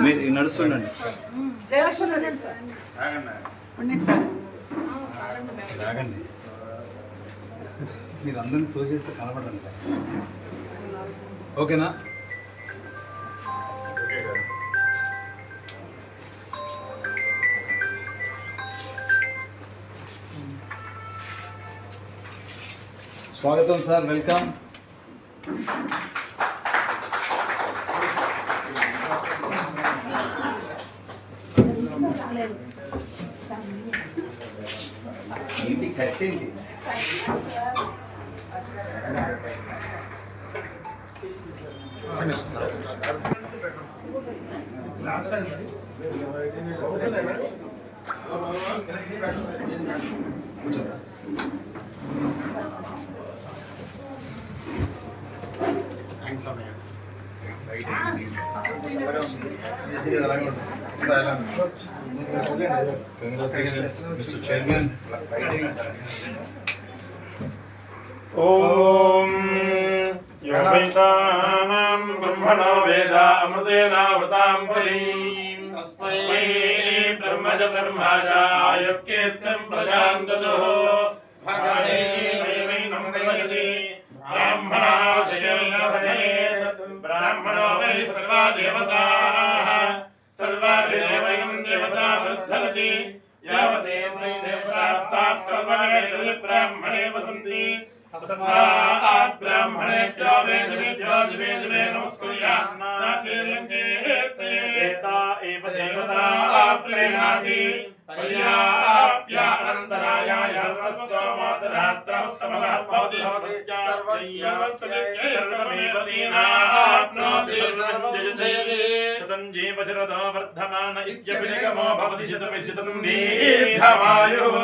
మీరు నడుస్తుండండి. మీరు అందరిని తోసేస్తే కనబడండి. ఓకేనా? స్వాగతం సార్, వెల్కమ్. ఏంటి ఖర్చు ఏంటి? Mr. Chairman. Om Yavaitam Brahmano Veda Amrutena Vratam Palim Asmai Brahmaja Brahmaja Ayukyetam Prajantado Bhagane Vayavai Namayati Brahmana Shayavane Brahmano Vai Sarva Devata Sarva Devayam Devata Vruddhalati Yavate Vai Devastas Sarva Vedale Brahmane Vasanti तस्मात् ब्राह्मणेभ्यो वेदेभ्यो दिवे दिवे नमस्कुर्यात् नासीर्लङ्केते देवता एव देवता प्रेणाति पर्याप्य अनन्तरायाय स्वस्वमातरात्र उत्तमः भवति सर्वस्य सर्वमेव दीनाप्नोति शतं जीव शरदो वर्धमान इत्यपि निगमो भवति शतमिति शतं दीर्घमायुः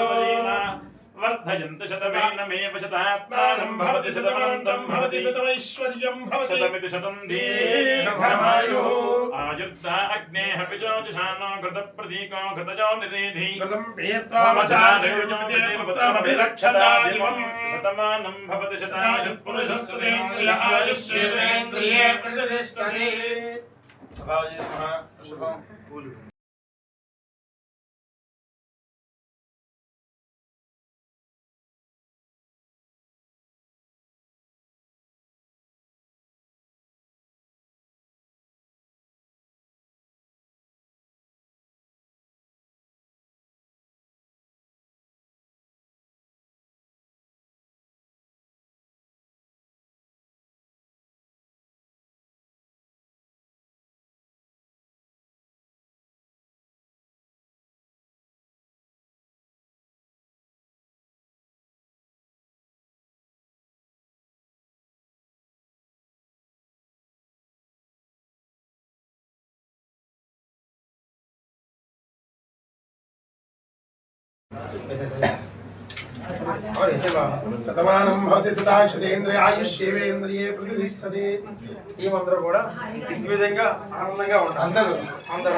वर्धयन्त शतमेनमेव शतात्मानं भवति शतमन्तं भवति शतमैश्वर्यं भवति शतमिति शतं दीर्घमायुः आयुर्धा अग्नेः विजोतिषानो घृतप्रतीको घृतजो निरेधि घृतं पीत्वा मचादेवपुत्रमभिरक्षता दिवं शतमानं भवति शतायुः आयुष्येन्द्रिये प्रतिष्ठते सभाये नमः शुभं कूलु శతమానం భవతి శతాయుషేంద్రియ ఆయుష్యేవేంద్రియే ప్రతిష్టతే. ఈ మందరూ కూడా దిగ్విజయంగా ఆనందంగా ఉంటారు. అందరూ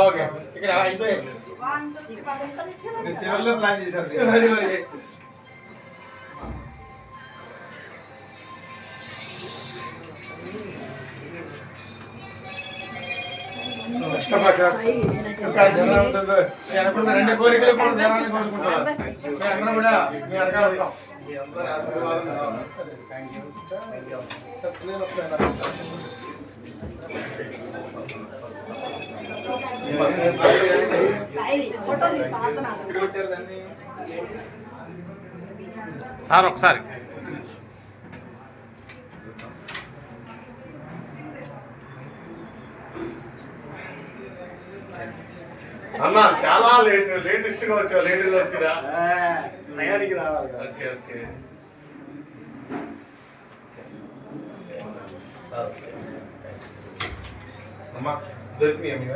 ఓకే. ఇక్కడ అయిపోయి చివరిలో ప్లాన్ చేశారు. రెండు కోరికలు కూడా జనాన్ని కోరుకుంటారు. అందరం కూడా మీ వెనకాల ఉంటాం. మీ అందరి ఆశీర్వాదం సార్ ఒకసారి అన్నా చాలా లేటెస్ట్ గా వచ్చా. లేటుగా వచ్చిరా నయానికి రావాలి. Okay okay. అమ్మా దొరికినాయి మీ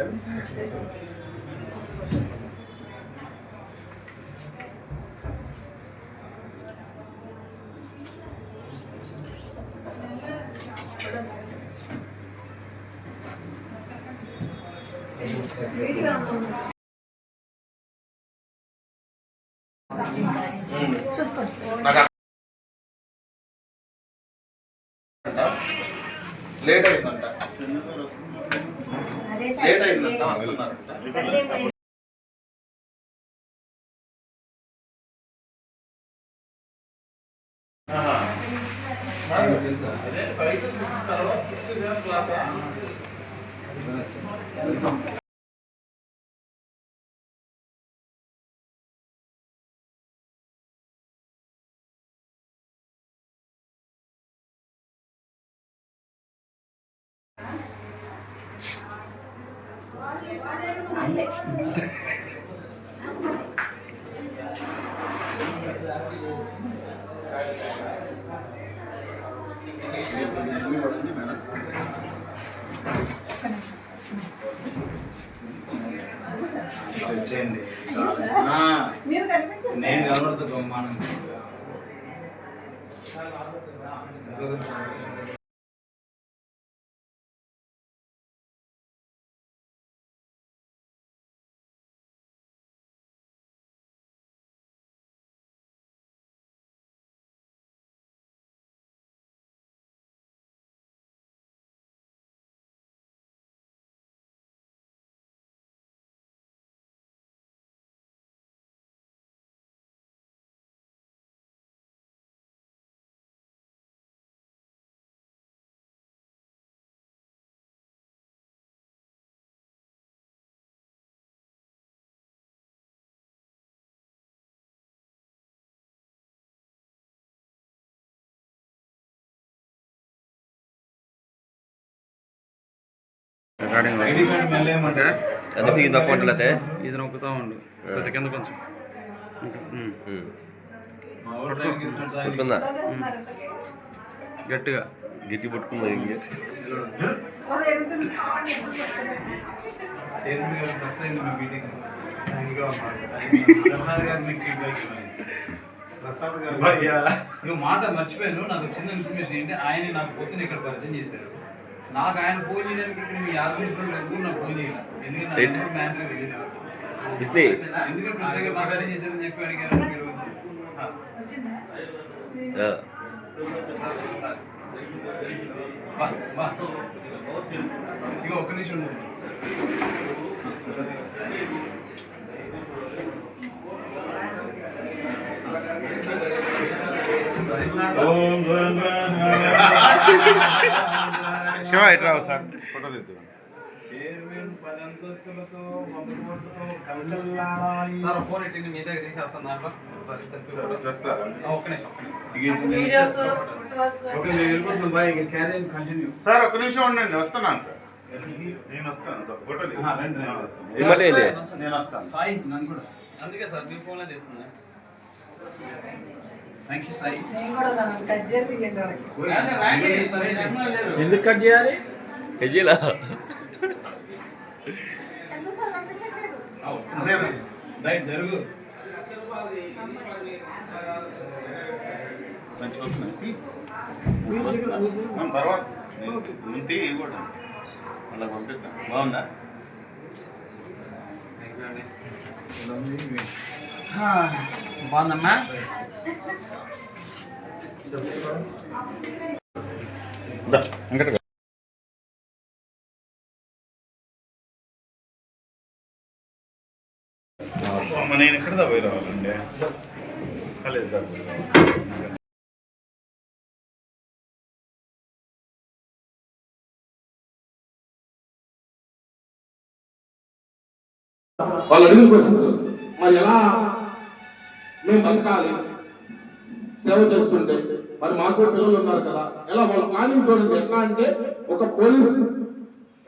చూసుకోండి. లేట్ అయిందంట వస్తున్నారంట. అదే 5 to 6 తర్వాత 6 to 7 క్లాసా? వచ్చేయండి. మీరు కనిపించారు నేను కనబడతా బహుమానం. ఐడి కార్డు మళ్ళీ ఏమంటారు? అది కింద కొట్టలేతే ఇది నొక్కుతా ఉండు కొద్ది కింద కొంచెం మా ఊరు ట్రైన్కి ఇస్తున్నాడు సార్. పట్టుకుందా గట్టిగా గిట్టి పట్టుకుందా ఇంకే చైర్మన్ గారు సక్సెస్ అయింది మీ మీటింగ్. ప్రసాద్ గారు మీకు ఫీడ్బ్యాక్ ఇవ్వాలి. ప్రసాద్ గారు ఇక మాట మర్చిపోయాను. నాకు చిన్న ఇన్ఫర్మేషన్ ఏంటి, ఆయన నాకు పొద్దున ఇక్కడ పరిచయం చేశారు. నాకు ఆయన ఫోన్ చేయడానికి ఇక్కడ మీ ఆర్గనైజేషన్ ఎవరు నాకు ఫోన్ చేయాలి. ఎందుకంటే మ్యాటర్ తెలియదు. ఎందుకంటే ప్రసాద్ గారు నాకు అదే చేశారని చెప్పి అడిగారు మీరు. ఇక ఒక్క నిమిషం ఉంది. శివ ఇట్లా సార్ ఫోటో తీద్దాం. చైర్మన్ 10 అంతస్తులతో మబ్బులతో కలకల్లాడాలి. ఫోన్ ఎట్టి మీ దగ్గర తీసేస్తాను దాంట్లో ఒక్క నిమిషం ఓకే మేము వెళ్ళిపోతున్నాం. బాయ్. ఇక క్యారియర్ కంటిన్యూ. సార్ ఒక్క నిమిషం ఉండండి, వస్తున్నాను సార్. నేను వస్తాను సార్, ఫోటో రండి. నేను వస్తాను. సాయి నన్ను కూడా. అందుకే సార్ మీ ఫోన్లో తీస్తున్నా. Thank you Sai. నేను కూడా దాన్ని కట్ చేసి ఇవ్వండి వాళ్ళకి. ఎందుకు కట్ చేయాలి? చెయ్యలా ఎంతసేపు కనిపించట్లేదు. రైట్ జరుగు. మంచిగా వస్తున్నాయి తర్వాత ముందు కూడా అలా పంపిద్దాం. బాగుందా? బాగుందమ్మా. ఇంకా నేను ఎక్కడ పోయి రావాలండి? కాలేజ్ వాళ్ళు అడిగిన క్వశ్చన్స్ మరి ఎలా మేము బతకాలి సేవ చేస్తుంటే, మరి మాకు పిల్లలు ఉన్నారు కదా, ఎలా వాళ్ళ ప్లానింగ్ చూడండి. ఎట్లా అంటే ఒక పోలీస్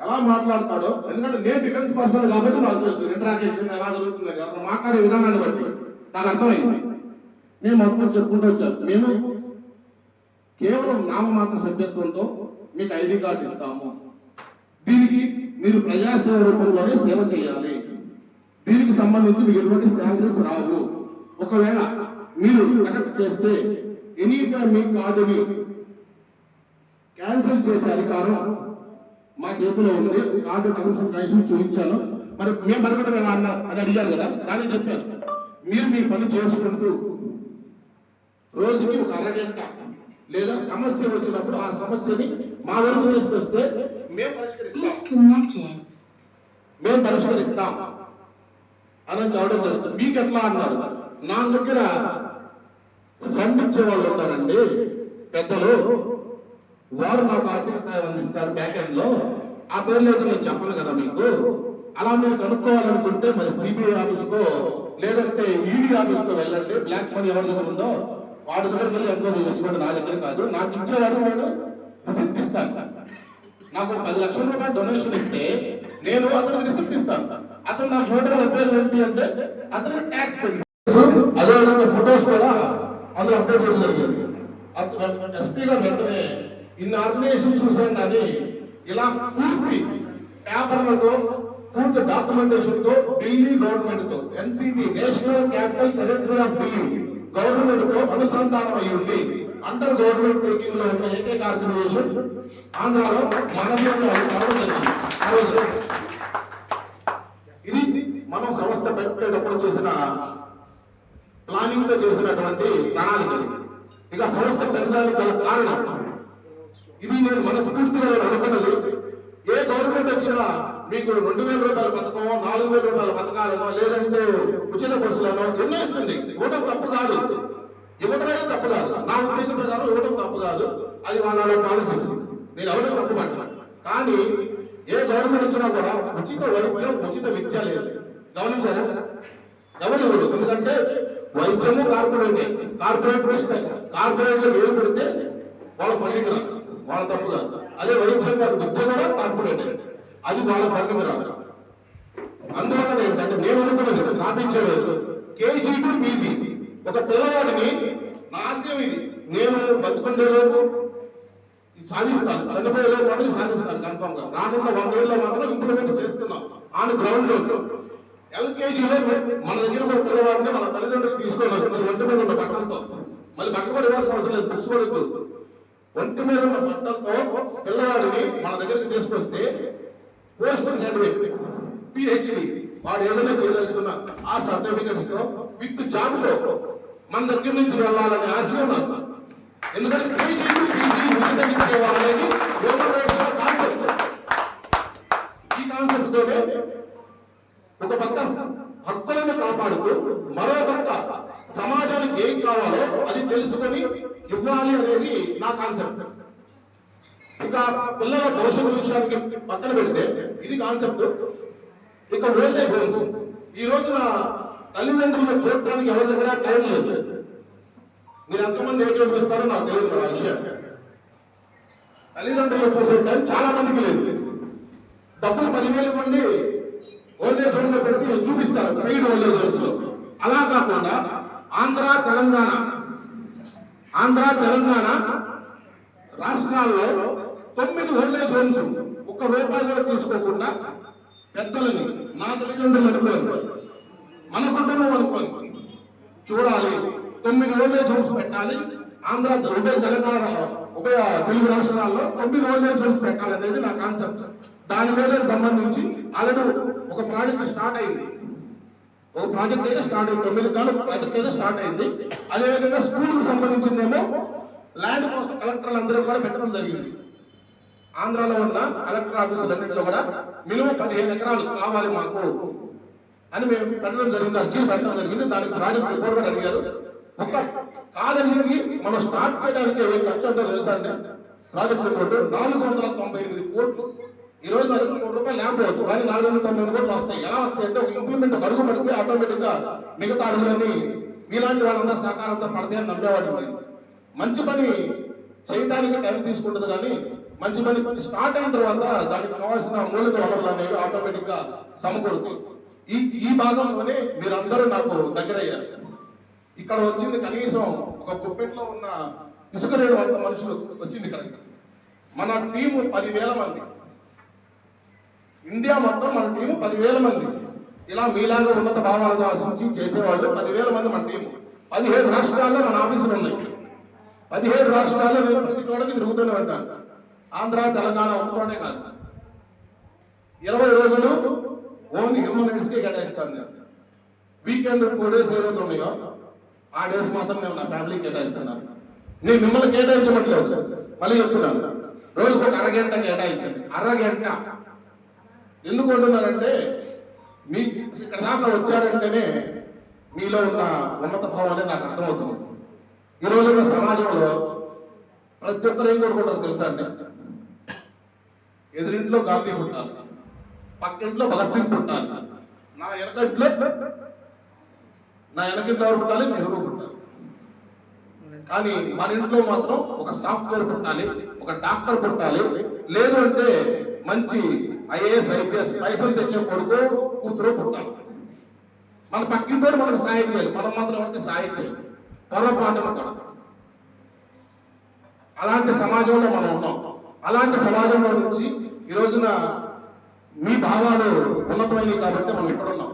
ఎలా మాట్లాడతాడో, ఎందుకంటే నేను డిఫెన్స్ పర్సన్ కాబట్టి నాకు తెలుసు ఇంటరాక్షన్ ఎలా జరుగుతుంది, అతను మాట్లాడే విధానాన్ని బట్టి నాకు అర్థమైంది. నేను మొత్తం చెప్పుకుంటూ వచ్చాను. మేము కేవలం నామమాత్ర సభ్యత్వంతో మీకు ఐడి కార్డు ఇస్తాము, దీనికి మీరు ప్రజాసేవ రూపంలోనే సేవ చేయాలి, దీనికి సంబంధించి మీకు ఎటువంటి శాలరీస్ రావు, ఒకవేళ మీరు కనెక్ట్ చేస్తే ఎనీ టైం మీ కార్డుని క్యాన్సిల్ చేసే అధికారం మా చేతిలో ఉంది. కార్డు టర్మ్స్ అండ్ కండిషన్స్ చూపించాను. మరి మేము బతకడం ఎలా అన్న అని అడిగారు కదా, దాన్ని చెప్పాను. మీరు మీ పని చేసుకుంటూ రోజుకి ఒక అరగంట లేదా సమస్య వచ్చినప్పుడు ఆ సమస్యని మా వరకు తీసుకొస్తే మేము పరిష్కరిస్తాం అని చెప్పడం జరుగుతుంది. మీకు ఎట్లా అన్నారు? నా దగ్గర ఫండ్ ఇచ్చే వాళ్ళు ఉన్నారండి పెద్దలు, వారు నాకు ఆర్థిక సాయం అందిస్తారు బ్యాక్ ఎండ్ లో. ఆ పేర్లు అయితే నేను చెప్పను కదా మీకు. అలా మీరు కనుక్కోవాలనుకుంటే మరి సిబిఐ ఆఫీస్కో లేదంటే ఈడీ ఆఫీస్కో వెళ్ళండి. బ్లాక్ మనీ ఎవరి దగ్గర ఉందో వాడి దగ్గరికి వెళ్ళి ఎంక్వైరీ చేసుకోండి, నా దగ్గర కాదు. నాకు ఇచ్చేవాడు నేను రిసిప్ట్ ఇస్తాను. నాకు 10 లక్షల రూపాయలు డొనేషన్ ఇస్తే నేను అతనికి రిసిప్ట్ ఇస్తాను. అతను నాకు 120 ఏంటి అంటే అతనికి ట్యాక్స్ పెట్టి అదేవిధంగా ఫొటోస్ కూడా అందులో అప్డేట్ చేయడం జరిగింది. ఎస్పీ గారు వెంటనే ఇన్ని ఆర్గనైజేషన్ చూసాం కానీ ఇలా పూర్తి పేపర్లతో పూర్తి డాక్యుమెంటేషన్ తో ఢిల్లీ గవర్నమెంట్ తో NCT national capital territory of Delhi government తో అనుసంధానం అయి ఉండి అండర్ గవర్నమెంట్ టేకింగ్ లో ఉన్న ఏకైక ఆర్గనైజేషన్ ఆంధ్రాలో మనది. ఇది మనం సంస్థ పెట్టేటప్పుడు చేసిన ప్లానింగ్ తో చేసినటువంటి ప్రణాళిక. ఇక సంస్థ పెట్టడానికి గల కారణం ఇది నేను మనస్ఫూర్తిగా నేను అనుకున్నది. ఏ గవర్నమెంట్ వచ్చినా మీకు 2,000 రూపాయల పథకమో 4,000 రూపాయల పథకాలనో లేదంటే ఉచిత బస్సులనో ఎన్నో ఇస్తుంది. ఇవ్వడం తప్పు కాదు, ఇవ్వడమే తప్పు కాదు. నా ఉద్దేశం ప్రకారం ఇవ్వడం తప్పు కాదు, అది వాళ్ళ పాలసీస్. నేను ఎవరో తప్పు పట్టాను. కానీ ఏ గవర్నమెంట్ వచ్చినా కూడా ఉచిత వైద్యం ఉచిత విద్య లేదు. గమనించారా? ఎవరు ఇవ్వరు. ఎందుకంటే వైద్యము కార్పొరేట్లో వేలు పెడితే వాళ్ళ ఫండింగ్ రాదు, వాళ్ళ తప్పు కాదు. అదే వైద్యం కాదు విద్య కూడా కార్పొరేట్, అది వాళ్ళ ఫండింగ్ రాదు. అందువల్ల ఏంటంటే నేను అనుకున్నది స్థాపించేవారు కేజీ టు పీజీ ఒక పిల్లవాడిని నా ఆశయం ఇది. నేను బతుకుండేలోపు సాధిస్తాను, చనిపోయేలోపు వాటిని సాధిస్తాను కన్ఫర్మ్ గా. రానున్న 1 yearలో మాత్రం ఇంప్లిమెంట్ చేస్తున్నాం ఆన్ గ్రౌండ్ లో. ఎల్కేజీలో మన దగ్గర ఒక పిల్లవాడిని మన తల్లిదండ్రులు తీసుకొని వస్తుంది ఒంటి మీద ఉన్న బట్టలతో. మళ్ళీ బట్ట కూడా ఇవ్వాల్సిన అవసరం లేదు, బుక్స్ కూడా ఇవ్వదు. ఒంటి మీద ఉన్న బట్టలతో పిల్లవాడిని మన దగ్గరికి తీసుకొస్తే పోస్ట్ గ్రాడ్యుయేట్ పిహెచ్డి వాడు ఏదైనా చేయదలుచుకున్న ఆ సర్టిఫికెట్స్ తో విత్ జాబ్ తో మన దగ్గర నుంచి వెళ్ళాలనే ఆశయం నాకు. ఎందుకంటే కేజీ టు పీజీ ఉచిత విద్య అనేది హ్యూమన్ రైట్స్ కాన్సెప్ట్. ఈ కాన్సెప్ట్ తోనే ఒక పక్క హక్కులను కాపాడుతూ మరో పక్క సమాజానికి ఏం కావాలో అది తెలుసుకొని ఇవ్వాలి అనేది నా కాన్సెప్ట్. ఇక పిల్లల భవిష్యత్తు విషయానికి పక్కన పెడితే ఇది కాన్సెప్ట్. ఇక ఓల్డ్ ఏజ్ హోమ్స్. ఈ రోజున తల్లిదండ్రులను చూడటానికి ఎవరి దగ్గర టైం లేదు. మీరు ఎంతమంది ఏకీభవిస్తారో నాకు తెలియదు మరి ఆ విషయం. తల్లిదండ్రులు చూసే టైం చాలా మందికి లేదు. డబ్బులు 10,000 మంది ఓల్డ్ ఏజ్ హోమ్ లో పెడితే చూపిస్తారు పెయిడ్ ఓల్డ్ ఏజ్ హోమ్స్ లో. అలా కాకుండా ఆంధ్ర తెలంగాణ రాష్ట్రాల్లో 9 ఓల్డ్ ఏజ్ హోమ్స్ ₹1 కూడా తీసుకోకుండా పెద్దలని నా తల్లిదండ్రులు అనుకోని మన కుటుంబం అనుకోని చూడాలి. 9 ఓల్డ్ ఏజ్ హోమ్స్ పెట్టాలి. ఉభయ తెలుగు రాష్ట్రాల్లో 9 ఓల్డ్ ఏజ్ హోమ్స్ పెట్టాలనేది నా కాన్సెప్ట్. దాని మీద సంబంధించి ఆల్రెడీ ఒక ప్రాజెక్ట్ స్టార్ట్ అయింది. 9 ప్రాజెక్ట్ అయితే స్టార్ట్ అయింది. అదేవిధంగా స్కూల్కి సంబంధించిందేమో ల్యాండ్ కోసం కలెక్టర్లు అందరూ కూడా పెట్టడం జరిగింది. ఆంధ్రాలో ఉన్న కలెక్టర్ ఆఫీసులన్నింటిలో కూడా మినిమం 15 ఎకరాలు కావాలి మాకు అని మేము పెట్టడం జరిగింది, అర్జీ పెట్టడం జరిగింది. దానికి ప్రాజెక్ట్ రిపోర్ట్ కూడా అడిగారు. ఒక కాలేజీకి మనం స్టార్ట్ చేయడానికి ఖర్చు అంతా తెలుసా అండి? ప్రాజెక్ట్ రిపోర్ట్ 498 కోట్లు. ఈ రోజు నా దగ్గర ₹3 లేకపోవచ్చు, కానీ 499 కోట్లు వస్తాయి. ఎలా వస్తాయి అంటే ఒక ఇంప్లిమెంట్ అడుగు పడితే ఆటోమేటిక్ గా మిగతా అడుగులన్నీ మీలాంటి వాళ్ళందరూ సహకారంతో పడతాయని నమ్మేవాడు. మంచి పని చేయడానికి టైం తీసుకుంటుంది, కానీ మంచి పని స్టార్ట్ అయిన తర్వాత దానికి కావాల్సిన మూలిక వనరులు అనేవి ఆటోమేటిక్ గా సమకూరుతాయి. ఈ భాగంలోనే మీరందరూ నాకు దగ్గరయ్యారు. ఇక్కడ వచ్చింది కనీసం ఒక గుప్పెట్లో ఉన్న ఇసుక రేడు అంత మనుషులు వచ్చింది ఇక్కడ. మన టీము 10,000 మంది, ఇండియా మొత్తం మన టీము 10,000 మంది. ఇలా మీలాగా ఉన్నత భావాలతో ఆశించి చేసేవాళ్ళు 10,000 మంది మన టీము. 17 రాష్ట్రాల్లో మన ఆఫీసులు ఉన్నాయి. 17 రాష్ట్రాల్లో నేను ప్రతి చోటకి తిరుగుతూనే ఉంటాను. ఆంధ్ర తెలంగాణ ఒక చోటే కాదు. 20 రోజులు ఓన్లీ హ్యూమన్ రైట్స్ కి కేటాయిస్తాను నేను. వీకెండ్ 2 days ఏదైతే ఉన్నాయో ఆ డేస్ మాత్రం నేను నా ఫ్యామిలీకి కేటాయిస్తున్నాను. నేను మిమ్మల్ని కేటాయించమట్లేదు, మళ్ళీ చెప్తున్నాను, రోజుకు ఒక అరగంట కేటాయించండి. అరగంట ఎందుకు అంటున్నానంటే, మీ ఇక్కడ దాకా వచ్చారంటేనే మీలో ఉన్న ఉన్నత భావం అనేది నాకు అర్థమవుతుంది. ఈ రోజున్న సమాజంలో ప్రతి ఒక్కరు ఏం కోరుకుంటారు తెలుసా అంటే, ఎదురింట్లో గాంధీ పుట్టాలి, పక్కింట్లో భగత్ సింగ్ పుట్టాలి, నా వెనకింట్లో ఎవరు పుట్టాలి, నెహ్రూ పుట్టాలి. కానీ మన ఇంట్లో మాత్రం ఒక సాఫ్ట్వేర్ పుట్టాలి, ఒక డాక్టర్ పుట్టాలి, లేదు అంటే మంచి ఐఏఎస్ ఐపీఎస్ పైసలు తెచ్చే కొడుకు కూతురు పుట్టాలి. మన పక్కింటో మనకు సాయం చేయాలి, మనం మాత్రం వాడికి సాయం చేయాలి, పొరపాటున కూడా. అలాంటి సమాజంలో మనం ఉన్నాం. అలాంటి సమాజంలో నుంచి ఈ రోజున మీ భావాలు ఉన్నతమైనవి కాబట్టి మనం ఇక్కడ ఉన్నాం.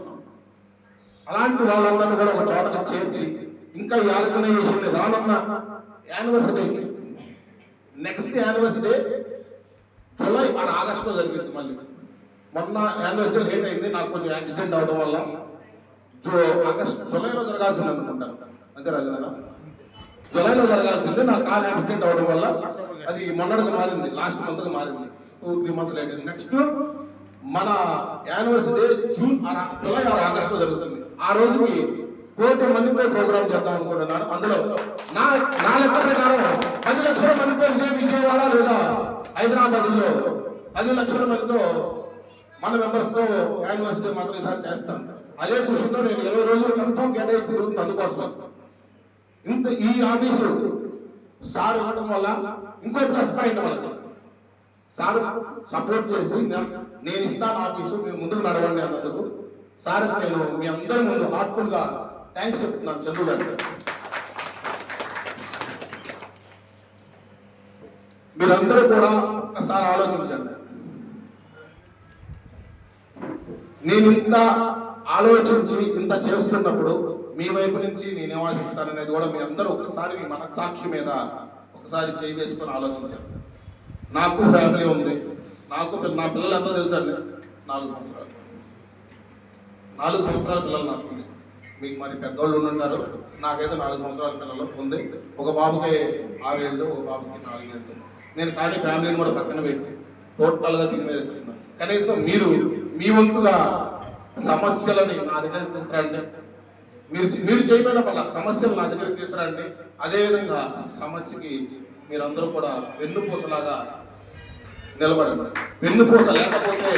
అలాంటి వాళ్ళందరినీ కూడా ఒక చోటకి చేర్చి, ఇంకా ఈ ఆర్గనైజేషన్ రానున్న యానివర్సరీకి, నెక్స్ట్ యానివర్సరీ జూలై ఆర్ ఆగస్టులో జరిగింది. మళ్ళీ మొన్న యానివర్సరీ లేట్ అయింది, నాకు కొంచెం యాక్సిడెంట్ అవడం వల్ల జూలైలో జరగాల్సింది అనుకుంటాను, అంతే రాజు, జూలైలో జరగాల్సింది. నా కార్ యాక్సిడెంట్ అవడం వల్ల అది మొన్నటికి మారింది, లాస్ట్ మంత్కి మారింది, 2-3 months లేట్ అయింది. నెక్స్ట్ మన యానివర్సరీ జూలై ఆర్ ఆగస్టులో జరుగుతుంది. ఆ రోజుకి 1 కోటి మందితో ప్రోగ్రామ్ చేద్దాం అనుకుంటున్నాను. అందులో నా లెక్క ప్రకారం 10 లక్షల మందితో విజయవాడ లేదా హైదరాబాద్లో 10 లక్షల మందితో మన మెంబర్స్తో యానివర్సరీ మాత్రం ఈసారి చేస్తాను. అదే కృషితో నేను 20 రోజులు కన్ఫర్మ్ కేటాయించి జరుగుతుంది. అందుకోసం ఇంత ఈ ఆఫీసు సార్ ఇవ్వడం వల్ల ఇంకో ప్లస్ పాయింట్ మనకు, సార్ సపోర్ట్ చేసి నేను ఇస్తాను ఆఫీసు, మీరు ముందుకు నడవండి అన్నందుకు సార్కి నేను మీ అందరి ముందు హార్ట్ఫుల్ గా థ్యాంక్స్ చెప్తున్నాను. చంద్రు గారు, మీరందరూ కూడా ఒకసారి ఆలోచించండి. నేను ఇంత ఆలోచించి ఇంత చేస్తున్నప్పుడు మీ వైపు నుంచి నేను ఆశిస్తాననేది కూడా మీ అందరూ ఒకసారి మీ మనస్సాక్షి మీద ఒకసారి చేయి వేసుకొని ఆలోచించండి. నాకు ఫ్యామిలీ ఉంది, నా పిల్లలంతా తెలుసండి, 4 సంవత్సరాల పిల్లలు నాకు ఉంది. మీకు మరి పెద్దోళ్ళు ఉంటారు, నాకైతే 4 సంవత్సరాల పిల్లలు ఉంది. ఒక బాబుకి 6 ఏళ్ళు, ఒక బాబుకి 4 ఏళ్ళు. నేను కానీ ఫ్యామిలీని కూడా పక్కన పెట్టి టోటల్గా దీని మీద ఎత్తుకున్నాను. కనీసం మీరు మీ వంతుగా సమస్యలని నా దగ్గర తీసుకురండి. మీరు చేయబడిన వల్ల సమస్యలు నా దగ్గరికి తీసుకురండి. అదేవిధంగా సమస్యకి మీరందరూ కూడా వెన్నుపూసలాగా నిలబడండి. వెన్నుపూస లేకపోతే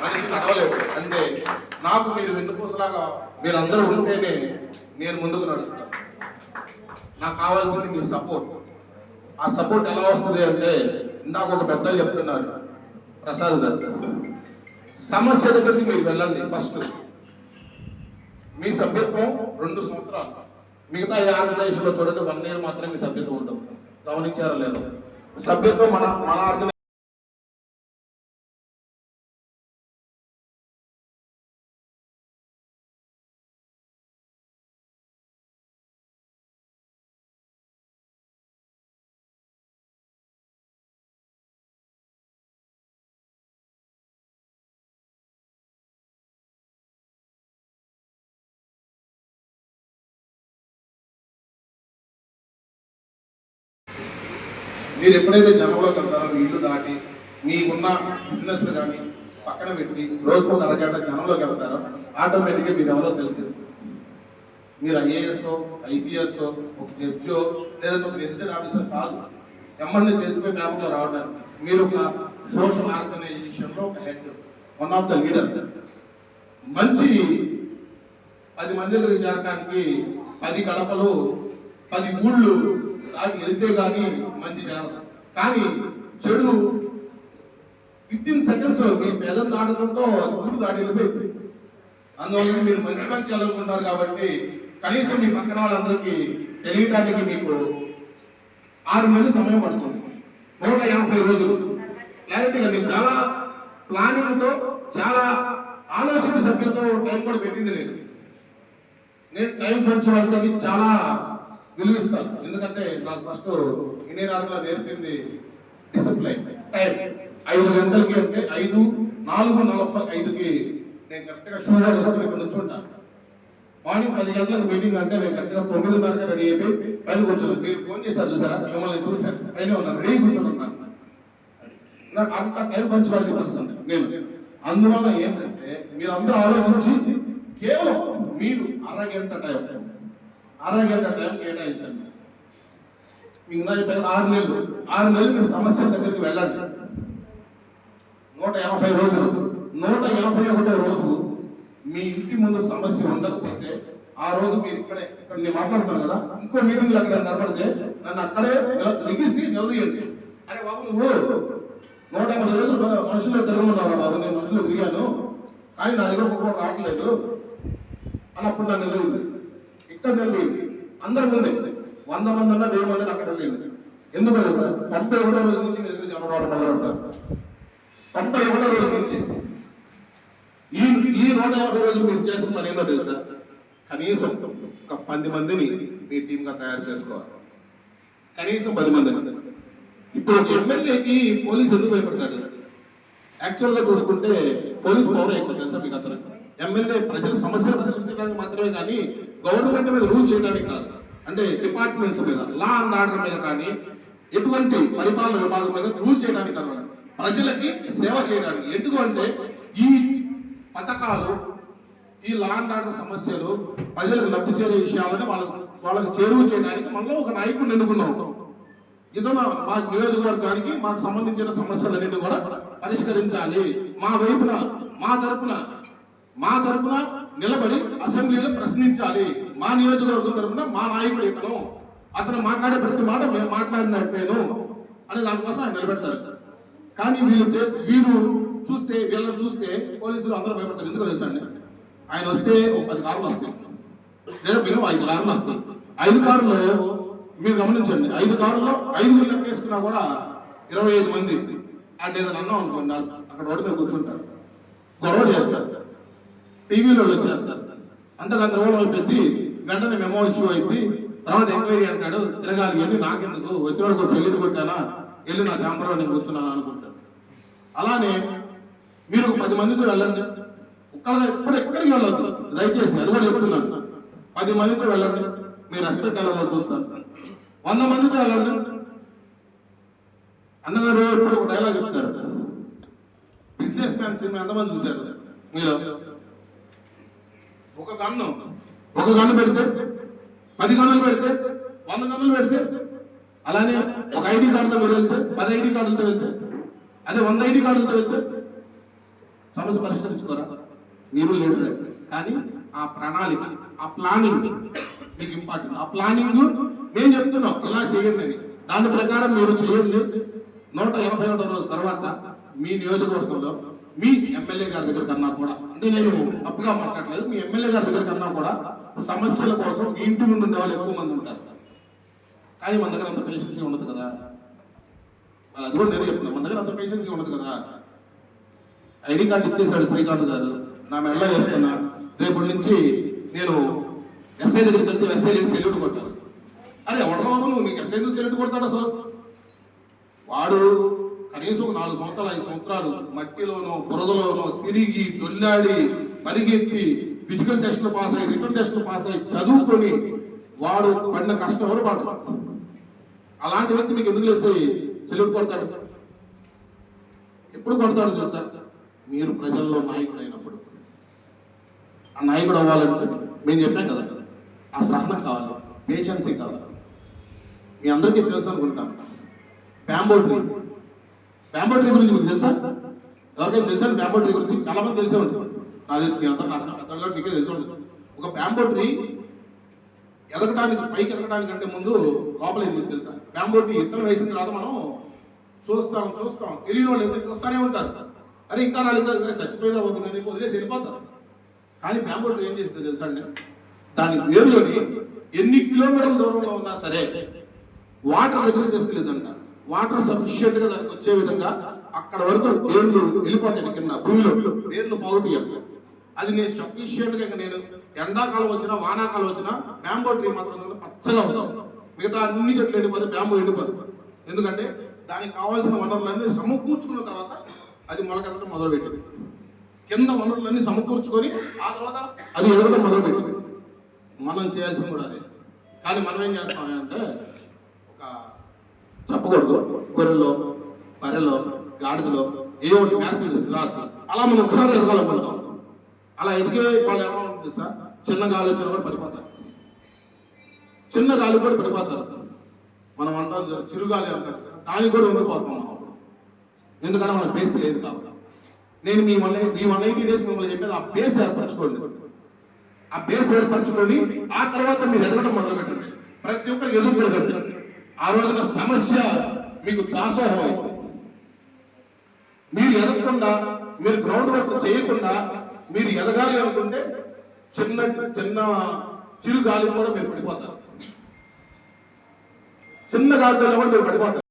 మనిషి నడవలేడు. అంటే నాకు మీరు వెన్నుపూసలాగా మీరందరూ ఉంటేనే నేను ముందుకు నడుస్తాను. నాకు కావాల్సింది మీ సపోర్ట్. ఆ సపోర్ట్ ఎలా వస్తుంది అంటే, ఇందాక ఒక పెద్దలు చెప్తున్నారు, ప్రసాద్ గారు, సమస్య దగ్గరికి మీరు వెళ్ళండి. ఫస్ట్ మీ సభ్యత్వం 2 సంవత్సరాలు, మిగతా ఈ ఆర్గనైజేషన్లో చూడండి 1 year మాత్రమే మీ సభ్యత్వం ఉంటుంది. గమనించారా లేదు? సభ్యత్వం మన ఆర్గనైజేషన్ మీరు ఎప్పుడైతే జనంలోకి వెళ్తారో, మీ ఇల్లు దాటి మీకున్న బిజినెస్ కానీ పక్కన పెట్టి రోజుకు ఒక అరగంట జనంలోకి వెళ్తారో, ఆటోమేటిక్గా మీరు ఎవరో తెలుసు. మీరు ఐఏఎస్, ఐపీఎస్, ఒక జడ్జో లేదంటే ఒక రెసిడెంట్ ఆఫీసర్ కాదు. ఎమ్మని తెలిసిపోయి పేపర్లో రావడానికి మీరు ఒక సోషల్ ఆర్గనైజేషన్లో ఒక హెడ్, 1 of the లీడర్. మంచి 10 మంది దగ్గర చేరడానికి 10 గడపలు 10 ఊళ్ళు దానికి వెళ్తే కానీ మంచి జరగదు. కానీ చెడు 15 seconds మీ పేదలు దాటడంతో అది ఊరు దాటి వెళ్ళిపోయింది. అందువల్ల మీరు మంచి పని చేయాలనుకుంటారు కాబట్టి కనీసం మీ పక్కన వాళ్ళందరికీ తెలియటానికి మీకు 6 నెలలు సమయం పడుతుంది. 150 రోజులు క్లారిటీగా నేను చాలా ప్లానింగ్తో, చాలా ఆలోచన సభ్యులతో టైం కూడా పెట్టింది లేదు. నేను టైం పంచే వాళ్ళకి చాలా విలువిస్తాను. ఎందుకంటే నాకు ఫస్ట్ ఇండియన్ ఆర్మీలో నేర్పింది డిసిప్లైన్. టైం 5 గంటలకి అంటే 5:45కి నేను కరెక్ట్గా షూట్ వేసుకుని ఇక్కడ నుంచుంటాను. మార్నింగ్ 10 గంటలకు మీటింగ్ అంటే నేను కరెక్ట్గా 9:30కి రెడీ అయిపోయి పైన కూర్చున్నాను. మీరు ఫోన్ చేశారు చూసారా, మిమ్మల్ని చూశాను, పైన ఉన్నాను, రెడీ కూర్చొని ఉన్నాను. నాకు అంత టైం పంచువాలిటీ పర్సన్ నేను. అందువల్ల ఏంటంటే మీరు అందరూ ఆలోచించి కేవలం మీరు అరగంట టైం కేటాయించండి. మీకు 6 నెలలు మీరు సమస్యల దగ్గరికి వెళ్ళండి. 180 రోజులు, 181వ రోజు మీ ఇంటి ముందు సమస్య ఉండకపోతే ఆ రోజు మీరు ఇక్కడ నేను మాట్లాడుతున్నాను కదా, ఇంకో మీటింగ్లో అక్కడ కనపడితే నన్ను అక్కడే లెగిసి నిలదీయండి. అరే బాబు నువ్వు 180 రోజులు మనుషులు తిరగమన్నావు బాబు, నేను మనుషులు తిరిగాను కానీ నా దగ్గర ఒక్కొక్క రావట్లేదు అన్నప్పుడు నన్ను నిలదీయండి. ఇక్కడ నిలదీయండి అందరి ముందే. 100 మంది అన్నా 1000 మందిని అక్కడ వెళ్ళింది. ఎందుకు సార్ 91వ రోజు నుంచి మీ దగ్గర జనం రావడం మొదలెడతారు. 91వ రోజు నుంచి ఈ 180 రోజులు మీరు చేసిన పని ఏంటో తెలుసా? కనీసం ఒక 10 మందిని మీ టీంగా తయారు చేసుకోవాలి. కనీసం 10 మందిని. ఇప్పుడు ఒక ఎమ్మెల్యేకి పోలీసు ఎందుకు భయపడతాడు? యాక్చువల్గా చూసుకుంటే పోలీస్ పవర్ ఎక్కువ తెలుసా మీకు అతను. ఎమ్మెల్యే ప్రజల సమస్యలు పరిశీలించడానికి మాత్రమే కానీ గవర్నమెంట్ మీద రూల్ చేయడానికి కాదు. అంటే డిపార్ట్మెంట్స్ మీద, లా అండ్ ఆర్డర్ మీద కానీ ఎటువంటి పరిపాలన విభాగం మీద రూల్ చేయడానికి కాదు, ప్రజలకి సేవ చేయడానికి. ఎందుకు అంటే ఈ పథకాలు, ఈ లా అండ్ ఆర్డర్ సమస్యలు ప్రజలకు లబ్ధి చేరే విషయాలని వాళ్ళకి చేరువ చేయడానికి మనలో ఒక నాయకుడిని ఎన్నుకున్నాం. ఇదో మా నియోజకవర్గానికి మాకు సంబంధించిన సమస్యలన్నింటినీ కూడా పరిష్కరించాలి. మా వైపున మా తరపున నిలబడి అసెంబ్లీలో ప్రశ్నించాలి. మా నియోజకవర్గం తరపున మా నాయకుడు ఇతను, అతను మాట్లాడే ప్రతి మాట మేము మాట్లాడినట్టేను అనే దానికోసం ఆయన నిలబెడతారు. కానీ వీళ్ళని చూస్తే పోలీసులు అందరూ భయపడతారు. ఎందుకు తెలుసా అండి? ఆయన వస్తే 10 కార్లు వస్తాయి, లేదా మినిమం 5 కార్లు వస్తాయి. 5 కార్లు మీరు గమనించండి, 5 కార్లలో 5 లెక్కేసుకున్నా కూడా 25 మంది ఆయన ఏదైనా అన్నాం అనుకోండి, అక్కడ రోడ్డు మీద కూర్చుంటారు, గొడవ చేస్తారు, టీవీలో వచ్చేస్తారు. అంతగా గొడవలు పెట్టి వెంటనే మెమో ఇష్యూ అయింది, తర్వాత ఎంక్వైరీ అంటాడు, తిరగాలి అని. నాకెందుకు వచ్చినోడికి సెల్యూట్ కొట్టానా, వెళ్ళి నా ఛాంబర్లో నేను కూర్చున్నాను అనుకుంటాను. అలానే మీరు 10 మందితో వెళ్ళండి, ఎక్కడికి వెళ్ళొద్దు దయచేసి, అది కూడా చెప్తున్నాను. 10 మందితో వెళ్ళండి, మీరు రెస్పెక్ట్ ఎలా చూస్తారు. 100 మందితో వెళ్ళండి. అన్నగారు ఇప్పుడు ఒక డైలాగ్ చెప్తారు, బిజినెస్ మ్యాన్ సినిమా ఎంతమంది చూశారు మీరు? ఒక గన్ను పెడితే 10 గన్నులు పెడితే 100 గన్నులు పెడితే, అలానే ఒక ఐడి కార్డుతో మీరు వెళ్తే 10 ఐడి కార్డులతో వెళ్తే, అదే 100 ఐడి కార్డులతో వెళ్తే సమస్య పరిష్కరించుకోరా? మీరు లేదు. కానీ ఆ ప్రణాళిక, ఆ ప్లానింగ్ మీకు ఇంపార్టెంట్. ఆ ప్లానింగ్ మేము చెప్తున్నాం ఇలా చేయండి అని, దాని ప్రకారం మీరు చేయండి. 181వ రోజు తర్వాత మీ నియోజకవర్గంలో మీ ఎమ్మెల్యే గారి దగ్గర కన్నా కూడా, అంటే నేను తప్పుగా మాట్లాడలేదు, మీ ఎమ్మెల్యే గారి దగ్గర కన్నా కూడా సమస్యల కోసం మీ ఇంటి ముందు ఉండే వాళ్ళు ఎక్కువ మంది ఉంటారు. కానీ మన దగ్గర అంత పేషెన్సీ ఉండదు కదా. అది కూడా నేను చెప్తున్నాను, మన దగ్గర అంత పేషెన్సీ ఉండదు కదా. ఐడి కార్డు ఇచ్చేసాడు శ్రీకాంత్ గారు, నా మెడలో వేసుకున్నా, రేపటి నుంచి నేను ఎస్ఐ దగ్గరికి వెళ్తే ఎస్ఐ సెల్యూట్ కొట్టాను. అరే ఎవరు బాబు నువ్వు, నీకు ఎస్ఐ సెల్యూట్ కొడతాడు? అసలు వాడు కనీసం 4 సంవత్సరాలు 5 సంవత్సరాలు మట్టిలోనో బురదలోనో తిరిగి దొల్లాడి పరిగెత్తి ఫిజికల్ టెస్టులు పాస్ అయ్యి రిటర్న్ టెస్టులు పాస్ అయ్యి చదువుకొని వాడు పడిన కష్టం ఎవరు పడరు. అలాంటి వ్యక్తి మీకు ఎందుకు లేసి సెల్యూట్ కొడతాడు? ఎప్పుడు కొడతాడు తెలుసా? మీరు ప్రజల్లో నాయకుడు అయినప్పుడు. ఆ నాయకుడు అవ్వాలంటే మేము చెప్పాం కదా, ఆ సహనం కావాలి, పేషెన్సీ కావాలి. మీ అందరికీ తెలుసు అనుకుంటాం, బ్యాంబో ట్రీ గురించి మీకు తెలుసా? ఎవరికైనా తెలుసా బ్యాంబో ట్రీ గురించి? చాలా మంది తెలిసే ఉంటుంది. నాకు మీకే తెలిసి ఉండొచ్చు. ఒక బ్యాంబో ట్రీ పైకి ఎదగడానికి అంటే ముందు లోపల ఎందుకు తెలుసా? బ్యాంబో ట్రీ విత్తనం వేసిన తర్వాత మనం చూస్తాం తెలియని వాళ్ళు అయితే చూస్తూనే ఉంటారు. అరే ఇంకా రాలేదు, చచ్చిపోయిన పోతుందని వదిలేసి వెళ్ళిపోతారు. కానీ బ్యాంబో ట్రీ ఏం చేస్తుంది తెలుసా అండి? దాని వేరులోని ఎన్ని కిలోమీటర్ల దూరంలో ఉన్నా సరే వాటర్ దగ్గర తీసుకెళ్ళేదంట. వాటర్ సఫిషియెంట్ గా దానికి వచ్చే విధంగా అక్కడ వరకు వేర్లు వెళ్ళిపోతాయి, కింద భూమిలో వేర్లు పోగుతాయి. అది నేను సఫిషియెంట్ గా నేను ఎండాకాలం వచ్చినా వానాకాలం వచ్చినా బ్యాంబో ట్రీ మాత్రం పచ్చగా ఉంటాం. మిగతా అన్ని చెట్లు ఎండిపోతే బ్యాంబో ఎండిపోదు. ఎందుకంటే దానికి కావాల్సిన వనరులన్నీ సమకూర్చుకున్న తర్వాత అది మొలకెత్తడం మొదలుపెట్టింది. కింద వనరులన్నీ సమకూర్చుకొని ఆ తర్వాత అది ఎదగడం మొదలుపెట్టింది. మనం చేయాల్సింది కూడా అదే. కానీ మనం ఏం చేస్తామంటే ఒక చెప్పకూడదు గొర్రెలో బర్రెలో గాడిదలో ఏ ఒకటి మెసేజ్ రాసి అలా మనం ఒకసారి ఎదగాలనుకుంటాం. అలా ఎదిగే వాళ్ళు ఎలా ఉంటుంది సార్, చిన్న గాలి వచ్చిన కూడా పడిపోతారు, చిన్న గాలి కూడా పడిపోతారు. మనం అంటాం చిరుగాలి అంటారు సార్, దానికి కూడా ఉండిపోతాం మనం అప్పుడు, ఎందుకంటే మన బేస్ లేదు కాబట్టి. నేను మీ 180 days మిమ్మల్ని చెప్పేది ఆ బేస్ ఏర్పరచుకోండి. ఆ బేస్ ఏర్పరచుకొని ఆ తర్వాత మీరు ఎదగడం మొదలుపెట్టండి. ప్రతి ఒక్కరికి ఎదుర్కొనగండి. ఆ రోజున సమస్య మీకు దాసోహం అయింది. మీరు ఎదగకుండా, మీరు గ్రౌండ్ వర్క్ చేయకుండా మీరు ఎదగాలి అనుకుంటే చిన్న చిన్న చిరు గాలి కూడా మీరు పడిపోతారు. చిన్న గాలితో కూడా మీరు పడిపోతారు.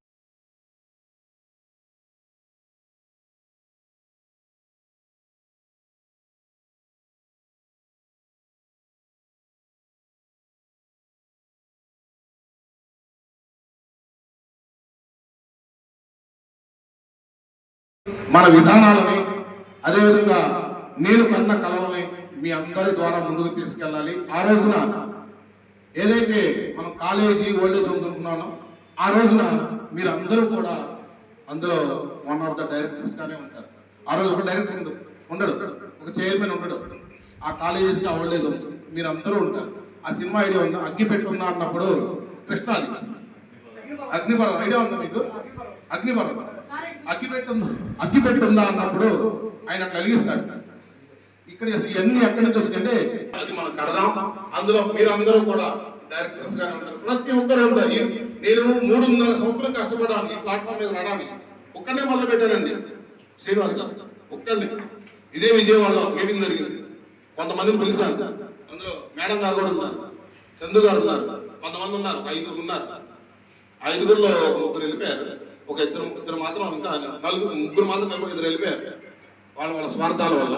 మన విధానాలని, అదేవిధంగా నేను కన్న కళలని మీ అందరి ద్వారా ముందుకు తీసుకెళ్ళాలి. ఆ రోజున ఏదైతే మనం కాలేజీ ఓల్డేజ్ చదువుకుంటున్నానో ఆ రోజున మీరు అందరూ కూడా అందులో వన్ ఆఫ్ ద డైరెక్టర్స్ గానే ఉంటారు. ఆ రోజు ఒక డైరెక్టర్ ఉండడు, ఒక చైర్మన్ ఉండడు. ఆ కాలేజెస్కి ఆ ఓల్డేజ్ హోమ్స్ మీరు అందరూ ఉంటారు. ఆ సినిమా ఐడియా ఉందా? అగ్గిపెట్టి ఉందా అన్నప్పుడు కృష్ణాది అగ్నిపర్వం ఐడియా ఉందా మీకు? అగ్నిపర్వం అగ్గిపెట్టుందా అన్నప్పుడు ఆయన అట్లా వెలిగిస్తాడు. ఇక్కడ ఇవన్నీ ఎక్కడి నుంచి వచ్చిందంటే అది మనం కడదాం. అందులో మీరు అందరూ కూడా డైరెక్టర్స్ గానే ఉంటారు, ప్రతి ఒక్కరు ఉంటారు. నేను 3.5 సంవత్సరం కష్టపడ్డాను ఈ ప్లాట్ఫామ్ మీద రావడానికి. ఒక్కనే మొదలు పెట్టానండి శ్రీనివాస్ గారు, ఒక్కడిని. ఇదే విజయవాడలో మీటింగ్ జరిగింది. కొంతమందిని పిలిచాను, అందులో మేడం గారు కూడా ఉన్నారు, చందు గారు ఉన్నారు, కొంతమంది ఉన్నారు, 5 ఉన్నారు. 5గురిలో 3 వెళ్ళిపోయారు, ఒక ఇద్దరు మాత్రం ఇంకా 3 మాత్రం 2 వెళ్ళిపోయారు. వాళ్ళ స్వార్థాల వల్ల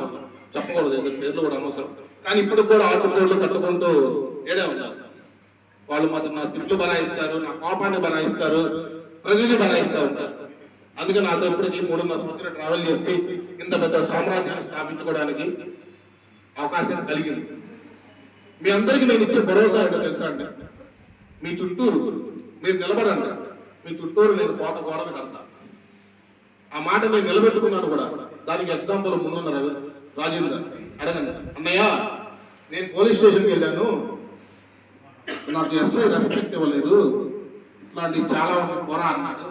చెప్పకూడదు, ఎందుకు పేర్లు కూడా అనవసరం. కానీ ఇప్పుడు కూడా ఆటోలు కట్టుకుంటూ ఏడే ఉన్నారు. వాళ్ళు మాత్రం నా తిట్లు బనాయిస్తారు, నా కోపాన్ని బనాయిస్తారు, ప్రజల్ని బనాయిస్తూ ఉంటారు. అందుకే నాతో ఇప్పటికీ 3.5 సంవత్సరాలు ట్రావెల్ చేసి ఇంత పెద్ద సామ్రాజ్యాన్ని స్థాపించుకోవడానికి అవకాశం కలిగింది. మీ అందరికీ నేను ఇచ్చే భరోసా ఏంటో తెలుసా అండి? మీ చుట్టూరు మీరు నిలబడండి, మీ చుట్టూరు నేను గోడను కడతా. ఆ మాట నేను నిలబెట్టుకున్నాను కూడా. దానికి ఎగ్జాంపుల్ ముందున్న రాజేందర్ అడగండి, అన్నయ్య నేను పోలీస్ స్టేషన్కి వెళ్ళాను, నాకు ఎస్ఐ రెస్పెక్ట్ ఇవ్వలేదు, ఇట్లాంటి చాలా పొరా అన్నాడు.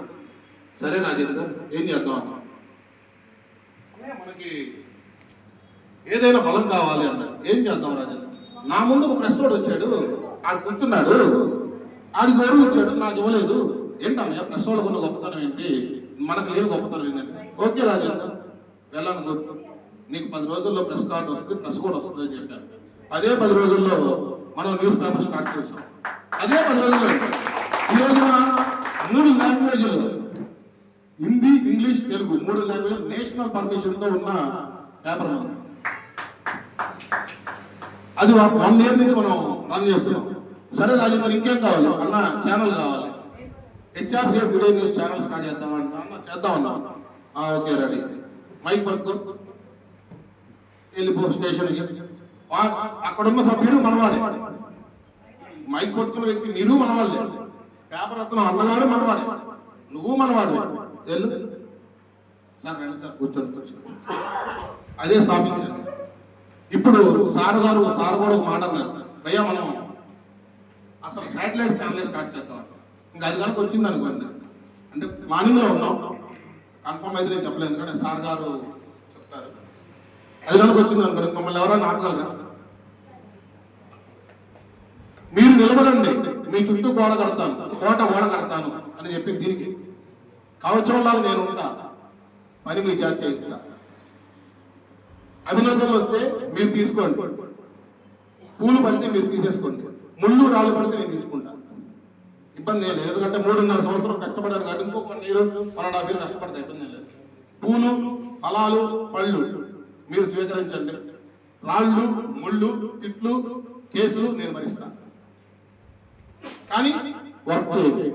సరే రాజేందర్ ఏం చేద్దాం అన్నా, మనకి ఏదైనా బలం కావాలి అన్నాడు. ఏం చేద్దాం రాజేందర్? నా ముందు ఒక ప్రెస్ వాడు వచ్చాడు, ఆడు కూర్చున్నాడు, ఆడికి గౌరవం ఇచ్చాడు, నాకు ఇవ్వలేదు. ఏంటన్నయ్య ప్రెస్ వాళ్ళకు ఉన్న గొప్పతనం ఏంటి, మనకు లేని గొప్పతనం ఏంటంటే, ఓకే రాజేందర్ వెళ్ళాను, నీకు 10 రోజుల్లో ప్రెస్ కార్డు వస్తుంది, ప్రెస్ కూడా వస్తుంది అని చెప్పాను. అదే 10 రోజుల్లో మనం న్యూస్ పేపర్ స్టార్ట్ చేసాం. అదే 10 రోజుల్లో ఈ రోజున 3 లాంగ్వేజ్లు, Hindi, English, Telugu 3 language national పర్మిషన్తో ఉన్న పేపర్ మనం. అది 1 year నుంచి మనం రన్ చేస్తున్నాం. సరే రాజేందర్ ఇంకేం కావాలి అన్న? ఛానల్ కావాలి, హెచ్ఆర్సీఎఫ్ వీడియో న్యూస్ ఛానల్ స్టార్ట్ చేద్దామన్నా. ఓకే రెడీ, మైక్ పట్టుకో వెళ్ళిపో స్టేషన్కి. అక్కడున్న సభ్యుడు మనవాడే, మైక్ పట్టుకున్న వ్యక్తి మీరు మనవాళ్ళే, పేపర్ అతను అన్నగారు మనవాడే, నువ్వు మనవాడే, వెళ్ళు సార్ రండి సార్ కూర్చోండి. అదే స్థాపించాను. ఇప్పుడు సార్ కూడా ఒక మాట అన్నారు, భయ్యా మనం అసలు శాటిలైట్ ఛానల్ స్టార్ట్ చేద్దాం. ఇంకా అది కనుక వచ్చింది అనుకోండి, అంటే ప్లానింగ్లో ఉన్నాం, కన్ఫర్మ్ అయితే నేను చెప్పలేదు, ఎందుకంటే సార్ గారు చెప్తారు. అది కనుక వచ్చింది అనుకోండి, మమ్మల్ని ఎవరైనా ఆపగలరా? మీరు నిలబడండి, మీ చుట్టూ గోడ కడతాను అని చెప్పి దీనికి కవచంలాగా నేను ఉంటా, పని మీ చేత చేయిస్తా. అభినందనలు వస్తే మీరు తీసుకోండి, పూలు పడితే మీరు తీసేసుకోండి, ముళ్ళు రాళ్ళు పడితే నేను తీసుకుంటా, ఇబ్బంది ఏం లేదు. ఎందుకంటే 3.5 సంవత్సరం కష్టపడ్డాను కాబట్టి ఇంకో 1 year 1.5 year కష్టపడితే ఇబ్బంది ఏం లేదు. పూలు, ఫలాలు, పళ్ళు మీరు స్వీకరించండి, రాళ్ళు, ముళ్ళు, తిట్లు, కేసులు నేను భరిస్తాను. కానీ వర్క్ చేయండి,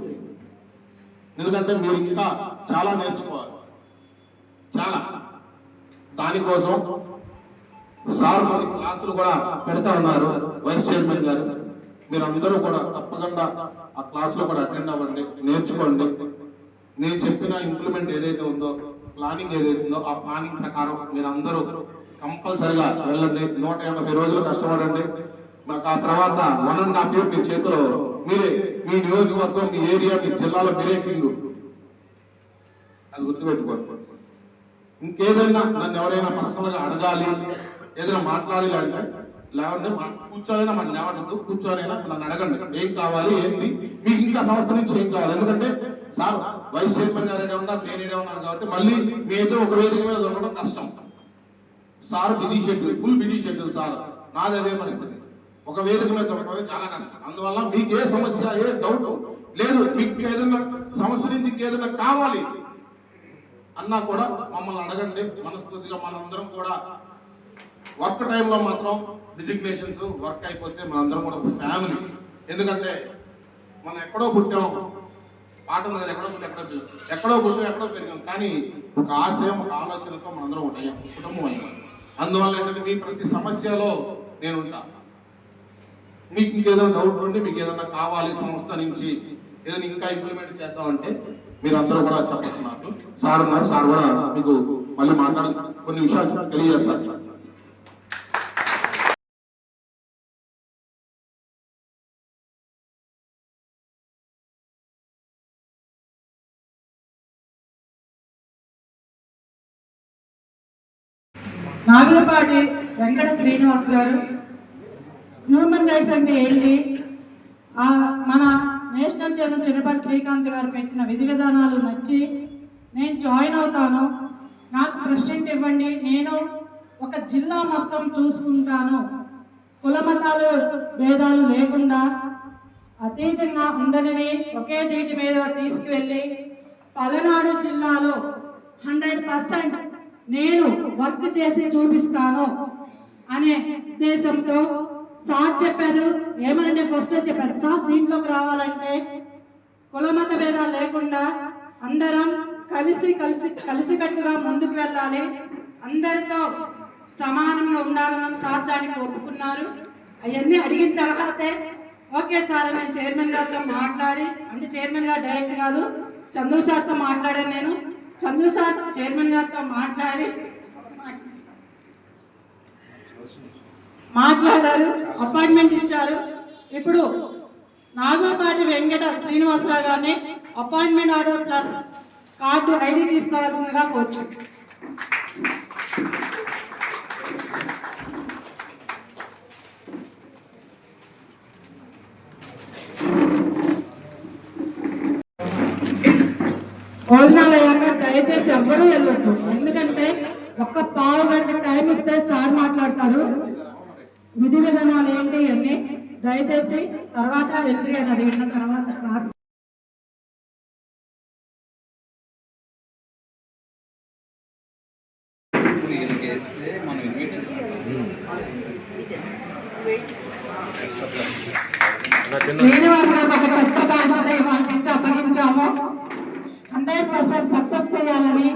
ఎందుకంటే మీరు ఇంకా చాలా నేర్చుకోవాలి, చాలా. దానికోసం సార్ కొన్ని క్లాసులు కూడా పెడతా ఉన్నారు వైస్ చైర్మన్ గారు. మీరు అందరూ కూడా తప్పకుండా ఆ క్లాసులో కూడా అటెండ్ అవ్వండి, నేర్చుకోండి. నేను చెప్పిన ఇంప్లిమెంట్ ఏదైతే ఉందో, ప్లానింగ్ ఏదైతే ఉందో ఆ ప్లానింగ్ ప్రకారం మీరు అందరూ కంపల్సరిగా వెళ్ళండి. 180 రోజులు కష్టపడండి. మాకు ఆ తర్వాత 1.5 year మీ చేతిలో మీరే, మీ నియోజకవర్గం, మీ ఏరియా, మీ జిల్లాలో మీరే కింగ్. అది గుర్తుపెట్టుకోండి. ఇంకేదైనా నన్ను ఎవరైనా పర్సనల్ గా అడగాలి, ఏదైనా మాట్లాడాలి అంటే లేవండి, కూర్చోనైనా మరి లేవద్దు, కూర్చోనైనా నన్ను అడగండి ఏం కావాలి, ఏంటి మీకు ఇంకా సంస్థ నుంచి ఏం కావాలి. ఎందుకంటే సార్ వైస్ చైర్మన్ గారు ఏడే ఉన్నారు, నేను ఏడే ఉన్నాను కాబట్టి మళ్ళీ మీ ఇద్దరు ఒక వేదిక మీద దొరకడం కష్టం. Sir busy schedule, full busy schedule sir, నాది అదే పరిస్థితి. ఒక వేదిక మీద దొరకడం చాలా కష్టం. అందువల్ల మీకు ఏ సమస్య, ఏ డౌట్ లేదు, మీకు ఏదైనా సమస్య నుంచి ఇంకేదైనా కావాలి అన్నా కూడా మమ్మల్ని అడగండి. మనస్ఫూర్తిగా మనందరం కూడా వర్క్ టైంలో మాత్రం డిజిగ్నేషన్స్ వర్క్ అయిపోతే మనందరం కూడా ఒక ఫ్యామిలీ. ఎందుకంటే మనం ఎక్కడో పుట్టాం, పాఠం కదా, ఎక్కడో పుట్టాం, ఎక్కడో పెరిగాం, కానీ ఒక ఆశయం, ఒక ఆలోచనతో మనందరం ఒకటి అయ్యాం, కుటుంబం అయ్యాం. అందువల్ల ఏంటంటే మీ ప్రతి సమస్యలో నేను ఉంటా. మీకు ఇంకేదైనా డౌట్ ఉండి, మీకు ఏదైనా కావాలి సంస్థ నుంచి, ఏదైనా ఇంకా ఇంప్లిమెంట్ చేద్దామంటే మీరు అందరూ కూడా చెప్పొస్తున్నారు. సార్ ఉన్నారు, సార్ కూడా మీకు మళ్ళీ మాట్లాడి కొన్ని విషయాలు తెలియజేస్తారు. నాగులపాటి వెంకట శ్రీనివాస్ గారు, హ్యూమన్ రైట్స్ అంటే ఏంటి, మన నేషనల్ చైర్మన్ చిన్నపాటి శ్రీకాంత్ గారు పెట్టిన విధి విధానాలు నచ్చి నేను జాయిన్ అవుతాను, నాకు ప్రెసిడెంట్ ఇవ్వండి, నేను ఒక జిల్లా మొత్తం చూసుకుంటాను, కుల మతాలు భేదాలు లేకుండా అతీతంగా అందరినీ ఒకే దీటి మీద తీసుకువెళ్ళి పలనాడు జిల్లాలో 100% నేను వర్క్ చేసి చూపిస్తాను అనే ఉద్దేశంతో సార్ చెప్పారు. ఏమనంటే ఫస్ట్ చెప్పారు, సార్ దీంట్లోకి రావాలంటే కులమత భేదాలు లేకుండా అందరం కలిసికట్టుగా ముందుకు వెళ్ళాలి, అందరితో సమానంగా ఉండాలని సార్ దానికి ఒప్పుకున్నారు. అవన్నీ అడిగిన తర్వాతే ఓకే సార్ నేను చైర్మన్ గారితో మాట్లాడి, అంటే చైర్మన్ గారు డైరెక్ట్ కాదు, చందు సార్తో మాట్లాడాను. నేను చందు సార్ చైర్మన్ గారితో మాట్లాడారు, అపాయింట్మెంట్ ఇచ్చారు. ఇప్పుడు నాగులపాటి వెంకట శ్రీనివాసరావు గారిని appointment order plus card ID తీసుకోవాల్సిందిగా కోరుచు. భోజనాలు అయ్యాక దయచేసి ఎవ్వరూ వెళ్ళొద్దు, ఎందుకంటే ఒక్క పావు గంట టైం ఇస్తే సార్ మాట్లాడతారు. విధి విధానాలు ఏంటి అన్ని దయచేసి తర్వాత ఎంట్రీ అనేది విన్న తర్వాత క్లాస్. మనం ఇన్వైట్ శ్రీనివాస్ గారికి ఒక పెద్ద బాధ్యత ఇవాళ నుంచి అప్పగించాము. 100% సక్సెస్ చేయాలని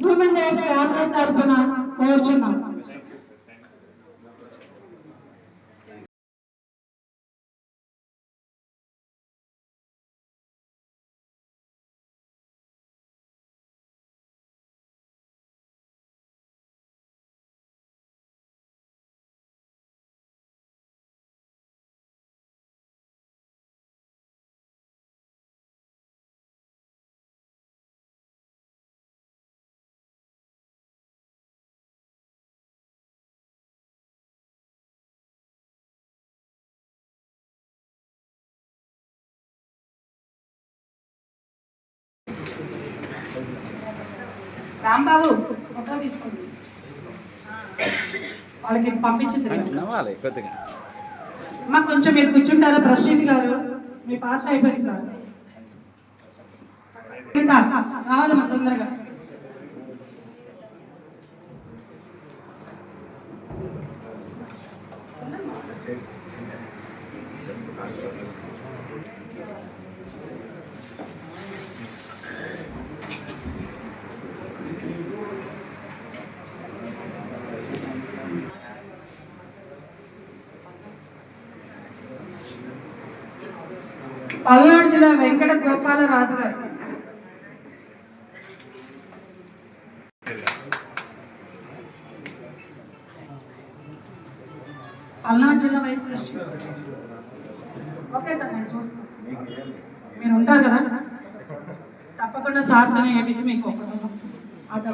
హ్యూమన్ రైట్స్ ఫ్యామిలీ తరఫున కోరుచున్నాం. రాంబాబు ఫోటో తీసుకోండి, వాళ్ళకి పంపించింది. అమ్మా కొంచెం మీరు కూర్చుంటారా? ప్రెసిడెంట్ గారు మీ పాత్ర అయిపోయింది సార్, కావాలమ్మా తొందరగా. పల్నాడు జిల్లా వెంకట గోపాలరాజు గారు. పల్నాడు జిల్లా వైస్ ప్రెసిడెంట్. ఓకే సార్, నేను చూస్తాను. మీరు ఉంటారు కదా, తప్పకుండా సార్తోనే వేయించి మీకు ఆటో.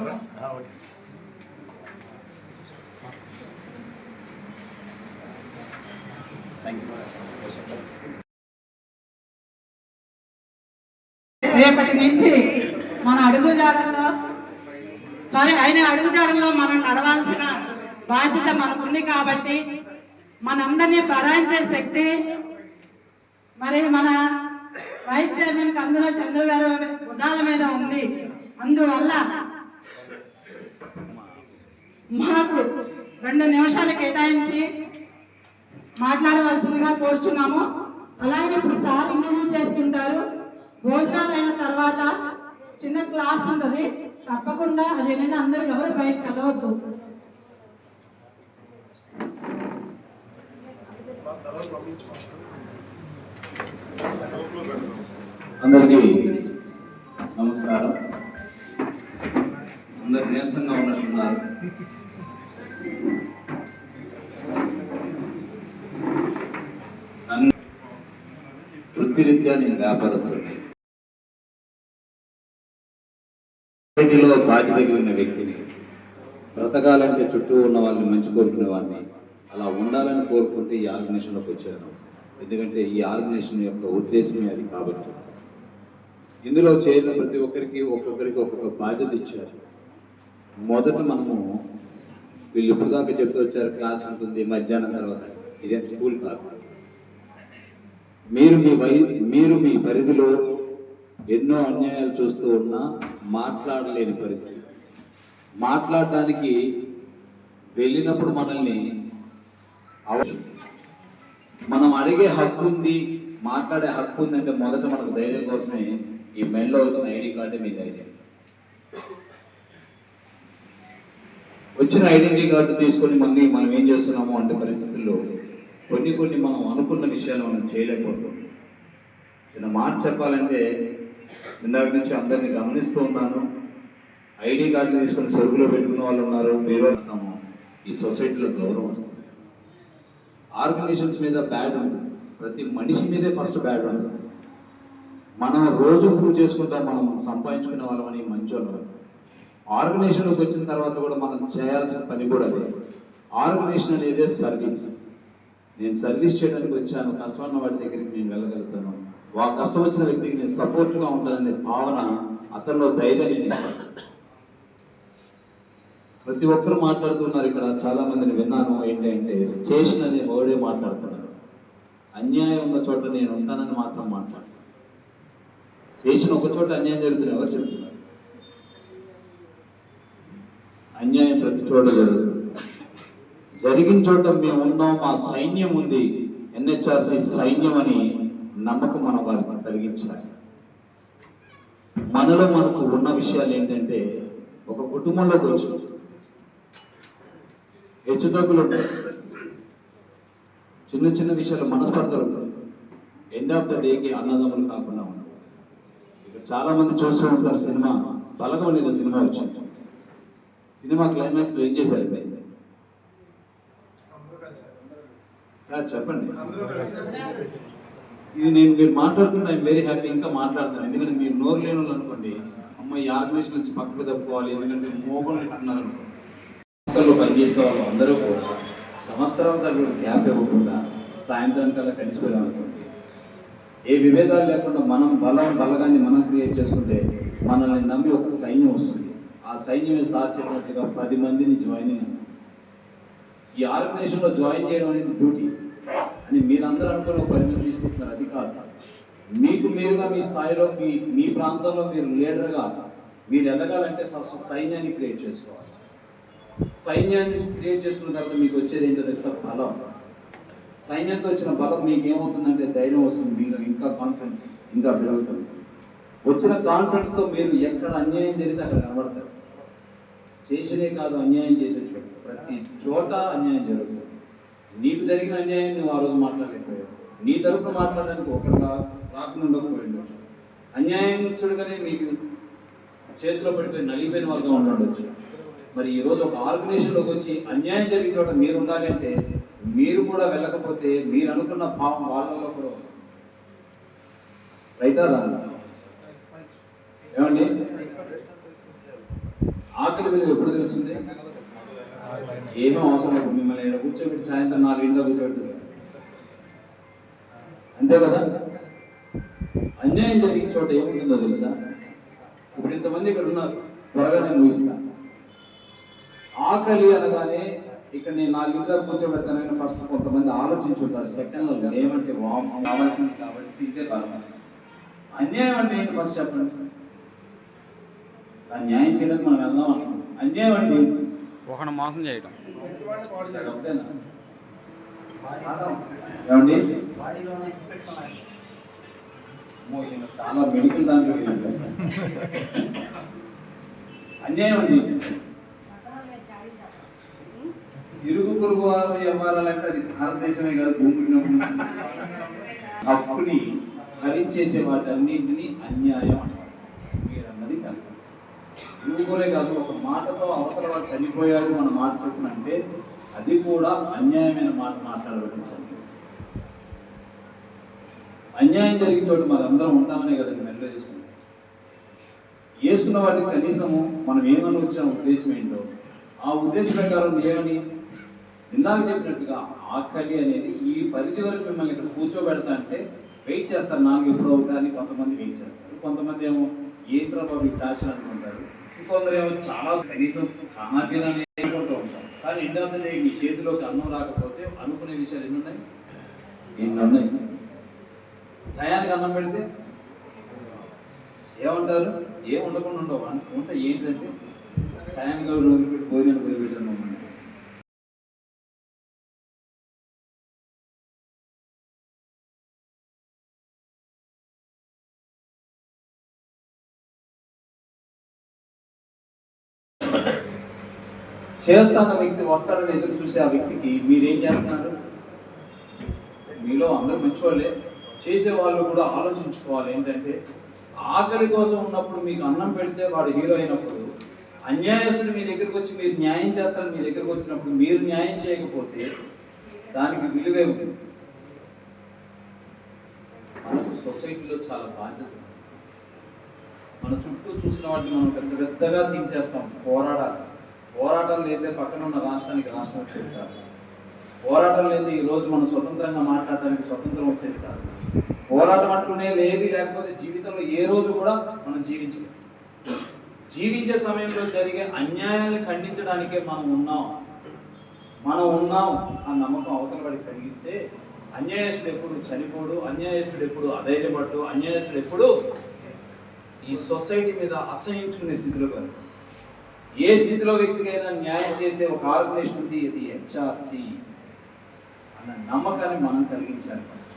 రేపటి నుంచి మన అడుగుజాడల్లో ఆయన అడుగుజాడల్లో మనం నడవాల్సిన బాధ్యత మనకుంది కాబట్టి మనందరినీ భరాయించే శక్తి మరి మన వైస్ చైర్మన్ కందుల చంద్ర గారు భుజాల మీద ఉంది. అందువల్ల మాకు 2 నిమిషాలు కేటాయించి మాట్లాడవలసిందిగా కోరుచున్నాము. అలాగే ఇప్పుడు సార్ ఇంటర్వ్యూ చేసుకుంటారు. భోజనాలు అయిన తర్వాత చిన్న క్లాస్ ఉంటుంది, తప్పకుండా అదేంటంటే అందరూ ఎవరు బయటకు వెళ్ళవద్దు. అందరికీ నమస్కారం. అందరు నీరసంగా ఉన్నట్టున్నారు. వృత్తిరీత్యా నేను వ్యాపారస్తుడిని. సొసైటీలో బాధ్యత కలిగిన వ్యక్తిని. బ్రతకాలంటే చుట్టూ ఉన్న వాళ్ళని మంచి కోరుకునే వాడిని. అలా ఉండాలని కోరుకుంటే ఈ ఆర్గనైజేషన్లోకి వచ్చాను. ఎందుకంటే ఈ ఆర్గనైజేషన్ యొక్క ఉద్దేశమే అది. కాబట్టి ఇందులో చేరిన ప్రతి ఒక్కరికి ఒక్కొక్క బాధ్యత ఇచ్చారు. మొదట మనము వీళ్ళు ఇప్పుడు దాకా చెప్తూ వచ్చారు, క్లాస్ ఉంటుంది మధ్యాహ్నం తర్వాత. ఇదే స్కూల్ కాదు. మీరు మీ పరిధిలో ఎన్నో అన్యాయాలు చూస్తూ ఉన్నా మాట్లాడలేని పరిస్థితి. మాట్లాడటానికి వెళ్ళినప్పుడు మనల్ని మనం అడిగే హక్కు ఉంది, మాట్లాడే హక్కు ఉందంటే మొదట మనకు ధైర్యం కోసమే ఈ మెడలో వచ్చిన ఐడి కార్డే మీ ధైర్యం. వచ్చిన ఐడెంటిటీ కార్డు తీసుకొని మనం ఏం చేస్తున్నాము అంటే పరిస్థితుల్లో కొన్ని మనం అనుకున్న విషయాలు మనం చేయలేకపోతున్నాం. చిన్న మాట చెప్పాలంటే, ఇందాక నుంచి అందరినీ గమనిస్తూ ఉన్నాను. ఐడి కార్డు తీసుకొని సరుకులో పెట్టుకున్న వాళ్ళు ఉన్నారు. మీరు ఈ సొసైటీలో గౌరవం వస్తుంది. ఆర్గనైజేషన్స్ మీద బ్యాడ్ ఉంటుంది. ప్రతి మనిషి మీదే ఫస్ట్ బ్యాడ్ ఉంటుంది. మనం రోజు ప్రూవ్ చేసుకుంటాం మనం సంపాదించుకునే వాళ్ళమని, మంచోళ్ళం. ఆర్గనైజేషన్లోకి వచ్చిన తర్వాత కూడా మనం చేయాల్సిన పని కూడా అదే. ఆర్గనైజేషన్ అనేది సర్వీస్. నేను సర్వీస్ చేయడానికి వచ్చాను. కష్టం ఉన్న వాడి దగ్గరికి నేను వెళ్ళగలుగుతాను. కష్టం వచ్చిన వ్యక్తికి నేను సపోర్ట్గా ఉంటాననే భావన అతనిలో ధైర్యాన్ని నింపాను. ప్రతి ఒక్కరు మాట్లాడుతున్నారు. ఇక్కడ చాలా మందిని విన్నాను. ఏంటంటే స్టేషన్ అనే వర్డే మాట్లాడుతున్నారు. అన్యాయం ఉన్న చోట నేను ఉంటానని మాత్రం మాట్లాడు. స్టేషన్ ఒక చోట అన్యాయం జరుగుతుంది, ఎవరు చెప్తున్నారు? అన్యాయం ప్రతి చోట జరుగుతుంది. జరిగిన చోట మేము ఉన్నాం, మా సైన్యం ఉంది, ఎన్హెచ్ఆర్సి సైన్యం అని నమ్మకం మనం వారికి కలిగించాలి. మనలో మనకు ఉన్న విషయాలు ఏంటంటే, ఒక కుటుంబంలోకి వచ్చి హెచ్చుతగ్గులు ఉంటాయి, చిన్న విషయాలు మనస్పర్ధలు ఉంటాయి. ఎండ్ ఆఫ్ ద డేకి అన్నదమ్ములు కాకుండా ఉంటాయి. ఇక్కడ చాలా మంది చూస్తూ ఉంటారు. సినిమా బలగం అనేది సినిమా వచ్చింది. సినిమా క్లైమాక్స్లో ఏం చేశారు? సార్ చెప్పండి. ఇది మీరు మాట్లాడుతుంటే ఐఎమ్ వెరీ హ్యాపీ. ఇంకా మాట్లాడతాను. ఎందుకంటే మీరు నోరు లేని వాళ్ళు అనుకోండి, అమ్మ ఈ ఆర్గనైజేషన్ నుంచి పక్కకు తప్పుకోవాలి, ఎందుకంటే మోగలు పెట్టుకున్నారు అనుకోండి. సంస్థల్లో పనిచేసే వాళ్ళు అందరూ కూడా సంవత్సరాల తరబడి గ్యాప్ ఇవ్వకుండా సాయంత్రం కల్లా కలిసిపోయామనుకోండి, ఏ విభేదాలు లేకుండా మనం బలగాన్ని మనం క్రియేట్ చేసుకుంటే మనల్ని నమ్మి ఒక సైన్యం వస్తుంది. ఆ సైన్యమే సార్ చెప్పినట్టుగా 10 మందిని జాయిన్ అయినాం. ఈ ఆర్గనైజేషన్లో జాయిన్ చేయడం అనేది డ్యూటీ అని మీరందరూ అనుకుని ఒక 10 మంది తీసుకొస్తున్నారు. అది కాదు. మీరుగా మీ స్థాయిలో మీ ప్రాంతంలో మీరు లీడర్గా మీరు ఎదగాలంటే ఫస్ట్ సైన్యాన్ని క్రియేట్ చేసుకోవాలి. సైన్యాన్ని క్రియేట్ చేసుకున్న తర్వాత మీకు వచ్చేది ఏంటో తెలుసా? బలం. సైన్యంతో వచ్చిన బలం మీకు ఏమవుతుందంటే ధైర్యం వస్తుంది. మీరు ఇంకా కాన్ఫిడెన్స్ ఇంకా పెరుగుతుంది. వచ్చిన కాన్ఫిడెన్స్తో మీరు ఎక్కడ అన్యాయం జరిగితే అక్కడ కనబడతారు. స్టేషనే కాదు, అన్యాయం చేసే చోట ప్రతి చోట అన్యాయం జరుగుతుంది. నీకు జరిగిన అన్యాయం నువ్వు ఆ రోజు మాట్లాడలేకపోయావు. నీ తరఫున మాట్లాడడానికి రాకుండా ఉండకపోయింది. అన్యాయస్తుడుగానే మీకు చేతిలో పడిపోయి నలిగిపోయిన వాళ్ళగా ఉండవచ్చు. మరి ఈరోజు ఒక ఆర్గనైజేషన్లోకి వచ్చి అన్యాయం జరిగిన చోట మీరు ఉండాలి అంటే మీరు కూడా వెళ్ళకపోతే మీరు అనుకున్న భావం వాళ్ళలో కూడా వస్తుంది. రైతా రాదా? ఏమండి, ఆకలి విలువ ఎప్పుడు తెలిసిందే? ఏమో అవసరం లేదు. మిమ్మల్ని ఇక్కడ కూర్చోబెట్టి సాయంత్రం 4 ఇంట్లో కూర్చోబెట్టదు, అంతే కదా? అన్యాయం జరిగిన చోట ఏముంటుందో తెలుసా? ఇప్పుడు ఇంతమంది ఇక్కడ ఉన్నారు, త్వరగా నేను ముగిస్తాను. ఆకలి అనగానే ఇక్కడ నేను 4 ఇంట్లో కూర్చోబెడతానని ఫస్ట్ కొంతమంది ఆలోచించుంటారు సెకండ్లో, ఏమంటే కావాల్సింది కాబట్టి తింటే బలం వస్తుంది. అన్యాయం అంటే ఏంటి ఫస్ట్ చెప్పండి. దాన్ని న్యాయం చేయడానికి మనం వెళ్దాం అనుకుంటాం. అన్యాయం అంటే ఒకటి మోసం చేయడం. ఏమండి, చాలా మెడికల్ దాంట్లో అన్యాయం అండి. ఇరుగు పొరుగు వారు వ్యవహారాలంటే అది భారతదేశమే కాదు, భూమి హక్కుని హరించేసే వాటన్నింటినీ అన్యాయం అంటారు. మీరు అన్నది కనుక ఇరుగురే కాదు, ఒక మాటతో అవతల వాడు చనిపోయాడు మన మాట చెప్పునంటే అది కూడా అన్యాయమైన మాట మాట్లాడబడింది. అన్యాయం జరిగిన చోటు మరి అందరం ఉంటామనే కదా మెల్లో వేసుకున్న వాటికి కనీసము మనం ఏమని వచ్చిన ఉద్దేశం ఏంటో ఆ ఉద్దేశ ప్రకారం ఏమని ఇందాక చెప్పినట్టుగా ఆకలి అనేది ఈ పరిధి వరకు మిమ్మల్ని ఇక్కడ కూర్చోబెడతా అంటే వెయిట్ చేస్తారు. 4 ఎప్పుడు అవుతారని కొంతమంది వెయిట్ చేస్తారు, కొంతమంది ఏమో ఏంట్రా బాబు టార్చర్ అనుకుంటారు, ఇంకొందరు ఏమో చాలా కనీసం ఖానాపీనా అనుకుంటూ ఉంటారు. కానీ ఎండ్ ఆఫ్ ద డే మీ చేతిలోకి అన్నం రాకపోతే అనుకునే విషయాలు ఎన్ని ఉన్నాయి? టయానికి అన్నం పెడితే ఏమంటారు? ఏం ఉండకుండా ఉండవు. వంట ఏంటంటే టయానికి వదిలిపెట్టి భోజనం వదిలిపెట్టాను. చేస్తాన్న వ్యక్తి వస్తాడని ఎదురు చూసే ఆ వ్యక్తికి మీరేం చేస్తున్నారు? మీలో అందరూ మంచివాళ్ళే, చేసే వాళ్ళు కూడా ఆలోచించుకోవాలి. ఏంటంటే ఆకలి కోసం ఉన్నప్పుడు మీకు అన్నం పెడితే వాడు హీరో అయినప్పుడు, అన్యాయస్తుడు మీ దగ్గరికి వచ్చి మీరు న్యాయం చేస్తారని మీ దగ్గరికి వచ్చినప్పుడు మీరు న్యాయం చేయకపోతే దానికి విలువే ఉంటుంది. మనకు సొసైటీలో చాలా బాధ్యత. మన చుట్టూ చూసిన వాటిని మనం పెద్ద పెద్దగా తీర్చేస్తాం. పోరాటం లేదే పక్కన ఉన్న రాష్ట్రానికి రాష్ట్రం వచ్చేది కాదు. పోరాటం లేదు ఈరోజు మనం స్వతంత్రంగా మాట్లాడడానికి స్వతంత్రం వచ్చేది కాదు. పోరాటం అంటూనే లేదు, లేకపోతే జీవితంలో ఏ రోజు కూడా మనం జీవించలేము. జీవించే సమయంలో జరిగే అన్యాయాన్ని ఖండించడానికే మనం ఉన్నాం ఆ నమ్మకం అవతల వాడికి కలిగిస్తే అన్యాయస్తుడు ఎప్పుడు చనిపోడు, అన్యాయస్తుడు ఎప్పుడు అధైర్యపడ్డు, అన్యాయస్తుడు ఎప్పుడు ఈ సొసైటీ మీద అసహించుకునే స్థితిలో కాదు. ఏ స్థితిలో వ్యక్తికైనా న్యాయం చేసే ఒక ఆర్గనైజేషన్ ఉంది, ఇది హెచ్ఆర్సి అన్న నమ్మకాన్ని మనం కలిగించాలి. ఫస్ట్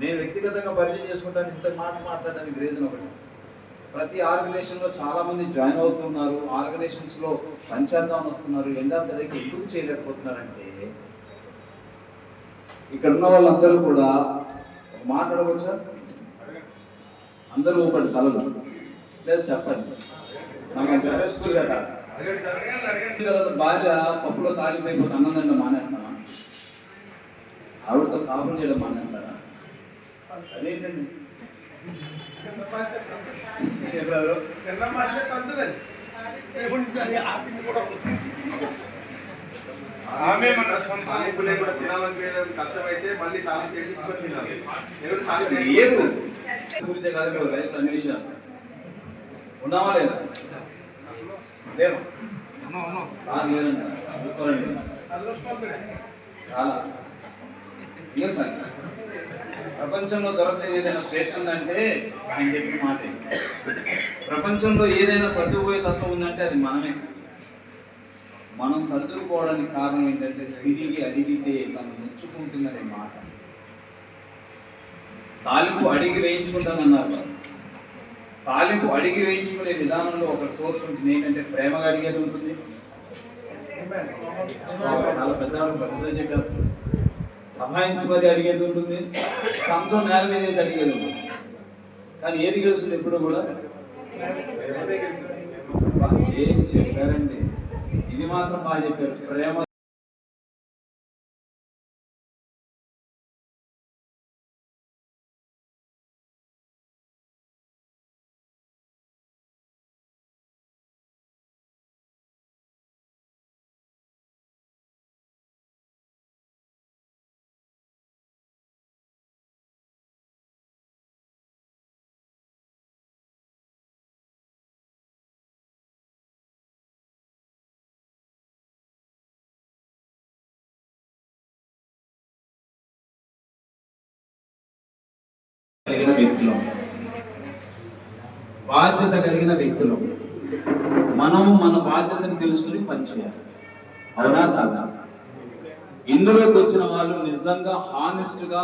నేను వ్యక్తిగతంగా పరిచయం చేసుకుంటాను. ఇంత మాట్లాడడానికి రీజన్ ఒకటి, ప్రతి ఆర్గనైజేషన్లో చాలా మంది జాయిన్ అవుతున్నారు, ఆర్గనైజేషన్స్లో పంచాంగం వస్తున్నారు. ఎండ్ ఆఫ్ ద డే ఎందుకు చేయలేకపోతున్నారంటే ఇక్కడ ఉన్న వాళ్ళందరూ కూడా మాట్లాడవచ్చా? అందరూ ఊపండి తలలు, లేదు చెప్పండి. నాకు స్కూల్ కదా, భార్య పప్పులో తాలిపోయిపోతే అన్నందండ మానేస్తామా? ఆవిడతో కాపురం చేయడం మానేస్తారా? అదేంటండి ఆమె మన తాలింపులే కూడా తినాలనిపించడం కష్టమైతే మళ్ళీ తాలింపు చేయించుకొని తినాలి. గురించే కాదు కదా లైఫ్ అన్ని విషయాలు ఉన్నావా లేదా? లేవు సార్ లేదండి, చూసుకోరండి చాలా ప్రపంచంలో దొరకలేదు ఏదైనా స్వేచ్ఛ ఉందంటే ఆయన చెప్పిన మాట. ప్రపంచంలో ఏదైనా సర్దుకుపోయే తత్వం ఉందంటే అది మనమే. మనం సర్దుకుపోవడానికి కారణం ఏంటంటే తిరిగి అడిగితే తను మెచ్చుకుంటుందనే మాట. తాలింపు అడిగి వేయించుకుంటానన్నారు. తాలింపు అడిగి వేయించుకునే విధానంలో ఒక సోర్స్ ఉంటుంది. ఏంటంటే ప్రేమగా అడిగేది ఉంటుంది. చాలా పెద్దవాళ్ళు పెద్దదే చెప్పేస్తారు. దబాయించి మరి అడిగేది ఉంటుంది. కంచం నేల మీద వేసి అడిగేది, కానీ ఏది గెలుస్తుంది ఎప్పుడు కూడా ఏం చెప్పారండి, ఇది మాత్రం బాగా చెప్పారు. ప్రేమ కలిగిన వ్యక్తులు, బాధ్యత కలిగిన వ్యక్తులు, మనం మన బాధ్యతను తెలుసుకుని పనిచేయాలి. అవునా కాదా? ఇందులోకి వచ్చిన వాళ్ళు నిజంగా హానెస్ట్ గా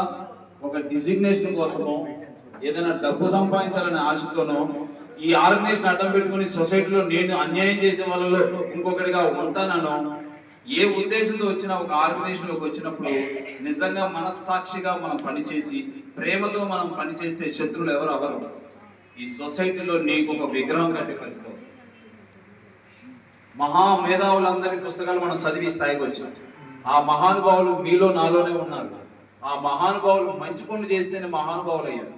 ఒక డిజిగ్నేషన్ కోసమో ఏదైనా డబ్బు సంపాదించాలనే ఆశతోనో ఈ ఆర్గనైజేషన్ అడ్డం పెట్టుకుని సొసైటీలో నేను అన్యాయం చేసే వాళ్ళలో ఇంకొకటిగా ఉంటానో ఏ ఉద్దేశంతో వచ్చిన ఒక ఆర్గనైజేషన్ లోకి వచ్చినప్పుడు నిజంగా మనస్సాక్షిగా మనం పనిచేసి ప్రేమతో మనం పనిచేస్తే శత్రువులు ఎవరు అవరు. ఈ సొసైటీలో నీకు ఒక విగ్రహం కట్టే పరిస్థితి. మహా మేధావులందరి పుస్తకాలు మనం చదివి స్థాయికి వచ్చాం. ఆ మహానుభావులు మీలో నాలోనే ఉన్నారు. ఆ మహానుభావులు మంచి పనులు చేస్తేనే మహానుభావులు అయ్యారు.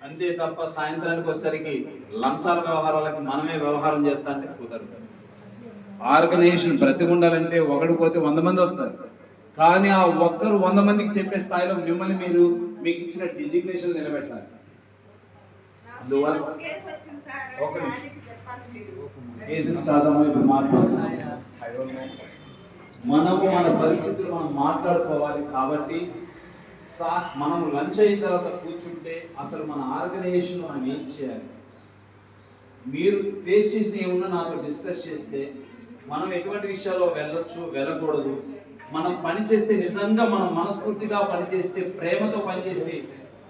అంతే తప్ప సాయంత్రానికి వచ్చేసరికి లంచాల వ్యవహారాలకు మనమే వ్యవహారం చేస్తా అంటే కుదరదు. ఆర్గనైజేషన్ బ్రతికి ఉండాలంటే ఒకడు పోతే 100 మంది వస్తారు, కానీ ఆ ఒక్కరు 100 మందికి చెప్పే స్థాయిలో మిమ్మల్ని మీరు మీకు ఇచ్చిన డిజిగ్నేషన్ నిలబెట్టాలి. అందువల్ల మనము మన పరిస్థితులు మనం మాట్లాడుకోవాలి. కాబట్టి మనం లంచ్ అయిన తర్వాత కూర్చుంటే అసలు మన ఆర్గనైజేషన్ మనం ఏం చేయాలి, మీరు ఫేస్ చేసిన ఏమన్నా నాతో డిస్కస్ చేస్తే మనం ఎటువంటి విషయాల్లో వెళ్ళొచ్చు వెళ్ళకూడదు, మనం పని చేస్తే నిజంగా మనం మనస్ఫూర్తిగా పనిచేస్తే ప్రేమతో పనిచేస్తే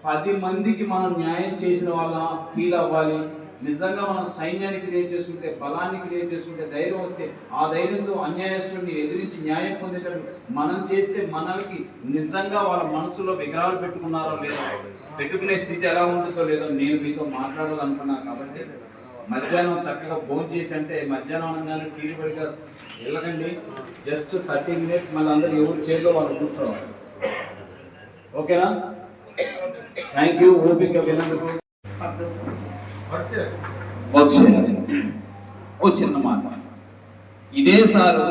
10 మందికి మనం న్యాయం చేసిన వాళ్ళ ఫీల్ అవ్వాలి. నిజంగా మనం సైన్యాన్ని క్రియేట్ చేసుకుంటే, బలాన్ని క్రియేట్ చేసుకుంటే, ధైర్యం వస్తే ఆ ధైర్యంతో అన్యాయస్తుడిని ఎదిరించి న్యాయం పొందేటట్టు మనం చేస్తే మనకి నిజంగా వాళ్ళ మనసులో విగ్రహాలు పెట్టుకున్నారో లేదో, పెట్టుకునే స్థితి ఎలా ఉంటుందో లేదో నేను మీతో మాట్లాడాలనుకున్నా. కాబట్టి మధ్యాహ్నం చక్కగా భోజనం చేసి, అంటే మధ్యాహ్నం అనగానే తీరుబడిగా వెళ్ళకండి. జస్ట్ 30 minutes మళ్ళీ అందరూ ఎవరు చేతిలో వాళ్ళు కూర్చోవాలి. ఓకేనా? Thank you. ఓపిక వినందుకు. వచ్చేయాలి. ఓ చిన్న మాట, ఇదే సారు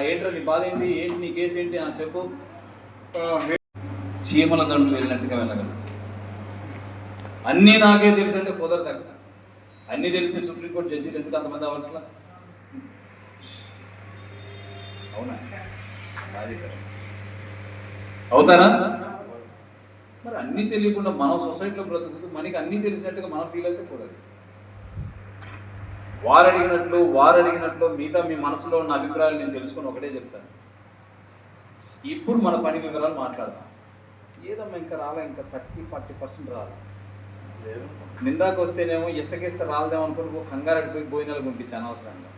ఏంట్రా నీ బాధ ఏంటి, ఏంటి నీ కేసు ఏంటి అని చెప్పు. చీమల దండు వెళ్ళినట్టుగా వెళ్ళగలరు. అన్నీ నాకే తెలుసు అంటే కుదరదు. అన్నీ తెలిసి సుప్రీంకోర్టు జడ్జిలు ఎందుకు అంతమంది అవ్వట్లా? అవునా? అవుతారా? మరి అన్నీ తెలియకుండా మనం సొసైటీలో బ్రతుకుతూ మనకి అన్నీ తెలిసినట్టుగా మనం ఫీల్ అయితే కుదరదు. వారు అడిగినట్లు మిగతా మీ మనసులో ఉన్న అభిప్రాయాలు నేను తెలుసుకొని ఒకటే చెప్తాను. ఇప్పుడు మన పని వివరాలు మాట్లాడదాం. ఏదమ్మా ఇంకా రాలే, ఇంకా 30-40% రాలే. నిందాకు వస్తేనేమో ఇసుకేస్తే రాలదేమో అనుకుని కంగారు అడిపోయి భోజనాలు పంపించాను అనవసరంగా.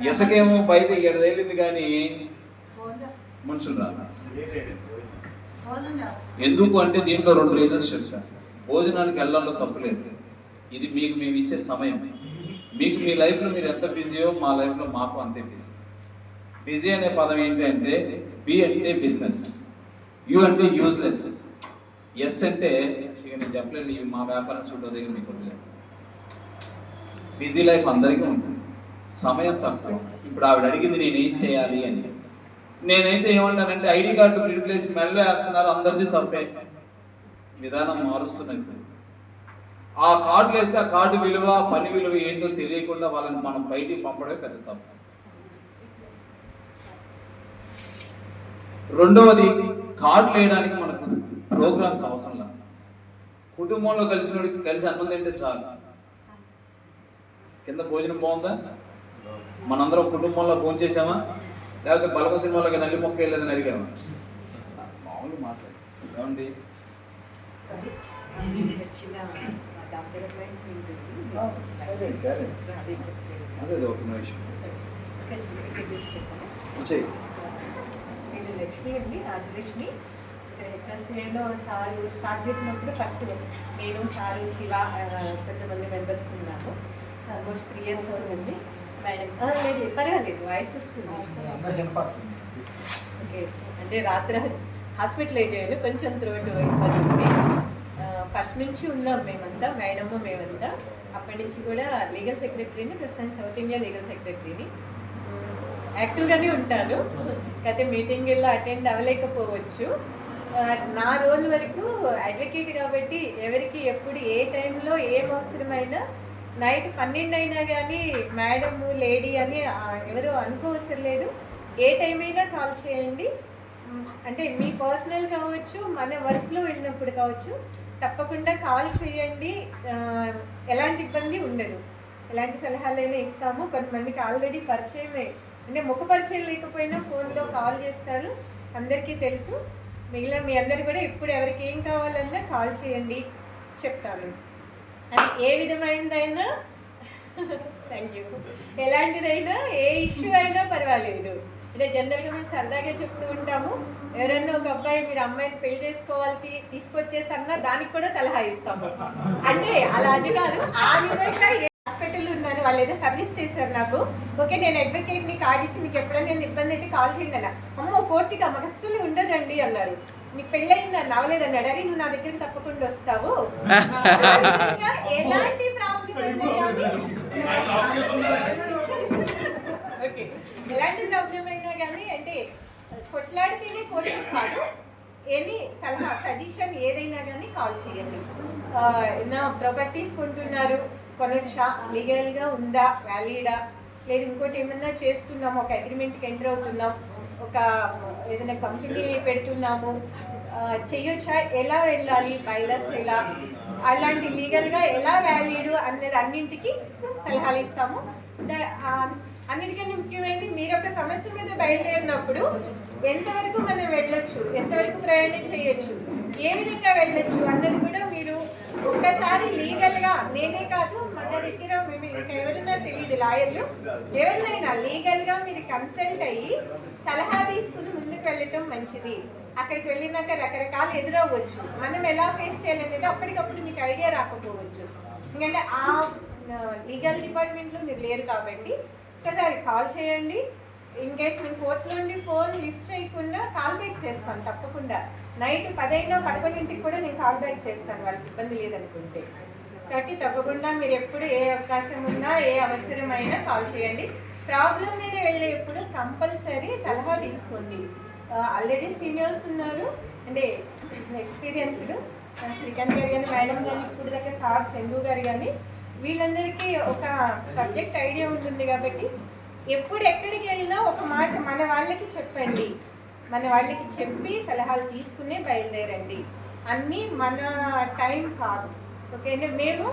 ఇసుకేమో బయట 7 ఏళ్ళింది కానీ మనుషులు రాల. ఎందుకు అంటే దీంట్లో 2 రీజన్స్ చెప్తాను. భోజనానికి వెళ్ళడంలో తప్పులేదు. ఇది మీకు మేము ఇచ్చే సమయం. మీకు మీ లైఫ్లో మీరు ఎంత బిజీయో మా లైఫ్లో మాకు అంతే బిజీ. బిజీ అనే పదం ఏంటి అంటే, బి అంటే బిజినెస్, యూ అంటే యూజ్లెస్, ఎస్ అంటే ఇక నేను చెప్పలేదు, ఇవి మా వ్యాపారం చూడో దగ్గర మీకు వదిలేదు. బిజీ లైఫ్ అందరికీ ఉంటుంది, సమయం తక్కువ. ఇప్పుడు ఆవిడ అడిగింది నేనేం చేయాలి అని. నేనైతే ఏమంటానంటే ఐడి కార్డు ప్రింట్ వేసి మెడలో వేస్తున్నారు, అందరిది తప్పే. విధానం మారుస్తున్నాయి. ఆ కార్డులు వేస్తే ఆ కార్డు విలువ, పని విలువ ఏంటో తెలియకుండా వాళ్ళని మనం బయటికి పంపడమే పెద్ద తప్పు. రెండవది, కార్డులు వేయడానికి మనకు ప్రోగ్రామ్స్ అవసరం లేదు. కుటుంబంలో కలిసి అన్నం తింటే చాలు. కింద భోజనం బాగుందా? మనందరం కుటుంబంలో భోజనం చేసామా? లేకపోతే బలగ సినిమాలోకి నల్లి మొక్క వెళ్ళేదని అడిగామా? మామూలు మాట్లాడు. ఏమండి డాక్యుమెంట్స్ ఉంటుంది అదే ఒక నిమిషం ఇది లక్ష్మి అండి, రాజలక్ష్మి. హెచ్ఎస్ఏలో సారు స్టార్ట్ చేసినప్పుడు ఫస్ట్ నేను సారు శివ కొంతమంది మెంబర్స్ ఉన్నాము. ఆల్మోస్ట్ 3 years అవుతుంది. మేడం లేదు పర్వాలేదు, వాయిస్ వస్తుంది. ఓకే, అంటే రాత్రి హాస్పిటలైజ్ అయ్యాను, కొంచెం త్రోట్ ఇబ్బంది ఉంది. ఫస్ట్ నుంచి ఉన్నాం మేమంతా, మేడమ్ మేమంతా. అప్పటి నుంచి కూడా లీగల్ సెక్రటరీని, ప్రస్తుతం సౌత్ ఇండియా లీగల్ సెక్రటరీని. యాక్టివ్గానే ఉంటాను, అయితే మీటింగ్లో అటెండ్ అవ్వలేకపోవచ్చు. నా రోల్ వరకు అడ్వకేట్ కాబట్టి ఎవరికి ఎప్పుడు ఏ టైంలో ఏం అవసరమైనా నైట్ 12 అయినా కానీ మేడము లేడీ అని ఎవరు అనుకోవసరం లేదు. ఏ టైం అయినా కాల్ చేయండి. అంటే మీ పర్సనల్ కావచ్చు, మన వర్క్లో వెళ్ళినప్పుడు కావచ్చు, తప్పకుండా కాల్ చేయండి. ఎలాంటి ఇబ్బంది ఉండదు, ఎలాంటి సలహాలైనా ఇస్తాము. కొంతమందికి ఆల్రెడీ పరిచయమే, అంటే ముఖ పరిచయం లేకపోయినా ఫోన్లో కాల్ చేస్తారు, అందరికీ తెలుసు. మిగిలిన మీ అందరు కూడా ఇప్పుడు ఎవరికి ఏం కావాలన్నా కాల్ చేయండి, చెప్తాను. అది ఏ విధమైనదైనా థ్యాంక్ యూ, ఎలాంటిదైనా ఏ ఇష్యూ అయినా పర్వాలేదు. అంటే జనరల్గా మేము సరదాగా చెప్తూ ఉంటాము, ఎవరైనా ఒక అబ్బాయి మీరు అమ్మాయిని పెళ్లి చేసుకోవాలి తీసుకొచ్చేసి అన్నా దానికి కూడా సలహా ఇస్తాము. అంటే అలా అని కాదు, ఆ విధంగా హాస్పిటల్ ఉన్నాను, వాళ్ళు ఏదో సర్వీస్ చేశారు నాకు. ఓకే, నేను అడ్వకేట్ని కార్డు ఇచ్చి మీకు ఎప్పుడైనా నేను ఇబ్బంది అయితే కాల్ చేయండి అన్న. అమ్మో కోర్టుకి మాకు అస్సలు ఉండదండి అన్నారు. నీకు పెళ్ళయింది అని అవ్వలేదండి, అడారి నువ్వు నా దగ్గరికి తప్పకుండా వస్తావు. ఎలాంటి ప్రాబ్లం అయినా ఓకే, ఎలాంటి ప్రాబ్లం అయినా కానీ అంటే కొట్లాడితేనే కోర్టు కాదు, ఎనీ సలహా సజెషన్ ఏదైనా కానీ కాల్ చేయండి. నా ప్రాపర్టీస్ కొంటున్నారు, కొనొచ్చా, లీగల్గా ఉందా, వ్యాలిడా, లేదు ఇంకోటి ఏమన్నా చేస్తున్నాము, ఒక అగ్రిమెంట్కి ఎంటర్ అవుతున్నాం, ఒక ఏదైనా కంపెనీ పెడుతున్నాము, చెయ్యొచ్చా, ఎలా వెళ్ళాలి, బైలర్స్ ఎలా, అలాంటి లీగల్గా ఎలా వ్యాలిడ్ అనేది అన్నింటికి సలహాలు ఇస్తాము. అన్నిటికన్నా ముఖ్యమైనది మీరు ఒక సమస్య మీద బయలుదేరినప్పుడు ఎంతవరకు మనం వెళ్ళొచ్చు, ఎంతవరకు ప్రయాణం చేయొచ్చు, ఏ విధంగా వెళ్ళొచ్చు అన్నది కూడా మీరు ఒక్కసారి లీగల్గా, నేనే కాదు మన దగ్గర మేము ఇంకా ఎవరైనా తెలియదు లాయర్లు, ఎవరినైనా లీగల్గా మీరు కన్సల్ట్ అయ్యి సలహా తీసుకుని ముందుకు వెళ్ళటం మంచిది. అక్కడికి వెళ్ళినాక రకరకాలు ఎదురవ్వచ్చు, మనం ఎలా ఫేస్ చేయాలనేది అప్పటికప్పుడు మీకు ఐడియా రాకపోవచ్చు. ఎందుకంటే ఆ లీగల్ డిపార్ట్మెంట్లో మీరు లేరు కాబట్టి ఒకసారి కాల్ చేయండి. ఇన్ కేస్ మేము కోర్టులో నుండి ఫోన్ లిఫ్ట్ చేయకుండా కాల్ బ్యాక్ చేస్తాను తప్పకుండా. నైట్ 10 అయినా 11 కూడా నేను కాల్ బ్యాక్ చేస్తాను, వాళ్ళకి ఇబ్బంది లేదనుకుంటే. కాబట్టి తప్పకుండా మీరు ఎప్పుడు ఏ అవకాశం ఉన్నా, ఏ అవసరమైనా కాల్ చేయండి. ప్రాబ్లం మీద వెళ్ళేప్పుడు కంపల్సరీ సలహా తీసుకోండి. ఆల్రెడీ సీనియర్స్ ఉన్నారు, అంటే ఎక్స్పీరియన్స్డ్, శ్రీకాంత్ గారు కానీ, మేడం కానీ, ఇప్పుడు దాకా సార్ చందు గారు కానీ, వీళ్ళందరికీ ఒక సబ్జెక్ట్ ఐడియా ఉంటుంది కాబట్టి ఎప్పుడు ఎక్కడికి వెళ్ళినా ఒక మాట మన వాళ్ళకి చెప్పండి, మన వాళ్ళకి చెప్పి సలహాలు తీసుకునే బయలుదేరండి. అన్నీ మన టైం కాదు. ఓకే, అంటే మీరు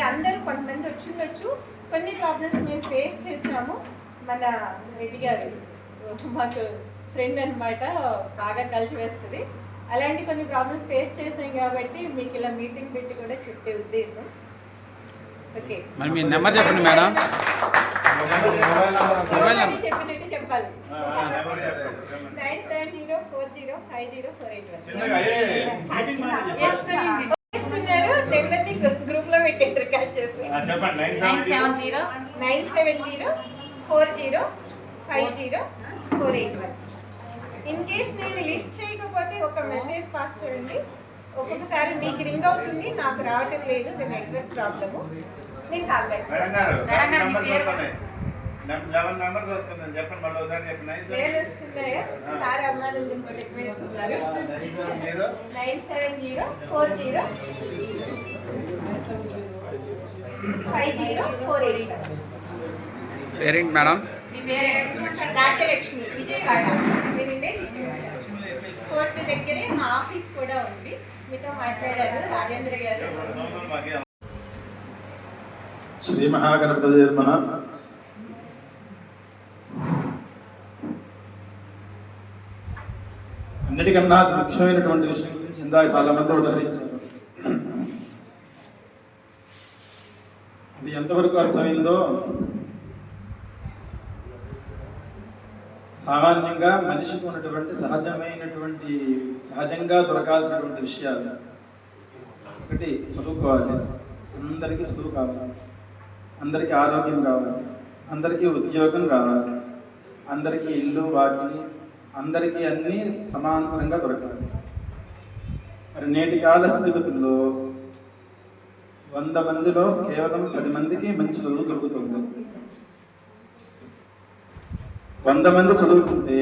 అందరూ కొంతమంది వచ్చిండొచ్చు, కొన్ని ప్రాబ్లమ్స్ మేము ఫేస్ చేసాము. మన రెడ్డి గారు మాకు ఫ్రెండ్ అనమాట, బాగా కలిసి వేస్తుంది. అలాంటి కొన్ని ప్రాబ్లమ్స్ ఫేస్ చేసాం కాబట్టి మీకు ఇలా మీటింగ్ పెట్టి కూడా చెప్పే ఉద్దేశం. ఓకే, మరి మీ నెంబర్ చెప్పండి మేడం. చెప్పినట్టు చెప్పాలి. 9704050481 నెంబర్ని గ్రూప్ లో పెట్టండి, రికార్డ్ చేసి. 9704050481. ఇన్ కేస్ నేను లిఫ్ట్ చేయకపోతే ఒక మెసేజ్ పాస్ చేయండి. ఒక్కొక్కసారి మీకు రింగ్ అవుతుంది, నాకు రావటం లేదు, ఇది నెట్వర్క్ ప్రాబ్లము, నేను కాల్ బ్యాక్ చేస్తాను. సార్ అమ్మాయి ఇంకోటి ఎక్కువ వేసుకున్నారు. 9704050481. Parent madam Rajyalakshmi, Vijayawada. Court దగ్గరే మా ఆఫీస్ కూడా ఉంది, మీతో మాట్లాడారు రాజేంద్ర గారు. శ్రీ మహాగణపతి నమః. అన్నిటికన్నా ముఖ్యమైనటువంటి విషయం గురించి ఇందాక చాలా మంది ఉదహరించారు. ఎంతవరకు అర్థమైందో, సామాన్యంగా మనిషికి ఉన్నటువంటి సహజంగా దొరకాల్సినటువంటి విషయాలు. ఒకటి, చదువుకోవాలి. అందరికీ చదువు కావాలి, అందరికీ ఆరోగ్యం కావాలి, అందరికీ ఉద్యోగం రావాలి, అందరికీ ఇల్లు వాకిలి, అందరికీ అన్నీ సమాంతరంగా దొరకాలి. మరి నేటి కాల స్థితిగతుల్లో 100 మందిలో కేవలం 10 మందికి మంచి చదువు దొరుకుతుంది. 100 మంది చదువుకుంటే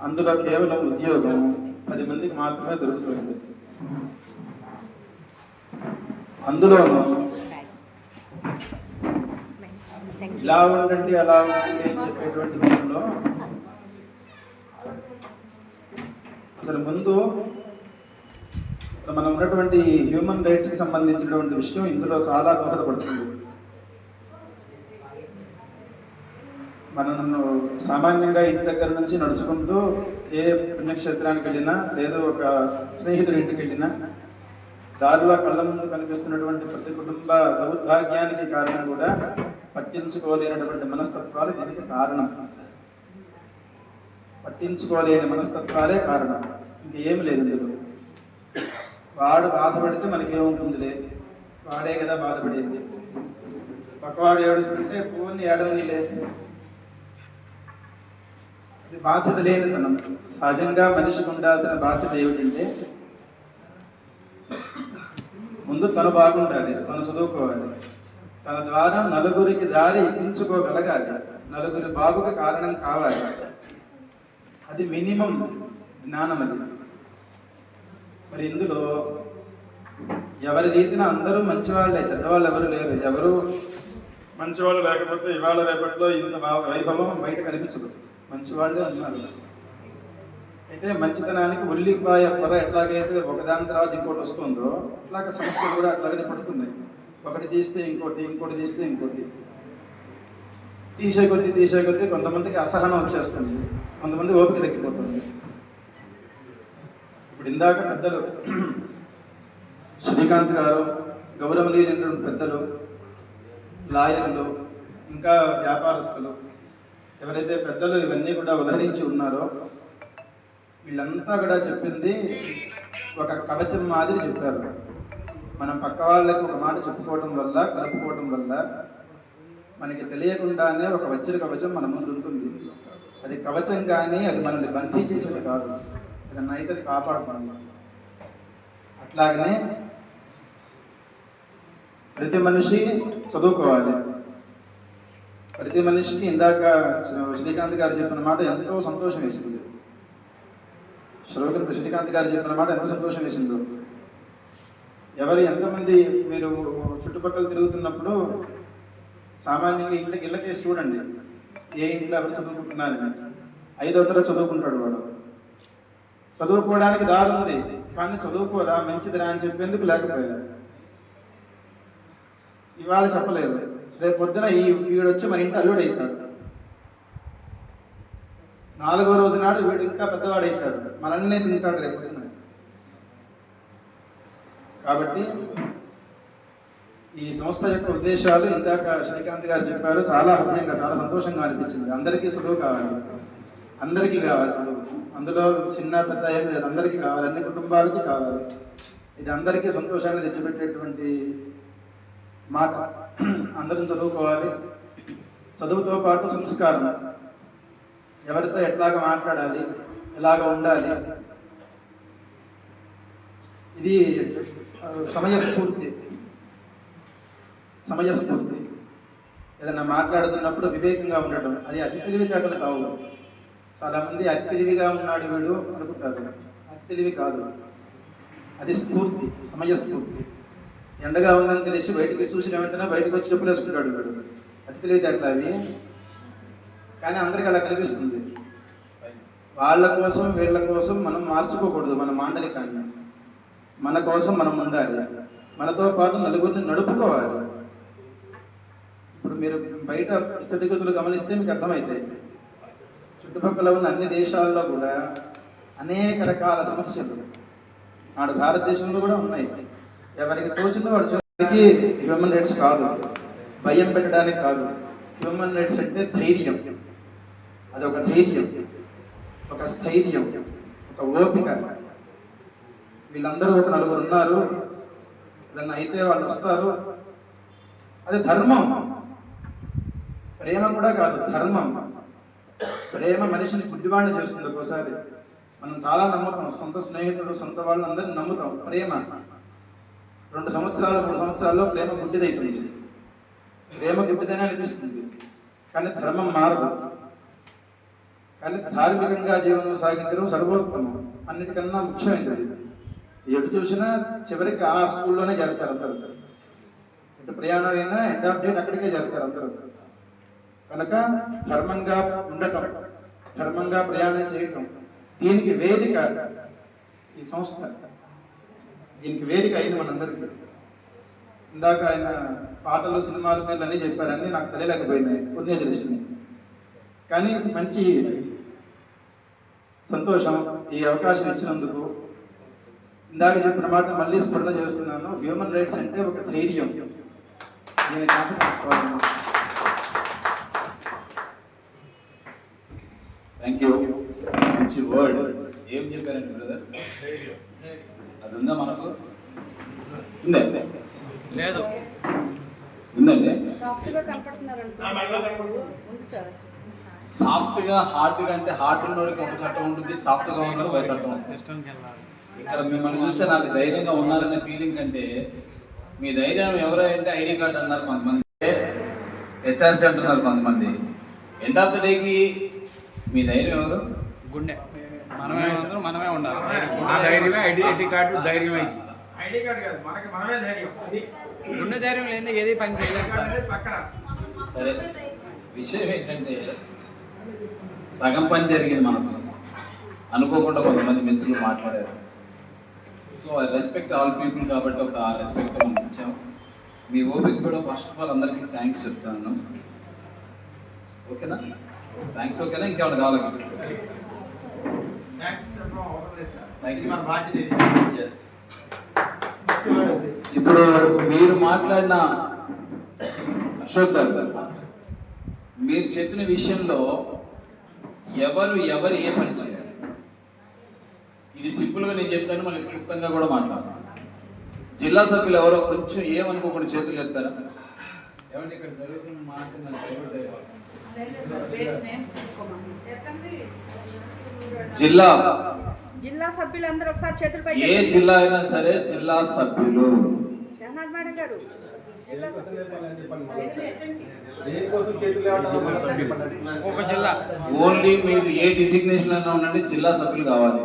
అందులో కేవలం ఉద్యోగం 10 మందికి మాత్రమే దొరుకుతుంది. అందులోనూ ఇలా ఉండండి అలా ఉండండి అని చెప్పేటువంటి దీనిలో అసలు ముందు మనం ఉన్నటువంటి హ్యూమన్ రైట్స్కి సంబంధించినటువంటి విషయం ఇందులో చాలా దోహదపడుతుంది. మనం సామాన్యంగా ఇంటి దగ్గర నుంచి నడుచుకుంటూ ఏ పుణ్యక్షేత్రానికి వెళ్ళినా లేదా ఒక స్నేహితుడి ఇంటికి వెళ్ళినా దారిలో కళ్ళ ముందు కనిపిస్తున్నటువంటి ప్రతి కుటుంబ దౌర్భాగ్యానికి కారణం కూడా పట్టించుకోలేనటువంటి మనస్తత్వాలు దీనికి కారణం. పట్టించుకోలేని మనస్తత్వాలే కారణం, ఇంకేం లేదు ఇందులో. వాడు బాధపడితే మనకేముంటుందిలే, వాడే కదా బాధపడేది. పక్కవాడు ఏడుస్తుంటే పూర్ణి ఏడవని లేదు. ఇది బాధ్యత లేనితనం. సహజంగా మనిషికి ఉండాల్సిన బాధ్యత ఏమిటంటే ముందు తను బాగుండాలి, తను చదువుకోవాలి, తన ద్వారా నలుగురికి దారి ఇప్పించుకోగలగాలి, నలుగురి బాగుకి కారణం కావాలి. అది మినిమం జ్ఞానం. అది మరి ఇందులో ఎవరి రీతిన అందరూ మంచివాళ్ళే, చెడ్డవాళ్ళు ఎవరు లేరు. ఎవరు మంచివాళ్ళు లేకపోతే ఇవాళ రేపట్లో ఇంత వైభవం బయట కనిపించదు. మంచివాళ్ళే ఉన్నారు. అయితే మంచితనానికి ఉల్లిపాయ పొర ఎట్లాగైతే ఒకదాని తర్వాత ఇంకోటి వస్తుందో అట్లాగ సమస్యలు కూడా అట్లాగనే పడుతున్నాయి. ఒకటి తీస్తే ఇంకోటి, ఇంకోటి తీస్తే ఇంకోటి, తీసే కొద్దీ కొంతమందికి అసహనం వచ్చేస్తుంది, కొంతమంది ఓపిక తగ్గిపోతుంది. ఇప్పుడు ఇందాక పెద్దలు శ్రీకాంత్ గారు, గౌరవనీయులైనటువంటి పెద్దలు, లాయర్లు, ఇంకా వ్యాపారస్తులు, ఎవరైతే పెద్దలు ఇవన్నీ కూడా ఉదహరించి ఉన్నారో వీళ్ళంతా కూడా చెప్పింది ఒక కవచం మాదిరి చెప్పారు. మనం పక్క వాళ్ళకి ఒక మాట చెప్పుకోవటం వల్ల, కలుపుకోవటం వల్ల మనకి తెలియకుండానే ఒక వజ్ర కవచం మన ముందు ఉంటుంది. అది కవచం కానీ అది మనల్ని బందీ చేసేది కాదు, ఏదన్నా అయితే అది కాపాడుతుంది. అట్లాగనే ప్రతి మనిషి చదువుకోవాలి. ప్రతి మనిషికి ఇందాక శ్రీకాంత్ గారు చెప్పిన మాట ఎంతో సంతోషం వేసింది. శ్రీకాంత్ గారు చెప్పిన మాట ఎంత సంతోషం వేసిందో. ఎవరు ఎంతమంది మీరు చుట్టుపక్కల తిరుగుతున్నప్పుడు సామాన్యంగా ఇళ్ళకేసి చూడండి, ఏ ఇంట్లో ఎవరు చదువుకుంటున్నారని. 5వ తరగతి చదువుకుంటాడు వాడు. చదువుకోవడానికి దారి ఉంది, కానీ చదువుకోరా మంచిదిరా అని చెప్పేందుకు లేకపోయారు. ఇవాళ చెప్పలేదు, రేపు పొద్దున వీడొచ్చి మన ఇంటి అల్లుడు అవుతాడు. 4వ రోజు నాడు వీడు ఇంకా పెద్దవాడు అవుతాడు, మనల్నే తింటాడు రేపు పొద్దున. కాబట్టి ఈ సంస్థ యొక్క ఉద్దేశాలు ఇందాక శ్రీకాంత్ గారు చెప్పారు. చాలా హృదయంగా, చాలా సంతోషంగా అనిపించింది. అందరికీ చదువు కావాలి, అందరికీ కావాలి చదువు. అందులో చిన్న పెద్ద ఏం లేదు, అందరికీ కావాలి, అన్ని కుటుంబాలకి కావాలి. ఇది అందరికీ సంతోషాన్ని తెచ్చిపెట్టేటువంటి మాట. అందరం చదువుకోవాలి. చదువుతో పాటు సంస్కారం, ఎవరితో ఎట్లాగా మాట్లాడాలి, ఎలాగ ఉండాలి, ఇది సమయస్ఫూర్తి. ఏదన్నా మాట్లాడుతున్నప్పుడు వివేకంగా ఉండటం, అది అతి తెలివితేటలు కావు. చాలామంది అతి తెలివిగా ఉన్నాడు వీడు అనుకుంటారు. అతి తెలివి కాదు, అది స్ఫూర్తి, సమయస్ఫూర్తి. ఎండగా ఉందని తెలిసి బయటికి చూసిన వెంటనే బయటకు వచ్చి చెప్పులు వేసుకుంటాడు వీడు. అతి తెలివితేటలు అవి. కానీ అందరికీ అలా కనిపిస్తుంది. వాళ్ళ కోసం వీళ్ళ కోసం మనం మార్చుకోకూడదు మన మాండలికాన్ని. మన కోసం మనం ఉండాలి, మనతో పాటు నలుగురిని నడుపుకోవాలి. ఇప్పుడు మీరు బయట స్థితిగతులు గమనిస్తే మీకు అర్థమవుతాయి. చుట్టుపక్కల ఉన్న అన్ని దేశాల్లో కూడా అనేక రకాల సమస్యలు నాడు భారతదేశంలో కూడా ఉన్నాయి. ఎవరికి తోచిందో వాడు చూడడానికి హ్యూమన్ రైట్స్ కాదు. భయం పెట్టడానికి కాదు. హ్యూమన్ రైట్స్ అంటే ధైర్యం, అదొక ధైర్యం, ఒక స్థైర్యం, ఒక ఓపిక. వీళ్ళందరూ ఒక నలుగురు ఉన్నారు, ఏదన్నా అయితే వాళ్ళు వస్తారు, అది ధర్మం. ప్రేమ కూడా కాదు, ధర్మం. ప్రేమ మనిషిని బుద్ధివాణ్ణి చేస్తుంది. ఒక్కోసారి మనం చాలా నమ్ముతాం, సొంత స్నేహితుడు, సొంత వాళ్ళని అందరినీ నమ్ముతాం. ప్రేమ 2 సంవత్సరాలు 3 సంవత్సరాల్లో ప్రేమ గుడ్డిదైతుంది. ప్రేమ గుడ్డిదనే అనిపిస్తుంది, కానీ ధర్మం మారదు. కానీ ధార్మికంగా జీవనం సాగించడం సర్వోత్తమం, అన్నిటికన్నా ముఖ్యమైనది. ఎటు చూసినా చివరికి ఆ స్కూల్లోనే జరుపుతారు అందరూ. ఇటు ప్రయాణం అయినా ఎండ్ ఆఫ్ డేట్ అక్కడికే జరుపుతారు అందరూ. కనుక ధర్మంగా ఉండటం, ధర్మంగా ప్రయాణం చేయటం, దీనికి వేదిక ఈ సంస్థ. దీనికి వేదిక అయింది మనందరికీ. ఇందాక ఆయన పాటలు, సినిమాల పేర్లు అన్నీ చెప్పారు, అన్నీ నాకు తెలియలేకపోయినాయి, కొన్ని తెలిసినాయి. కానీ మంచి సంతోషం ఈ అవకాశం ఇచ్చినందుకు. ఇందాక చెప్పిన మాట మళ్ళీ స్ఫురణ చేస్తున్నాను. హ్యూమన్ రైట్స్ అంటే ఒక ధైర్యం, దీన్ని జ్ఞాపకం. Thank you. మంచి వర్డ్. ఏం చెప్పారండి బ్రదర్? అది ఉందా మనకు? ఉందా? లేదు. ఉందండి. సాఫ్ట్గా హార్డ్గా అంటే హార్ట్ ఉన్నోడికి ఒక చట్టం ఉంటుంది, సాఫ్ట్గా ఉన్నోడికి ఒక చట్టం ఉంటుంది. ఇక్కడ మిమ్మల్ని చూస్తే నాకు ధైర్యంగా ఉన్నారనే ఫీలింగ్ కంటే మీ ధైర్యం ఎవరైతే ఐడి కార్డు అన్నారు కొంతమంది, హెచ్ఆర్సీ అంటున్నారు కొంతమంది. ఎండ్ ఆఫ్ ద డేకి మీ ధైర్యం ఎవరు? గుండె. మనమే ఉండాలి. ఐడి కార్డు ధైర్యం అయింది. గుండె ధైర్యం లేదు, ఏది పని చేయలేదు సార్. సరే, విషయం ఏంటంటే సగం పని జరిగింది మనకు. అనుకోకుండా కొంతమంది మిత్రులు మాట్లాడారు. So I respect all people కాబట్టి ఒక రెస్పెక్ట్ మనం ఇచ్చాం. మీ ఓపిక కూడా ఫస్ట్ ఆఫ్ ఆల్ అందరికీ థ్యాంక్స్ చెప్తాను. ఓకేనా? థ్యాంక్స్. ఓకేనా? ఇంకేమైనా కావాలి? ఇప్పుడు మీరు మాట్లాడిన అశోక్ గారు, మీరు చెప్పిన విషయంలో ఎవరు ఏ పని చేయాలి, ఇది సింపుల్గా నేను చెప్తాను, మళ్ళీ క్లుప్తంగా కూడా మాట్లాడతాను. జిల్లా సభ్యులు ఎవరో కొంచెం ఏమనుకోకుండా చేతులు ఎత్తారా? ఏమంటే ఇక్కడ జరుగుతున్న మాట జిల్లా సభ్యులందరూ ఒకసారి చేతులు పైకి. ఏ జిల్లా అయినా సరే జిల్లా సభ్యులు షహనాజ్ మేడం గారు, ఒక జిల్లా ఓన్లీ మీరు ఏ డిసిగ్నేషన్ అయినా ఉండండి, జిల్లా సభ్యులు కావాలి.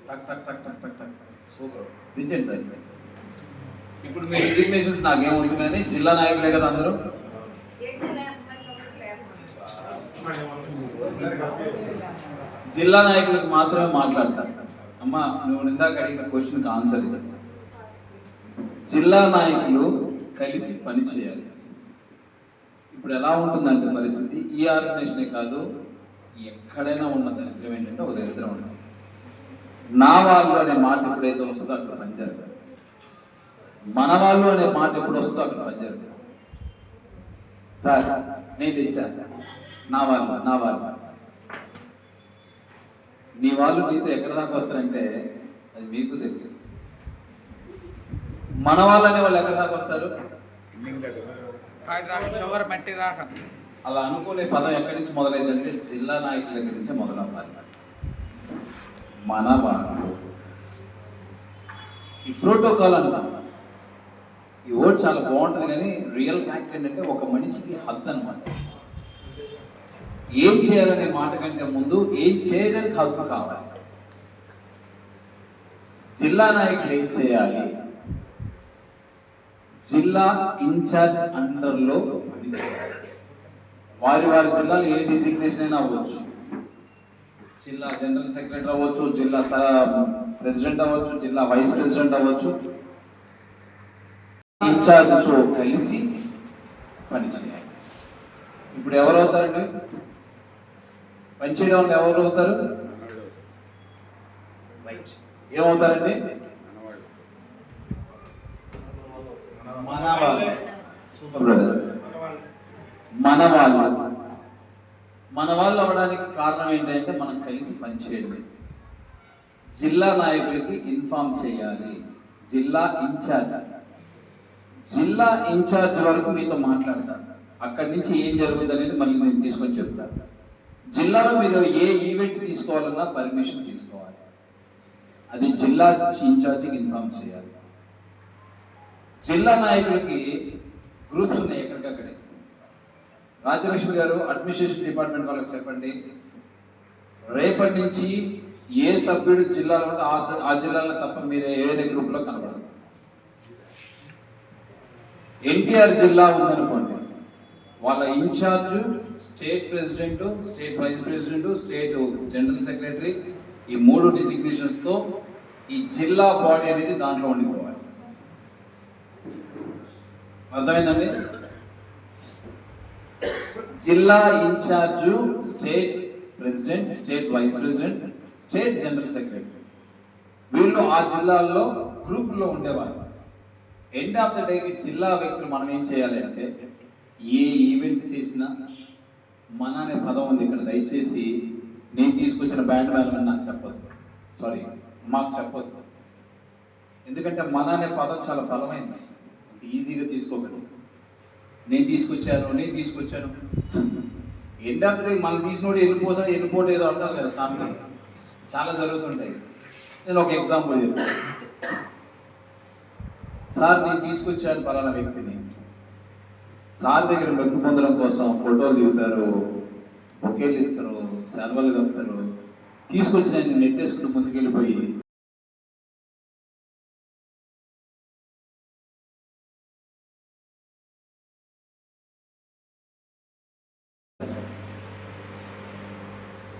టక్ టక్ టక్ టక్ టక్ టక్. సూపర్. దించండి సార్. ఇప్పుడు మీ డిసిగ్నేషన్స్ నాకేమవుతుంది, కానీ జిల్లా నాయకులే కదా అందరూ. జిల్లా నాయకులకు మాత్రమే మాట్లాడతారు. అమ్మ, నువ్వు ఇందాక అడిగిన క్వశ్చన్కి ఆన్సర్ ఇది. జిల్లా నాయకులు కలిసి పని చేయాలి. ఇప్పుడు ఎలా ఉంటుందంటే పరిస్థితి, ఈ ఆర్గనైజేషనే కాదు, ఎక్కడైనా ఉన్న దరిద్రం ఏంటంటే ఒక దరిద్రం ఉంటుంది. నా వాళ్ళు అనే మాట ఎప్పుడైతే వస్తుందో అక్కడ పని జరగదు. మన వాళ్ళు అనే మాట ఎప్పుడు వస్తుందో అక్కడ పని జరగదు. సార్ నేను తెచ్చాను, నా వాళ్ళు నీ వాళ్ళు నీతో ఎక్కడ దాకా వస్తారంటే అది మీకు తెలుసు. మన వాళ్ళని వాళ్ళు ఎక్కడ దాకా వస్తారు? షవర్ మట్టి రాక. అలా అనుకునే పదం ఎక్కడి నుంచి మొదలైందంటే జిల్లా నాయకుల దగ్గర నుంచే మొదలవ్వాలి. మన వాళ్ళు ఈ ప్రోటోకాల్ అంటాం. ఈ వర్డ్ చాలా బాగుంటుంది, కానీ రియల్ ఫ్యాక్ట్ ఏంటంటే ఒక మనిషికి హద్దు అనమాట. ఏం చేయాలనే మాట కంటే ముందు ఏం చేయడానికి హక్కు కావాలి. జిల్లా నాయకులు ఏం చేయాలి? జిల్లా ఇన్ఛార్జ్ అండర్లో పనిచేయాలి. వారి జిల్లాలో ఏ డిసిగ్నేషన్ అయినా అవ్వచ్చు. జిల్లా జనరల్ సెక్రటరీ అవ్వచ్చు, జిల్లా ప్రెసిడెంట్ అవ్వచ్చు, జిల్లా వైస్ ప్రెసిడెంట్ అవ్వచ్చు. ఇన్ఛార్జ్తో కలిసి పనిచేయాలి. ఇప్పుడు ఎవరు అవుతారండి పనిచేయడం వల్ల? ఎవరు అవుతారు? ఏమవుతారండి? మన వాళ్ళు. బ్రదర్. మన వాళ్ళు అవ్వడానికి కారణం ఏంటంటే మనం కలిసి పనిచేయడమే. జిల్లా నాయకులకి ఇన్ఫార్మ్ చేయాలి. జిల్లా ఇన్ఛార్జ్ వరకు మీతో మాట్లాడతాను. అక్కడి నుంచి ఏం జరుగుతుంది అనేది మళ్ళీ నేను తీసుకొని చెప్తాను. జిల్లాలో మీరు ఏ ఈవెంట్ తీసుకోవాలన్నా పర్మిషన్ తీసుకోవాలి. అది జిల్లా ఇన్ఛార్జికి ఇన్ఫార్మ్ చేయాలి. జిల్లా నాయకులకి గ్రూప్స్ ఉన్నాయి ఎక్కడికక్కడే. రాజ్యలక్ష్మి గారు అడ్మినిస్ట్రేషన్ డిపార్ట్మెంట్ వాళ్ళకి చెప్పండి, రేపటి నుంచి ఏ సభ్యుడు జిల్లాలో ఉంటే ఆ జిల్లాలో తప్ప మీరు ఏదైనా గ్రూప్లో కనబడదు. ఎన్టీఆర్ జిల్లా ఉందనుకోండి, వాళ్ళ incharge state president, state vice president, state general secretary, ఈ 3 డిజిగ్నేషన్స్తో ఈ జిల్లా బాడీ అనేది దాంట్లో ఉండిపోవాలి. అర్థమైందండి? జిల్లా incharge, state president, state vice president, state general secretary, వీళ్ళు ఆ జిల్లాల్లో గ్రూప్లో ఉండేవారు. ఎండ్ ఆఫ్ ద డేకి జిల్లా వ్యక్తులు మనం ఏం చేయాలి అంటే, ఏ ఈవెంట్ చేసినా మన అనే పదం ఉంది ఇక్కడ. దయచేసి నేను తీసుకొచ్చిన బ్యాండ్ మేళం నాకు చెప్పొద్దు, సారీ మాకు చెప్పొద్దు. ఎందుకంటే మన అనే పదం చాలా బలమైంది, ఈజీగా తీసుకోగలరు. నేను తీసుకొచ్చాను ఎండ్ ఆఫ్ ద డే మనం తీసినోడు వెళ్ళిపోతే ఏదో అంటారు కదా సామెతలు, చాలా జరుగుతుంటాయి. నేను ఒక ఎగ్జాంపుల్ చెప్తాను. సార్ నేను తీసుకొచ్చాను పలానా వ్యక్తిని, సార్ దగ్గర మెప్పు పొందడం కోసం ఫోటోలు దిగుతారు, బొకేలు ఇస్తారు, సెలవులు కప్పుతారు, తీసుకొచ్చిన ఆయన నెట్టేసుకుని ముందుకెళ్ళిపోయి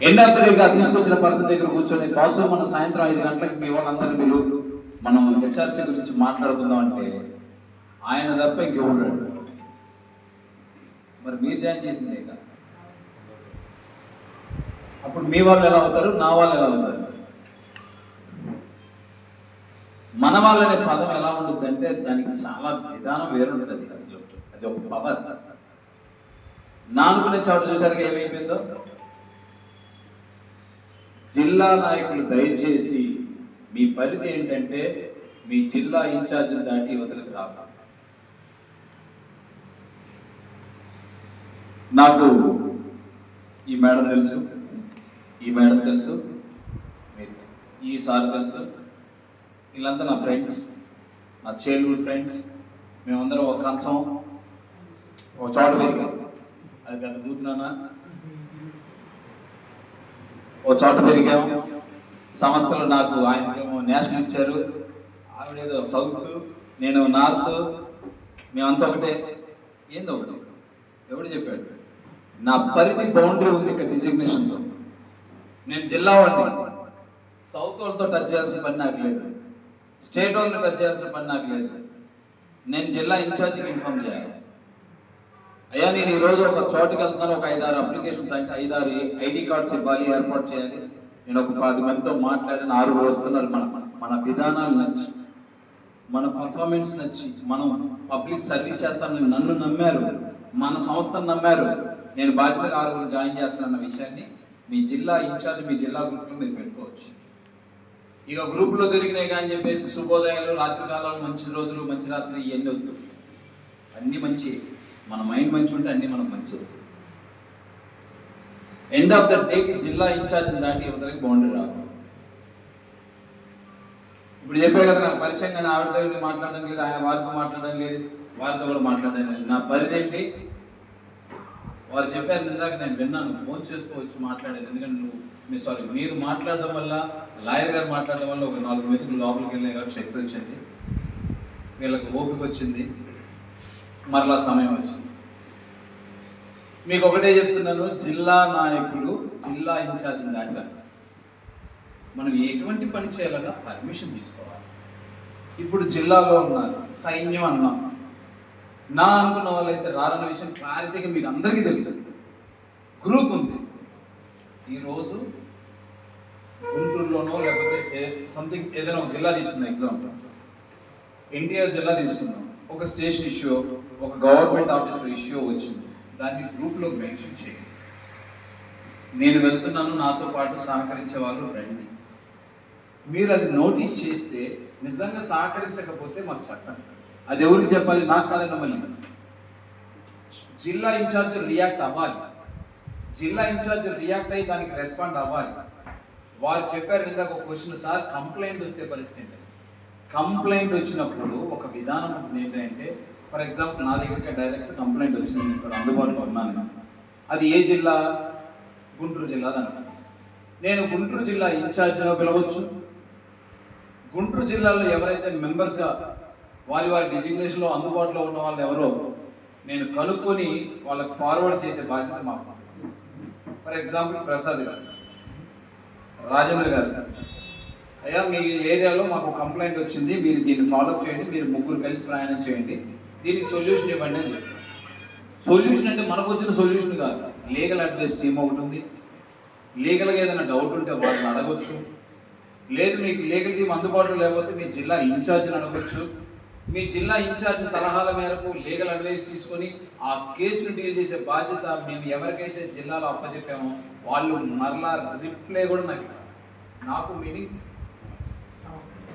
ఎండ్ ఆఫ్ ద డేగా తీసుకొచ్చిన పర్సన్ దగ్గర కూర్చొని, బాసు మన సాయంత్రం 5 గంటలకు మీ వాళ్ళందరినీ మీరు మనం హెచ్ఆర్సీ గురించి మాట్లాడుకుందాం అంటే ఆయన తప్ప ఇంకెవరు. మరి మీరు జాయిన్ చేసిందే కదా. అప్పుడు మీ వాళ్ళు ఎలా అవుతారు, నా వాళ్ళు ఎలా అవుతారు? మన వాళ్ళనే పదం ఎలా ఉంటుంది అంటే దానికి చాలా విధానం వేరుంటుంది. అసలు అది ఒక పవర్. నా అనుకునే చోట చూసారుగా ఏమైపోయిందో. జిల్లా నాయకులు దయచేసి మీ పరిధి ఏంటంటే మీ జిల్లా ఇన్ఛార్జ్ దాటి వదిలికి రావాలి. నాకు ఈ మేడం తెలుసు, ఈ సార్ తెలుసు, వీళ్ళంతా నా ఫ్రెండ్స్, నా చైల్డ్హుడ్ ఫ్రెండ్స్. మేమందరం ఒక కంచం ఒక చోట పెరిగాం. అది పెద్ద కూతున్నా ఓ చోట పెరిగాము. సంస్థలు నాకు ఆయనకేమో నేషనల్ ఇచ్చారు, ఆవిడేదో సౌత్, నేను నార్త్, మేమంతా ఒకటే. ఏందో ఒకటి ఎవడు చెప్పాడు? నా పరిధి బౌండరీ ఉంది ఇక్కడ డిజిగ్నేషన్తో. నేను జిల్లా వాడిని, సౌత్ వాళ్ళతో టచ్ చేయాల్సిన పని నాకు లేదు, స్టేట్ వాళ్ళతో టచ్ చేయాల్సిన పని నాకు లేదు. నేను జిల్లా ఇన్ఛార్జికి ఇన్ఫార్మ్ చేయాలి. అయ్యా నేను ఈరోజు ఒక చోటుకి వెళ్తున్నాను, ఒక 5-6 అప్లికేషన్స్ అంటే 5-6 ఐడి కార్డ్స్ ఇవ్వాలి, ఏర్పాటు చేయాలి. నేను ఒక 10 మందితో మాట్లాడిన 6 వస్తున్నారు. మన విధానాలు నచ్చి, మన పర్ఫార్మెన్స్ నచ్చి, మనం పబ్లిక్ సర్వీస్ చేస్తానని నన్ను నమ్మారు, మన సంస్థను నమ్మారు. నేను బాధ్యతగా 6 జాయిన్ చేస్తానన్న విషయాన్ని మీ జిల్లా ఇన్ఛార్జ్, మీ జిల్లా గ్రూప్లో మీరు పెట్టుకోవచ్చు. ఇక గ్రూప్లో దొరికినాయి కానీ చెప్పేసి శుభోదయాలు, రాత్రికాలాలు, మంచి రోజులు, మంచి రాత్రి, ఇవన్నీ వద్దు. అన్నీ మంచి, మన మైండ్ మంచి ఉంటే అన్నీ మనకు మంచిది. ఎండ్ ఆఫ్ ద డేకి జిల్లా ఇన్ఛార్జ్ దాటి యువతలకి బౌండరీ రాదు. ఇప్పుడు చెప్పే కదా నాకు పరిచయం, కానీ ఆవిడ దగ్గర మాట్లాడడం లేదు, ఆయన వారితో మాట్లాడడం లేదు, వారితో కూడా మాట్లాడడం లేదు. నా పరిధి ఏంటి? వారు చెప్పారు ఇందాక, నేను విన్నాను, ఫోన్ చేసుకోవచ్చు మాట్లాడేది. ఎందుకంటే మీరు మాట్లాడడం వల్ల, లాయర్ గారు మాట్లాడడం వల్ల ఒక 4 మెతుకులు లోపలికి వెళ్ళాయి కాబట్టి శక్తి వచ్చింది, వీళ్ళకి ఓపిక వచ్చింది, మరలా సమయం వచ్చింది. మీకు ఒకటే చెప్తున్నాను, జిల్లా నాయకులు, జిల్లా ఇన్ఛార్జ్ దాటి మనం ఎటువంటి పని చేయాలన్నా పర్మిషన్ తీసుకోవాలి. ఇప్పుడు జిల్లాలో ఉన్నారు, సైన్యం అన్నాం, నా అనుకున్న వాళ్ళైతే రారన్న విషయం క్లారిటీగా మీకు అందరికీ తెలుసు. గ్రూప్ ఉంది. ఈరోజు గుంటూరులోనో లేకపోతే సంథింగ్ ఏదైనా ఒక జిల్లా తీసుకుందాం, ఎగ్జాంపుల్ ఎన్టీఆర్ జిల్లా తీసుకుందాం, ఒక స్టేషన్ ఇష్యూ ఒక గవర్నమెంట్ ఆఫీస్లో ఇష్యూ వచ్చింది, దాన్ని గ్రూప్లో మెన్షన్ చేయండి. నేను వెళ్తున్నాను, నాతో పాటు సహకరించే వాళ్ళు రండి. మీరు అది నోటీస్ చేస్తే నిజంగా సహకరించకపోతే మాకు చెప్పండి. అది ఎవరికి చెప్పాలి? నాకు కాదన్న మళ్ళీ జిల్లా ఇన్ఛార్జ్ రియాక్ట్ అవ్వాలి. జిల్లా ఇన్ఛార్జ్ రియాక్ట్ అయ్యి దానికి రెస్పాండ్ అవ్వాలి. వారు చెప్పారు ఇందాక ఒక క్వశ్చన్, సార్ కంప్లైంట్ వస్తే పరిస్థితి ఏంటి? కంప్లైంట్ వచ్చినప్పుడు ఒక విధానం ఉంటుంది ఏంటంటే, ఫర్ ఎగ్జాంపుల్ నా దగ్గరికి డైరెక్ట్ కంప్లైంట్ వచ్చింది, నేను ఇక్కడ అందుబాటులో ఉన్నాను, అది ఏ జిల్లా? గుంటూరు జిల్లా. నేను గుంటూరు జిల్లా ఇన్ఛార్జ్లో పిలవచ్చు. గుంటూరు జిల్లాలో ఎవరైతే మెంబర్స్గా వారి వారి డిజిగ్నేషన్లో అందుబాటులో ఉన్న వాళ్ళు ఎవరో నేను కనుక్కొని వాళ్ళకి ఫార్వర్డ్ చేసే బాధ్యత మాకు. ఫర్ ఎగ్జాంపుల్ ప్రసాద్ గారు, రాజేంద్ర గారు, అయ్యా మీ ఏరియాలో మాకు కంప్లైంట్ వచ్చింది, మీరు దీన్ని ఫాలోఅప్ చేయండి, మీరు ముగ్గురు కలిసి ప్రయాణం చేయండి, దీనికి సొల్యూషన్ ఇవ్వండి అని చెప్పి. సొల్యూషన్ అంటే మనకు వచ్చిన సొల్యూషన్ కాదు, లీగల్ అడ్వైస్ టీమ్ ఒకటి ఉంది. లీగల్గా ఏదైనా డౌట్ ఉంటే వాళ్ళని అడగొచ్చు. లేదు మీకు లీగల్ టీమ్ అందుబాటులో లేకపోతే మీ జిల్లా ఇన్ఛార్జ్ని అడగొచ్చు. మీ జిల్లా ఇన్ఛార్జ్ సలహాల మేరకు లీగల్ అడ్వైస్ తీసుకొని ఆ కేసును డీల్ చేసే బాధ్యత మేము ఎవరికైతే జిల్లాలో అప్పచెప్పామో వాళ్ళు మరలా రిప్లై కూడా నాకు మీనింగ్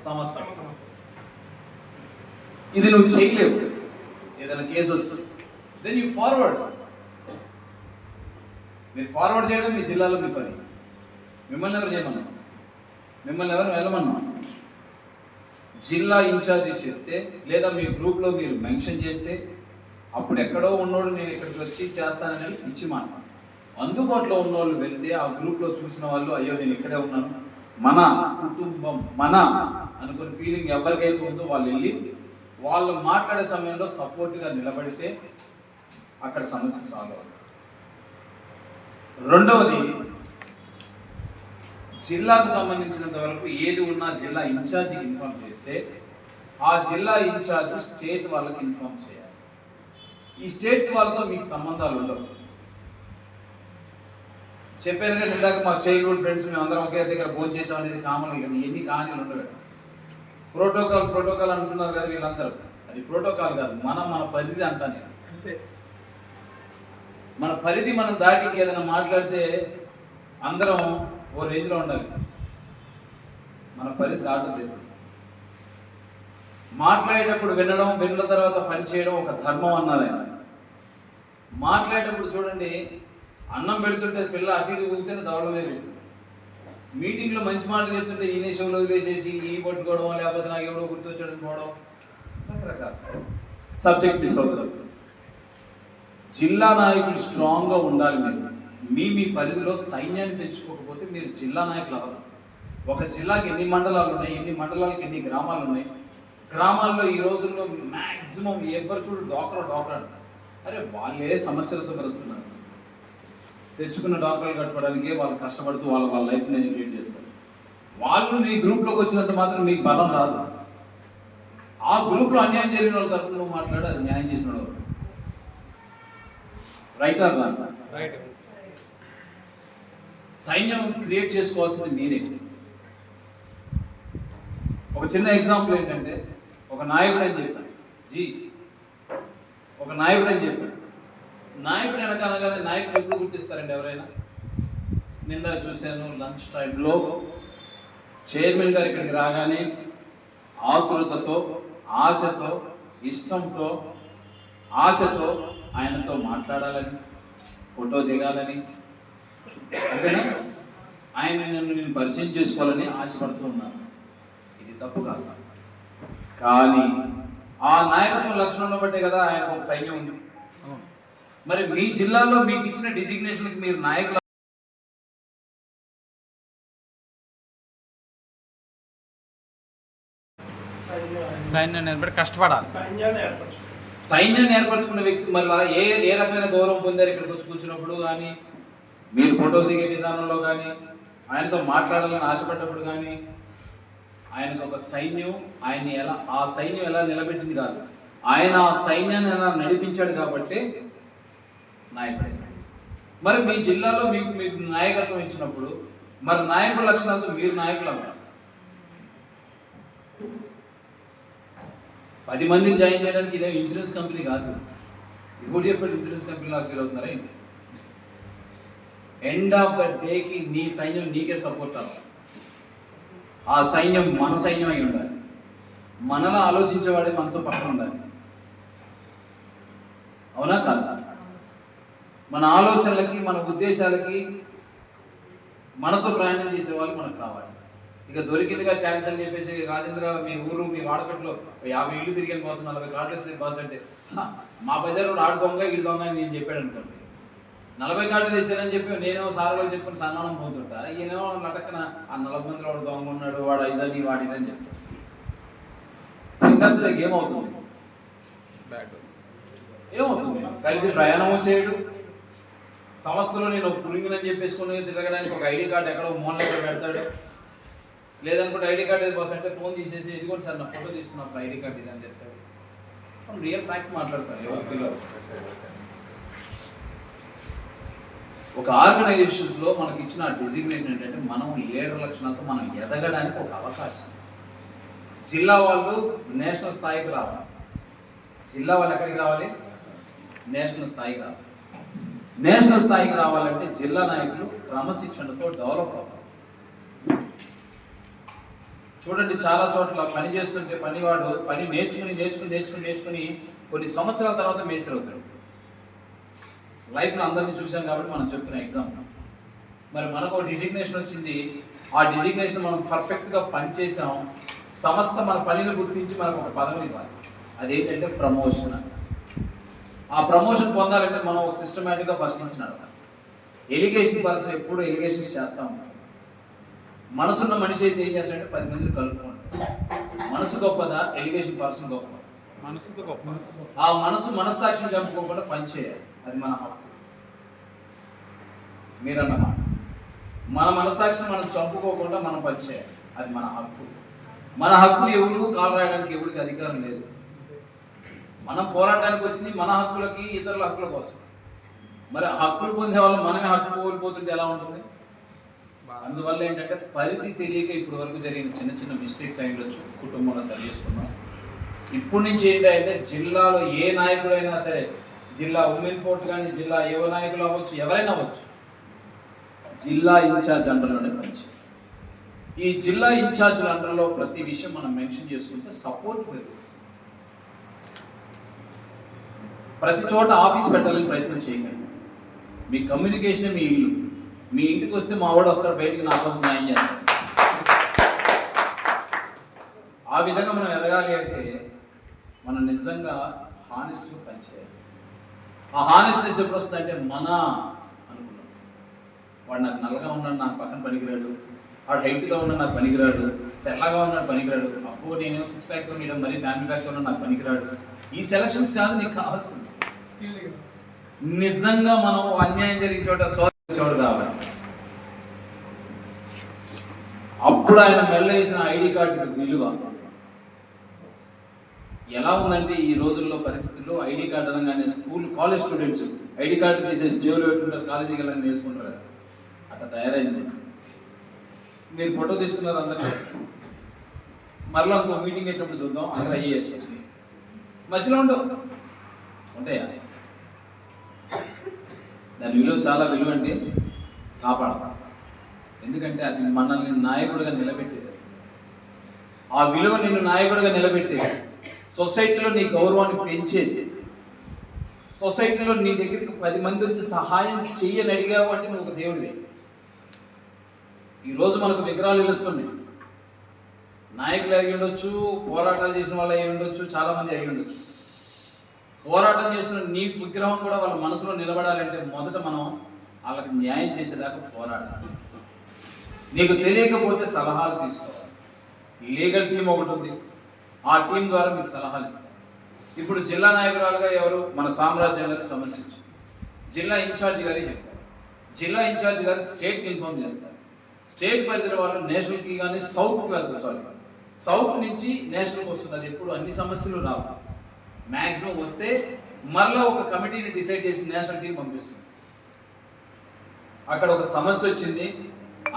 సమస్య. ఇది నువ్వు చేయలేవు, ఏదైనా కేసు వస్తుంది, దెన్ యూ ఫార్వర్డ్. మీరు ఫార్వర్డ్ చేయడం మీ జిల్లాలో మీ పని. మిమ్మల్ని ఎవరు చేయమన్నా? మిమ్మల్ని ఎవరు వెళ్ళమన్నా? జిల్లా ఇన్ఛార్జి చెప్తే లేదా మీ గ్రూప్లో మీరు మెన్షన్ చేస్తే అప్పుడు ఎక్కడో ఉన్నోడు నేను ఇక్కడికి వచ్చి చేస్తానని ఇచ్చి మాట. అందుబాటులో ఉన్నోళ్ళు వెళ్తే ఆ గ్రూప్లో చూసిన వాళ్ళు అయ్యో నేను ఇక్కడే ఉన్నాను, మన కుటుంబం మన అనుకునే ఫీలింగ్ ఎవరికైతే ఉందో వాళ్ళు వెళ్ళి వాళ్ళు మాట్లాడే సమయంలో సపోర్ట్గా నిలబడితే అక్కడ సమస్య సాల్వ్ అవుతుంది. రెండవది, జిల్లాకు సంబంధించినంత వరకు ఏది ఉన్నా జిల్లా ఇన్ఛార్జికి ఇన్ఫార్మ్ చేస్తే ఆ జిల్లా ఇన్ఛార్జ్ స్టేట్ వాళ్ళకి ఇన్ఫార్మ్ చేయాలి. ఈ స్టేట్ వాళ్ళతో మీకు సంబంధాలు ఉండవు. చెప్పాను కదా ఇందాక మా చైల్డ్హుడ్ ఫ్రెండ్స్ మేము అందరం ఒకే దగ్గర భోజనం చేసాం అనేది కామన్. ఎన్ని కహానీలు ఉండవు. ప్రోటోకాల్ అంటున్నారు కదా వీళ్ళందరూ, అది ప్రోటోకాల్ కాదు, మన పరిధి అంటాను. అంతే, మన పరిధి మనం దాటి ఏదైనా మాట్లాడితే అందరం ఓ రేంజ్లో ఉండాలి. మన పరిధి దాటలేదు. మాట్లాడేటప్పుడు వినడం, విన్న తర్వాత పని చేయడం ఒక ధర్మం అన్నారు ఆయన. మాట్లాడేటప్పుడు చూడండి, అన్నం పెడుతుంటే పిల్ల అటు ఇటు ఊగితేనే దవడమే లేదు. మీటింగ్లో మంచి మాటలు చెప్తుంటే ఈ నిమిషంలో వదిలేసేసి ఈ పట్టుకోవడం, లేకపోతే నాకు ఎవడో గుర్తొచ్చడం పోవడం, రకరకాల సబ్జెక్ట్ మిస్ అవుతుంది. జిల్లా నాయకులు స్ట్రాంగ్గా ఉండాలి. మీరు మీ పరిధిలో సైన్యాన్ని పెంచుకోకపోతే మీరు జిల్లా నాయకులు అవ్వరు. ఒక జిల్లాకి ఎన్ని మండలాలు ఉన్నాయి, ఎన్ని మండలాలకు ఎన్ని గ్రామాలు ఉన్నాయి. గ్రామాల్లో ఈ రోజుల్లో మ్యాక్సిమం ఎవరు చూడు డాక్టర్. అరే వాళ్ళే సమస్యలతో పెరుగుతున్నారు. తెచ్చుకున్న డాక్టర్లు కట్టుకోవడానికే వాళ్ళు కష్టపడుతూ వాళ్ళ లైఫ్ని లీడ్ చేస్తారు. వాళ్ళు మీ గ్రూప్లోకి వచ్చినంత మాత్రం మీకు బలం రాదు. ఆ గ్రూప్లో అన్యాయం జరిగిన వాళ్ళ తరఫున నువ్వు మాట్లాడు, అది న్యాయం చేసిన వాళ్ళు. Right are not? రైట్. సైన్యం క్రియేట్ చేసుకోవాల్సింది మీరే. ఒక చిన్న ఎగ్జాంపుల్ ఏంటంటే, ఒక నాయకుడు అని చెప్పాడు, ఒక నాయకుడు అని చెప్పాడు. నాయకుడు వెనకనగానే నాయకుడు ఎప్పుడు గుర్తిస్తారండి ఎవరైనా? నిన్న చూశాను లంచ్ టైంలో చైర్మన్ గారు ఇక్కడికి రాగానే ఆతురతతో, ఆశతో, ఇష్టంతో, ఆశతో ఆయనతో మాట్లాడాలని, ఫోటో దిగాలని, అంతేనా? ఆయన నేను పరిచయం చేసుకోవాలని ఆశపడుతూ ఉన్నాను. ఇది తప్పు కాదు. కానీ ఆ నాయకత్వ లక్షణంలో బట్టే కదా ఆయనకు ఒక సైన్యం ఉంది. మరి మీ జిల్లాలో మీకు ఇచ్చిన డిజిగ్నేషన్కి మీరు నాయకులు సైన్యాన్ని ఏర్పడి కష్టపడాలి. సైన్యాన్ని ఏర్పరచుకున్న వ్యక్తి మళ్ళీ ఏ రకమైన గౌరవం పొందారు ఇక్కడికి వచ్చి కూర్చున్నప్పుడు కానీ, మీరు ఫోటోలు దిగే విధానంలో కానీ, ఆయనతో మాట్లాడాలని ఆశపడ్డప్పుడు కానీ, ఆయనకు ఒక సైన్యం, ఆ సైన్యం ఎలా నిలబెట్టింది కాదు, ఆయన ఆ సైన్యాన్ని ఎలా నడిపించాడు కాబట్టి నాయకుడే. మరి మీ జిల్లాలో మీకు నాయకత్వం ఇచ్చినప్పుడు మరి నాయకుల లక్షణాలతో మీరు నాయకులు అవ్వాలి. 10 మందిని జాయిన్ చేయడానికి ఇదే ఇన్సూరెన్స్ కంపెనీ కాదు. ఇంకోటి చెప్పాడు, ఇన్సూరెన్స్ కంపెనీ నాకు ఫీల్ అవుతున్నారా ఏంటి? ఎండ్ ఆఫ్ ద డేకి నీ సైన్యం నీకే సపోర్ట్ అవ్వాలి. ఆ సైన్యం మన సైన్యం అయి ఉండాలి. మనలో ఆలోచించేవాడే మనతో పక్కన ఉండాలి. అవునా కాదా? మన ఆలోచనలకి, మన ఉద్దేశాలకి మనతో ప్రయాణం చేసే వాళ్ళు మనకు కావాలి. ఇక దొరికిందిగా ఛాన్స్ అని చెప్పేసి రాజేంద్ర మీ ఊరు మీ వాడకట్లో 50 ఇళ్ళు తిరిగిన కోసం 40 కార్డులు వచ్చిన బాస్ అంటే మా బజార్ ఆడు దొంగ ఈడు దొంగ అని నేను చెప్పాడు అనుకోండి. 40 కార్డులు తెచ్చానని చెప్పి నేనేమో సార్ వాళ్ళు చెప్పిన సన్మానం పోతుంటా, ఈయనేమో నటక్కన ఆ 40 మందిలో వాడు దొంగ ఉన్నాడు, వాడు ఇదని వాడు ఇదని చెప్తాడు. ఏమవుతుంది? ఏమవుతుంది? కలిసి ప్రయాణము చేయడు, సంస్థలో నేను పురింగినని చెప్పేసుకుని తిరగడానికి ఒక ఐడి కార్డు ఎక్కడో మూలలో పెడతాడు. లేదనుకుంటే ఐడి కార్డు ఏది బాస్ అంటే ఫోన్ తీసేసి ఇదిగోండి సార్ నా ఫోటో తీసుకున్నప్పుడు ఐడి కార్డు ఇది అని చెప్తాడు. రియల్ ఫ్యాక్ట్ మాట్లాడతారు. ఒక ఆర్గనైజేషన్స్లో మనకి ఇచ్చిన డిజిగ్నేషన్ ఏంటంటే మనం లీడర్ లక్షణాలతో మనం ఎదగడానికి ఒక అవకాశం. జిల్లా వాళ్ళు నేషనల్ స్థాయికి రావాలి. జిల్లా వాళ్ళు ఎక్కడికి రావాలి? నేషనల్ స్థాయికి రావాలి. నేషనల్ స్థాయికి రావాలంటే జిల్లా నాయకులు క్రమశిక్షణతో డెవలప్ అవ్వాలి. చూడండి, చాలా చోట్ల పని చేస్తుంటే పనివాడు పని నేర్చుకుని కొన్ని సంవత్సరాల తర్వాత మేస్త్రి అవుతాడు. లైఫ్లో అందరినీ చూసాం కాబట్టి మనం చెప్తున్న ఎగ్జాంపుల్. మరి మనకు ఒక డిజిగ్నేషన్ వచ్చింది, ఆ డిజిగ్నేషన్ మనం పర్ఫెక్ట్గా పనిచేసాం, సంస్థ మన పనిని గుర్తించి మనకు ఒక పదవిని ఇవ్వాలి. అదేంటంటే ప్రమోషన్. ఆ ప్రమోషన్ పొందాలంటే మనం ఒక సిస్టమేటిక్గా ఫస్ట్ నుంచి నడవాలి. ఎలిగేషన్ పర్సన్ ఎప్పుడు ఎలిగేషన్స్ చేస్తూ ఉంటాం. మనసున్న మనిషి అయితే ఏం చేస్తాడంటే 10 మందిని కలుపుకుంటాడు. మనసు గొప్పదా? ఎలిగేషన్ పర్సన్ గొప్ప. మనసుతో గొప్ప. ఆ మనస్సాక్షిని చంపుకోకుండా పనిచేయాలి. అది మన హక్కు. మీరన్నమాట మన మనస్సాక్షిని మనం చంపుకోకుండా మనం పనిచేయాలి. అది మన హక్కు. మన హక్కులు ఎవరు కాలు రాయడానికి ఎవరికి అధికారం లేదు. మనం పోరాటానికి వచ్చింది మన హక్కులకి, ఇతరుల హక్కుల కోసం. మరి హక్కులు పొందే వాళ్ళు మనమే హక్కు కోల్పోతుంటే ఎలా ఉంటుంది? అందువల్ల ఏంటంటే పరిధి తెలియక ఇప్పటి వరకు జరిగిన చిన్న మిస్టేక్స్ అయి ఉండొచ్చు. కుటుంబంలో సరి చేసుకున్నాం. ఇప్పటి నుంచి ఏంటంటే జిల్లాలో ఏ నాయకుడైనా సరే, జిల్లా ఉమెన్ పోర్ట్ కానీ, జిల్లా యువ నాయకులు అవ్వచ్చు, ఎవరైనా అవ్వచ్చు, జిల్లా ఇన్ఛార్జ్ అండర్లోనే పనిచేయాలి. ఈ జిల్లా ఇన్ఛార్జ్ల అండర్లో ప్రతి విషయం మనం మెన్షన్ చేసుకుంటే సపోర్ట్ పెరుగుతుంది. ప్రతి చోట ఆఫీస్ పెట్టాలని ప్రయత్నం చేయకండి. మీ కమ్యూనికేషనే మీ ఇల్లు. మీ ఇంటికి వస్తే మా వాడు వస్తాడు, బయటికి నా కోసం న్యాయం చేస్తాడు. ఆ విధంగా మనం ఎదగాలి అంటే మనం నిజంగా హానెస్ట్గా పనిచేయాలి. ఆ హానెస్ట్నెస్ ఎప్పుడు వస్తుందంటే మన అనుకున్నాం, వాడు నాకు నల్లగా ఉన్నాడు నాకు పక్కన పనికిరాడు, వాడు హైట్గా ఉన్నాడు నాకు పనికిరాడు, తెల్లగా ఉన్నాడు పనికిరాడు, అప్పుడు నేనేమో 6 ప్యాక్ నీడం మరి ఫ్యామిలీ ప్యాక్ ఉన్నాడు నాకు పనికిరాడు. ఈ సెలక్షన్స్ కాదు నీకు కావాల్సింది. నిజంగా మనం అన్యాయం జరిగిన చోట కావాలి. అప్పుడు ఆయన మెల్లేసిన ఐడి కార్డు విలువ ఎలా ఉందంటే ఈ రోజుల్లో పరిస్థితుల్లో ఐడి కార్డు అనగానే కాలేజ్ స్టూడెంట్స్ ఐడి కార్డు తీసేసి జేబులో పెట్టుకుంటారు, కాలేజీకి వెళ్ళని వేసుకుంటారు. అట్లా తయారైంది. మీరు ఫోటో తీసుకున్నారు అందరూ. మరలా ఇంకో మీటింగ్ పెట్టినప్పుడు చూద్దాం, అందరూ అయ్యే వేసుకుంటుంది. మధ్యలో ఉండవు ఉంటాయా? దాని విలువ చాలా విలువ అంటే కాపాడతాం. ఎందుకంటే అది మనల్ని నాయకుడిగా నిలబెట్టేది. ఆ విలువ నిన్ను నాయకుడిగా నిలబెట్టేది. సొసైటీలో నీ గౌరవాన్ని పెంచేది. సొసైటీలో నీ దగ్గరికి 10 మంది వచ్చి సహాయం చెయ్యని అడిగావు అంటే నువ్వు ఒక దేవుడివే. ఈరోజు మనకు విగ్రహాలు నిలుస్తున్నాయి. నాయకులు అయి ఉండొచ్చు, పోరాటాలు చేసిన వాళ్ళు అయి ఉండొచ్చు, చాలామంది అయి ఉండొచ్చు. పోరాటం చేసిన నీ విగ్రహం కూడా వాళ్ళ మనసులో నిలబడాలంటే మొదట మనం వాళ్ళకి న్యాయం చేసేదాకా పోరాడాలి. నీకు తెలియకపోతే సలహాలు తీసుకోవాలి. లీగల్ టీం ఒకటి ఉంది, ఆ టీం ద్వారా మీకు సలహాలు ఇస్తారు. ఇప్పుడు జిల్లా నాయకురాలుగా ఎవరు? మన సామ్రాజ్యం గారి సమస్య జిల్లా ఇన్ఛార్జి గారే చెప్తారు. జిల్లా ఇన్ఛార్జి గారు స్టేట్కి ఇన్ఫార్మ్ చేస్తారు. స్టేట్ పరిధిలో వాళ్ళు నేషనల్కి కానీ సౌత్కి వెళ్తారు. సారీ, సౌత్ నుంచి నేషనల్కి వస్తుంది. అది ఎప్పుడు అన్ని సమస్యలు రావు. మ్యాక్సిమం వస్తే మళ్ళీ ఒక కమిటీని డిసైడ్ చేసి నేషనల్ టీం పంపిస్తుంది. అక్కడ ఒక సమస్య వచ్చింది,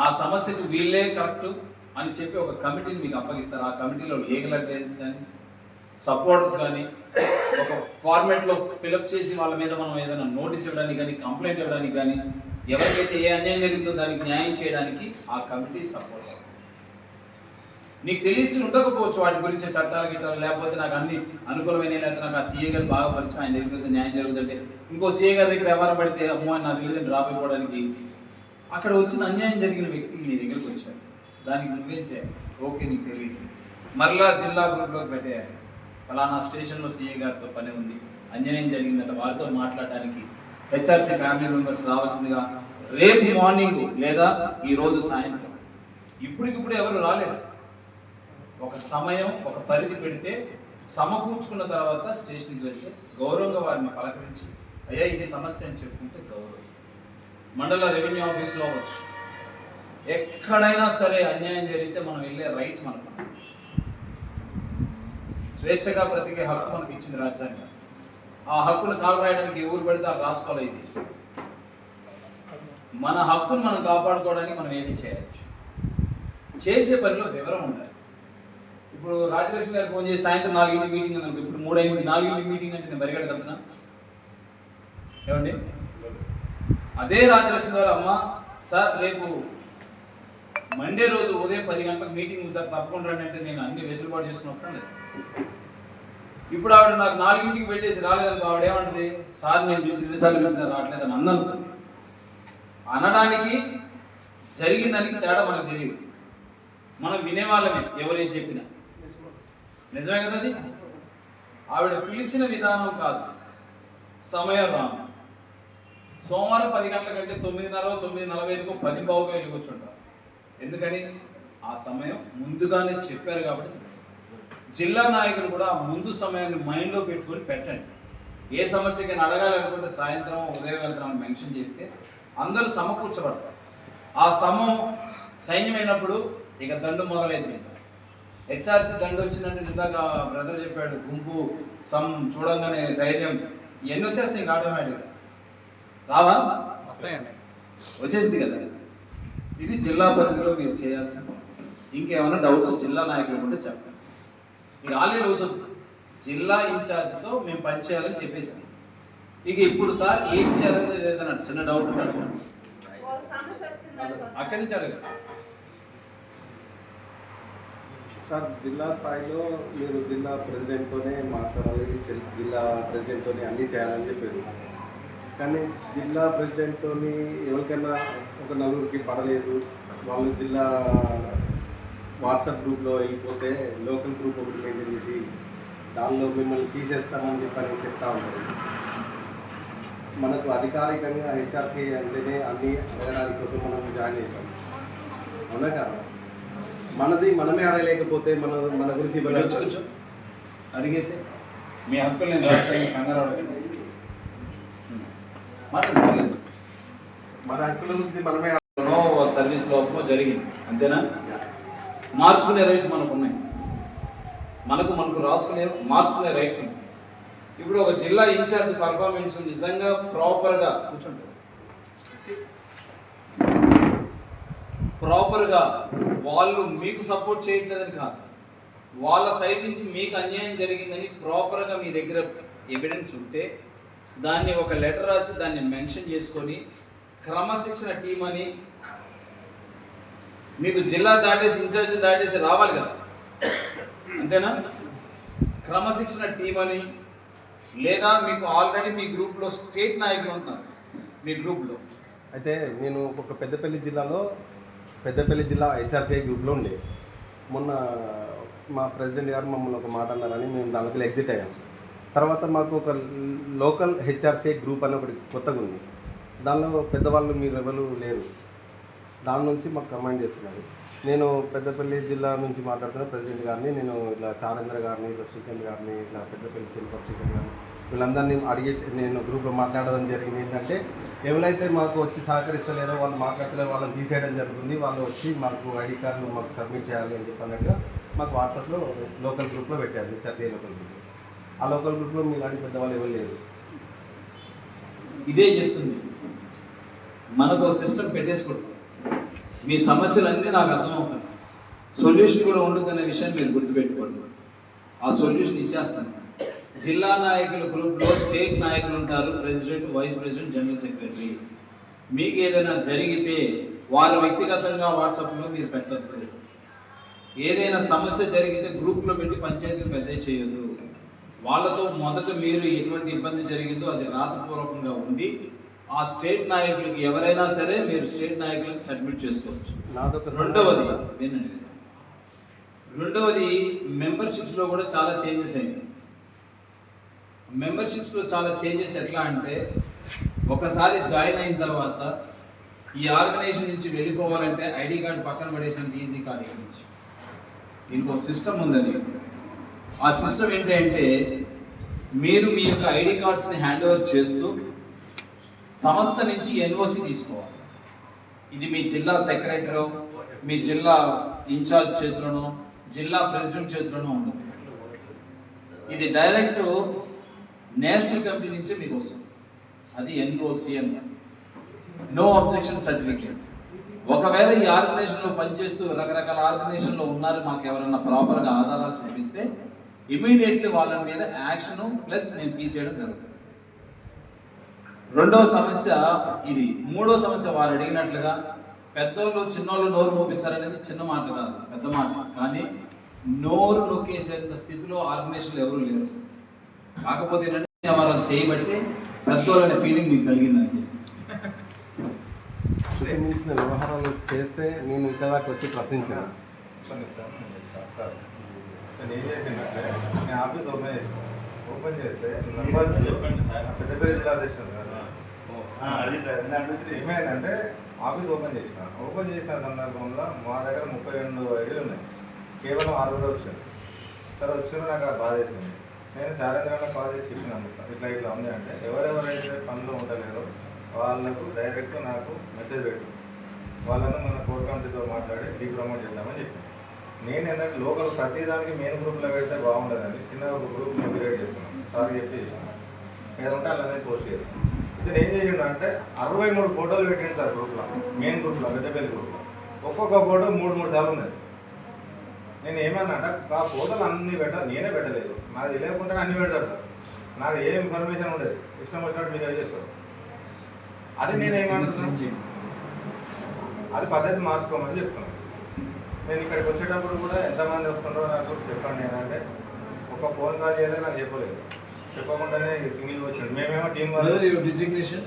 ఆ సమస్యకు వీళ్ళే కరెక్ట్ అని చెప్పి ఒక కమిటీని మీకు అప్పగిస్తారు. ఆ కమిటీలో లీగల్ అడ్వైజర్స్ కానీ, సపోర్టర్స్ కానీ, ఒక ఫార్మాట్లో ఫిలప్ చేసి వాళ్ళ మీద మనం ఏదైనా నోటీస్ ఇవ్వడానికి కానీ కంప్లైంట్ ఇవ్వడానికి కానీ ఎవరికైతే ఏ అన్యాయం జరిగిందో దానికి న్యాయం చేయడానికి ఆ కమిటీ సపోర్ట్ అవుతుంది. నీకు తెలిసి ఉండకపోవచ్చు వాటి గురించి చట్టాలు గిట్టాలు, లేకపోతే నాకు అన్ని అనుకూలమైన, లేకపోతే నాకు ఆ సీఏ గారు బాగా పరిచయం, ఆయన దగ్గర న్యాయం జరుగుతుంటే ఇంకో సీఏ గారి దగ్గర ఎవరు పడితే అమ్మో అని నాకు తెలియదని డ్రాప్ అయిపోవడానికి అక్కడ వచ్చిన అన్యాయం జరిగిన వ్యక్తి నీ దగ్గరికి వచ్చాడు. దానికి నువ్వేం చేయాలి? ఓకే, నీకు తెలియదు, మరలా జిల్లా గ్రూప్లోకి పెట్టేయాలి. ఫలానా స్టేషన్లో సీఏ గారితో పని ఉంది, అన్యాయం జరిగిందంట, వారితో మాట్లాడటానికి హెచ్ఆర్సీ ఫ్యామిలీ మెంబర్స్ రావాల్సిందిగా రేపు మార్నింగ్ లేదా ఈరోజు సాయంత్రం. ఇప్పటికిప్పుడు ఎవరు రాలేదు. ఒక సమయం, ఒక పరిధి పెడితే సమకూర్చుకున్న తర్వాత స్టేషన్కి వెళ్తే గౌరవంగా వారిని పలకరించి అయ్యా ఇది సమస్య అని చెప్పుకుంటే గౌరవం. మండల రెవెన్యూ ఆఫీస్లో అవ్వచ్చు, ఎక్కడైనా సరే అన్యాయం జరిగితే మనం వెళ్ళే రైట్స్ మనకు. స్వేచ్ఛగా బ్రతికే హక్కు మనకి ఇచ్చింది రాజ్యాంగం. ఆ హక్కును కాలు రాయడానికి ఎవరు పడితే ఆ రాసుకోలేదు. మన హక్కును మనం కాపాడుకోవడానికి మనం ఏది చేయవచ్చు, చేసే పనిలో వివరం ఉండాలి. ఇప్పుడు రాజలక్ష్మి గారు ఫోన్ చేసి సాయంత్రం 4 మీటింగ్ ఉందనుకో, ఇప్పుడు 3 అయింది, 4 మీటింగ్ అంటే నేను పరిగెడగలుగుతున్నా ఏమండి? అదే రాజలక్ష్మి గారు అమ్మ సార్ రేపు మండే రోజు ఉదయం 10 గంటలకు మీటింగ్ ఉంది సార్ తప్పకుండా రండి అంటే నేను అన్ని వెసులుబాటు చేసుకుని వస్తాను లేదు. ఇప్పుడు ఆవిడ నాకు 4 పెట్టేసి రాలేదనుకో, ఆవిడ ఏమంటుంది? సార్ నేను పిలిచి 2 సార్లు పిలిచిన రావట్లేదని అందనుకుంది. అనడానికి జరిగిన దానికి తేడా మనకు తెలియదు, మనం వినేవాళ్ళమే ఎవరేం చెప్పినా. నిజమే కదా అది? ఆవిడ పిలిచిన విధానం కాదు, సమయం రాను. సోమవారం 10 గంటల కంటే 9:30, 9:45 10 బావుగా వెళ్ళి కూర్చుంటారు. ఎందుకని? ఆ సమయం ముందుగానే చెప్పారు కాబట్టి. జిల్లా నాయకులు కూడా ముందు సమయాన్ని మైండ్లో పెట్టుకొని పెట్టండి. ఏ సమస్యకి అడగాలనుకుంటే సాయంత్రం ఉదయం వెళ్తామని మెన్షన్ చేస్తే అందరూ సమకూర్చబడతారు. ఆ సమం సైన్యమైనప్పుడు ఇక దండు మొదలైంది. హెచ్ఆర్సీ దండు వచ్చిందంటే ఇందాక బ్రదర్ చెప్పాడు, గుంపు సమ్ చూడంగానే ధైర్యం ఇవన్నీ వచ్చేస్తాయి. ఇంకా ఆటోమేటిక్గా రావా? వచ్చేసింది కదా. ఇది జిల్లా పరిధిలో మీరు చేయాల్సిన. ఇంకేమైనా డౌట్స్ జిల్లా నాయకులు ఉంటే చెప్పండి. ఇక ఆల్రెడీ వస్తుంది జిల్లా ఇన్ఛార్జ్తో మేము పనిచేయాలని చెప్పేసాం. ఇక ఇప్పుడు సార్ ఏం చేయాలని ఏదైనా చిన్న డౌట్ ఉంటే అడగండి, అక్కడి నుంచి అడగండి. సార్ జిల్లా స్థాయిలో మీరు జిల్లా ప్రెసిడెంట్తోనే మాట్లాడాలి, జిల్లా ప్రెసిడెంట్తోనే అన్నీ చేయాలని చెప్పారు. కానీ జిల్లా ప్రెసిడెంట్తో ఎవరికైనా ఒక నలుగురికి పడలేదు, వాళ్ళు జిల్లా వాట్సాప్ గ్రూప్లో వెళ్ళిపోతే లోకల్ గ్రూప్ ఒకటి మెయింటైన్ చేసి దానిలో మిమ్మల్ని తీసేస్తామని చెప్పని చెప్తా ఉంటారు. మనకు అధికారికంగా హెచ్ఆర్సీ అంటేనే అన్నీ అడగడానికి కోసం మనం జాయిన్ అవుతాం, అవునా కాదు? మనది మనమే అడగలేకపోతే మన గురించి అడిగేసి మీ హక్కులు నేను రాష్ట్రానికి కంగారు మన హక్కుల గురించి మనమే సర్వీస్ లోపల జరిగింది అంతేనా? మార్చుకునే రైట్స్ మనకు ఉన్నాయి, మనకు రాసుకునే మార్చుకునే రైట్స్ ఉన్నాయి. ఇప్పుడు ఒక జిల్లా ఇన్ఛార్జ్ పర్ఫార్మెన్స్ నిజంగా ప్రాపర్గా కూర్చుంటారు, ప్రాపర్గా వాళ్ళు మీకు సపోర్ట్ చేయట్లేదని కాదు, వాళ్ళ సైడ్ నుంచి మీకు అన్యాయం జరిగిందని ప్రాపర్గా మీ దగ్గర ఎవిడెన్స్ ఉంటే దాన్ని ఒక లెటర్ రాసి దాన్ని మెన్షన్ చేసుకొని క్రమశిక్షణ టీం అని మీకు జిల్లా దాటేసి ఇన్ఛార్జ్ దాటేసి రావాలి కదా, అంతేనా? క్రమశిక్షణ టీం అని, లేదా మీకు ఆల్రెడీ మీ గ్రూప్లో స్టేట్ నాయకులు ఉంటున్నారు మీ గ్రూప్లో. అయితే నేను ఒక పెద్దపల్లి జిల్లా హెచ్ఆర్సీఐ గ్రూప్లో ఉండే. మొన్న మా ప్రెసిడెంట్ గారు మమ్మల్ని ఒక మాట అన్నారని మేము దానికి ఎగ్జిట్ అయ్యాం. తర్వాత మాకు ఒక లోకల్ హెచ్ఆర్సీఐ గ్రూప్ అని ఒకటి కొత్తగా ఉంది, దానిలో పెద్దవాళ్ళు మీరు ఎవరు లేరు, దాని నుంచి మాకు కమాండ్ చేస్తున్నారు. నేను పెద్దపల్లి జిల్లా నుంచి మాట్లాడుతున్న ప్రెసిడెంట్ గారిని, నేను ఇట్లా చారేంద్ర గారిని, ఇట్లా శ్రీకాంత్ గారిని, ఇట్లా పెద్దపల్లి చిన్నపల్లి శ్రీకాంత్ గారిని వీళ్ళందరినీ అడిగి నేను గ్రూప్లో మాట్లాడడం జరిగింది. ఏంటంటే ఎవరైతే మాకు వచ్చి సహకరిస్తలేదో వాళ్ళు మాట్లాడలేదో వాళ్ళని తీసేయడం జరుగుతుంది, వాళ్ళు వచ్చి మాకు ఐడి కార్డులు మాకు సబ్మిట్ చేయాలి అని చెప్పినట్టుగా మాకు వాట్సాప్లో లోకల్ గ్రూప్లో పెట్టారు, చర్చ లోకల్ గ్రూప్. ఆ లోకల్ గ్రూప్లో మీలాంటి పెద్దవాళ్ళు ఎవరు లేరు. ఇదే చెప్తుంది, మనకు సిస్టమ్ పెట్టేసుకుంటాం. మీ సమస్యలన్నీ నాకు అర్థమవుతాయి, సొల్యూషన్ కూడా ఉంటుందనే విషయాన్ని మీరు గుర్తుపెట్టుకోండి. ఆ సొల్యూషన్ ఇచ్చేస్తాను. జిల్లా నాయకుల గ్రూప్లో స్టేట్ నాయకులు ఉంటారు, president, vice president, general secretary. మీకు ఏదైనా జరిగితే వారు వ్యక్తిగతంగా వాట్సాప్లో మీరు పెట్టద్దు. ఏదైనా సమస్య జరిగితే గ్రూప్లో పెట్టి పంచాయతీలు పెద్ద చేయొద్దు. వాళ్ళతో మొదట మీరు ఎటువంటి ఇబ్బంది జరిగిందో అది రాతపూర్వకంగా ఉండి ఆ స్టేట్ నాయకులకి ఎవరైనా సరే మీరు స్టేట్ నాయకులకు సబ్మిట్ చేసుకోవచ్చు. రెండవది మెంబర్షిప్స్లో కూడా చాలా చేంజెస్ అయింది. మెంబర్షిప్స్లో చాలా చేంజెస్ ఎట్లా అంటే, ఒకసారి జాయిన్ అయిన తర్వాత ఈ ఆర్గనైజేషన్ నుంచి వెళ్ళిపోవాలంటే ఐడి కార్డు పక్కన పడేసినంత ఈజీ కాదు. ఇక్కడ నుంచి దీనికి ఒక సిస్టమ్ ఉందని. ఆ సిస్టమ్ ఏంటంటే, మీరు మీ యొక్క ఐడి కార్డ్స్ని హ్యాండ్ ఓవర్ చేస్తూ సంస్థ నుంచి ఎన్ఓసి తీసుకోవాలి. ఇది మీ జిల్లా సెక్రటరీ, మీ జిల్లా ఇన్ఛార్జ్ చేతులను, జిల్లా ప్రెసిడెంట్ చేతులను ఉండదు. ఇది డైరెక్ట్ నేషనల్ కమిటీ నుంచి మీకు వస్తుంది. అది ఎన్ఓసి అని, నో అబ్జెక్షన్ సర్టిఫికేట్. ఒకవేళ ఈ ఆర్గనైజేషన్లో పనిచేస్తూ రకరకాల ఆర్గనైజేషన్లో ఉన్నారు, మాకు ఎవరైనా ప్రాపర్గా ఆధారాలు చూపిస్తే ఇమీడియట్లీ వాళ్ళ మీద యాక్షన్ ప్లస్ నేను తీసేయడం జరుగుతుంది. రెండవ సమస్య ఇది. మూడో సమస్య, వారు అడిగినట్లుగా పెద్దోళ్ళు చిన్నోళ్ళు నోరు మోపిస్తారనేది చిన్న మాట కాదు, పెద్ద మాట. కానీ నోరు నొక్కేసేంత స్థితిలో ఆర్గనైజేషన్లు ఎవరూ లేరు. కాకపోతే ఏంటంటే వారు చేయబట్టి పెద్దోళ్ళు అనే ఫీలింగ్ మీకు కలిగిందండి. మించిన వ్యవహారాలు చేస్తే నేను ఇక్కడ దాకా వచ్చి ప్రశ్నించాను. నేను ఏం చేసిందంటే, నేను ఆఫీస్ ఓపెన్ చేస్తే మెంబర్స్ పెద్ద జిల్లా అధ్యక్షుడు కదా, అది ఏమైందంటే ఆఫీస్ ఓపెన్ చేసిన సందర్భంలో మా దగ్గర 32 ఐడీలు ఉన్నాయి, కేవలం 6 వచ్చారు. సరే వచ్చిన నాకు బాధ వేసింది. నేను చారేంద్రంగా కాల్ చేసి చెప్పినాను, ఇట్లా ఉంది అంటే, ఎవరెవరైతే పనిలో ఉండలేరో వాళ్ళకు డైరెక్ట్ నాకు మెసేజ్ పెట్టు, వాళ్ళను మన కోర్ కమిటీతో మాట్లాడి డీప్రమోట్ చేద్దామని చెప్పి. నేను ఏంటంటే లోకల్ ప్రతిదానికి మెయిన్ గ్రూప్లో పెడితే బాగుంటుందండి, చిన్నగా ఒక గ్రూప్ నేను క్రియేట్ చేస్తున్నాను. సార్ చెప్పి ఏదంటే అలానే పోస్ట్ చేయాలి. ఇది ఏం చేసిండు అంటే 63 ఫోటోలు పెట్టింది సార్ గ్రూప్లో, మెయిన్ గ్రూప్లో, పెద్దపల్లి గ్రూప్లో. ఒక్కొక్క ఫోటో 3 సార్లు ఉన్నది. నేను ఏమన్నా అంటే ఆ ఫోటోలు అన్నీ నేనే పెట్టలేదు, నాకు తెలియకుండా అన్నీ పెడతాడు సార్. నాకు ఏ ఇన్ఫర్మేషన్ ఉండదు, ఇష్టం వచ్చినట్టు మీరు చేస్తారు. అది నేను ఏమంటున్నాను, అది పద్ధతి మార్చుకోమని చెప్తున్నాను. నేను ఇక్కడికి వచ్చేటప్పుడు కూడా ఎంతమంది వస్తుందో నాకు చెప్పండి. ఏంటంటే ఒక ఫోన్ కాల్ చేయాలి, నాకు చెప్పలేదు, చెప్పకుండానే సింగిల్ వచ్చింది. మేమేమో టీం డిజిగ్నేషన్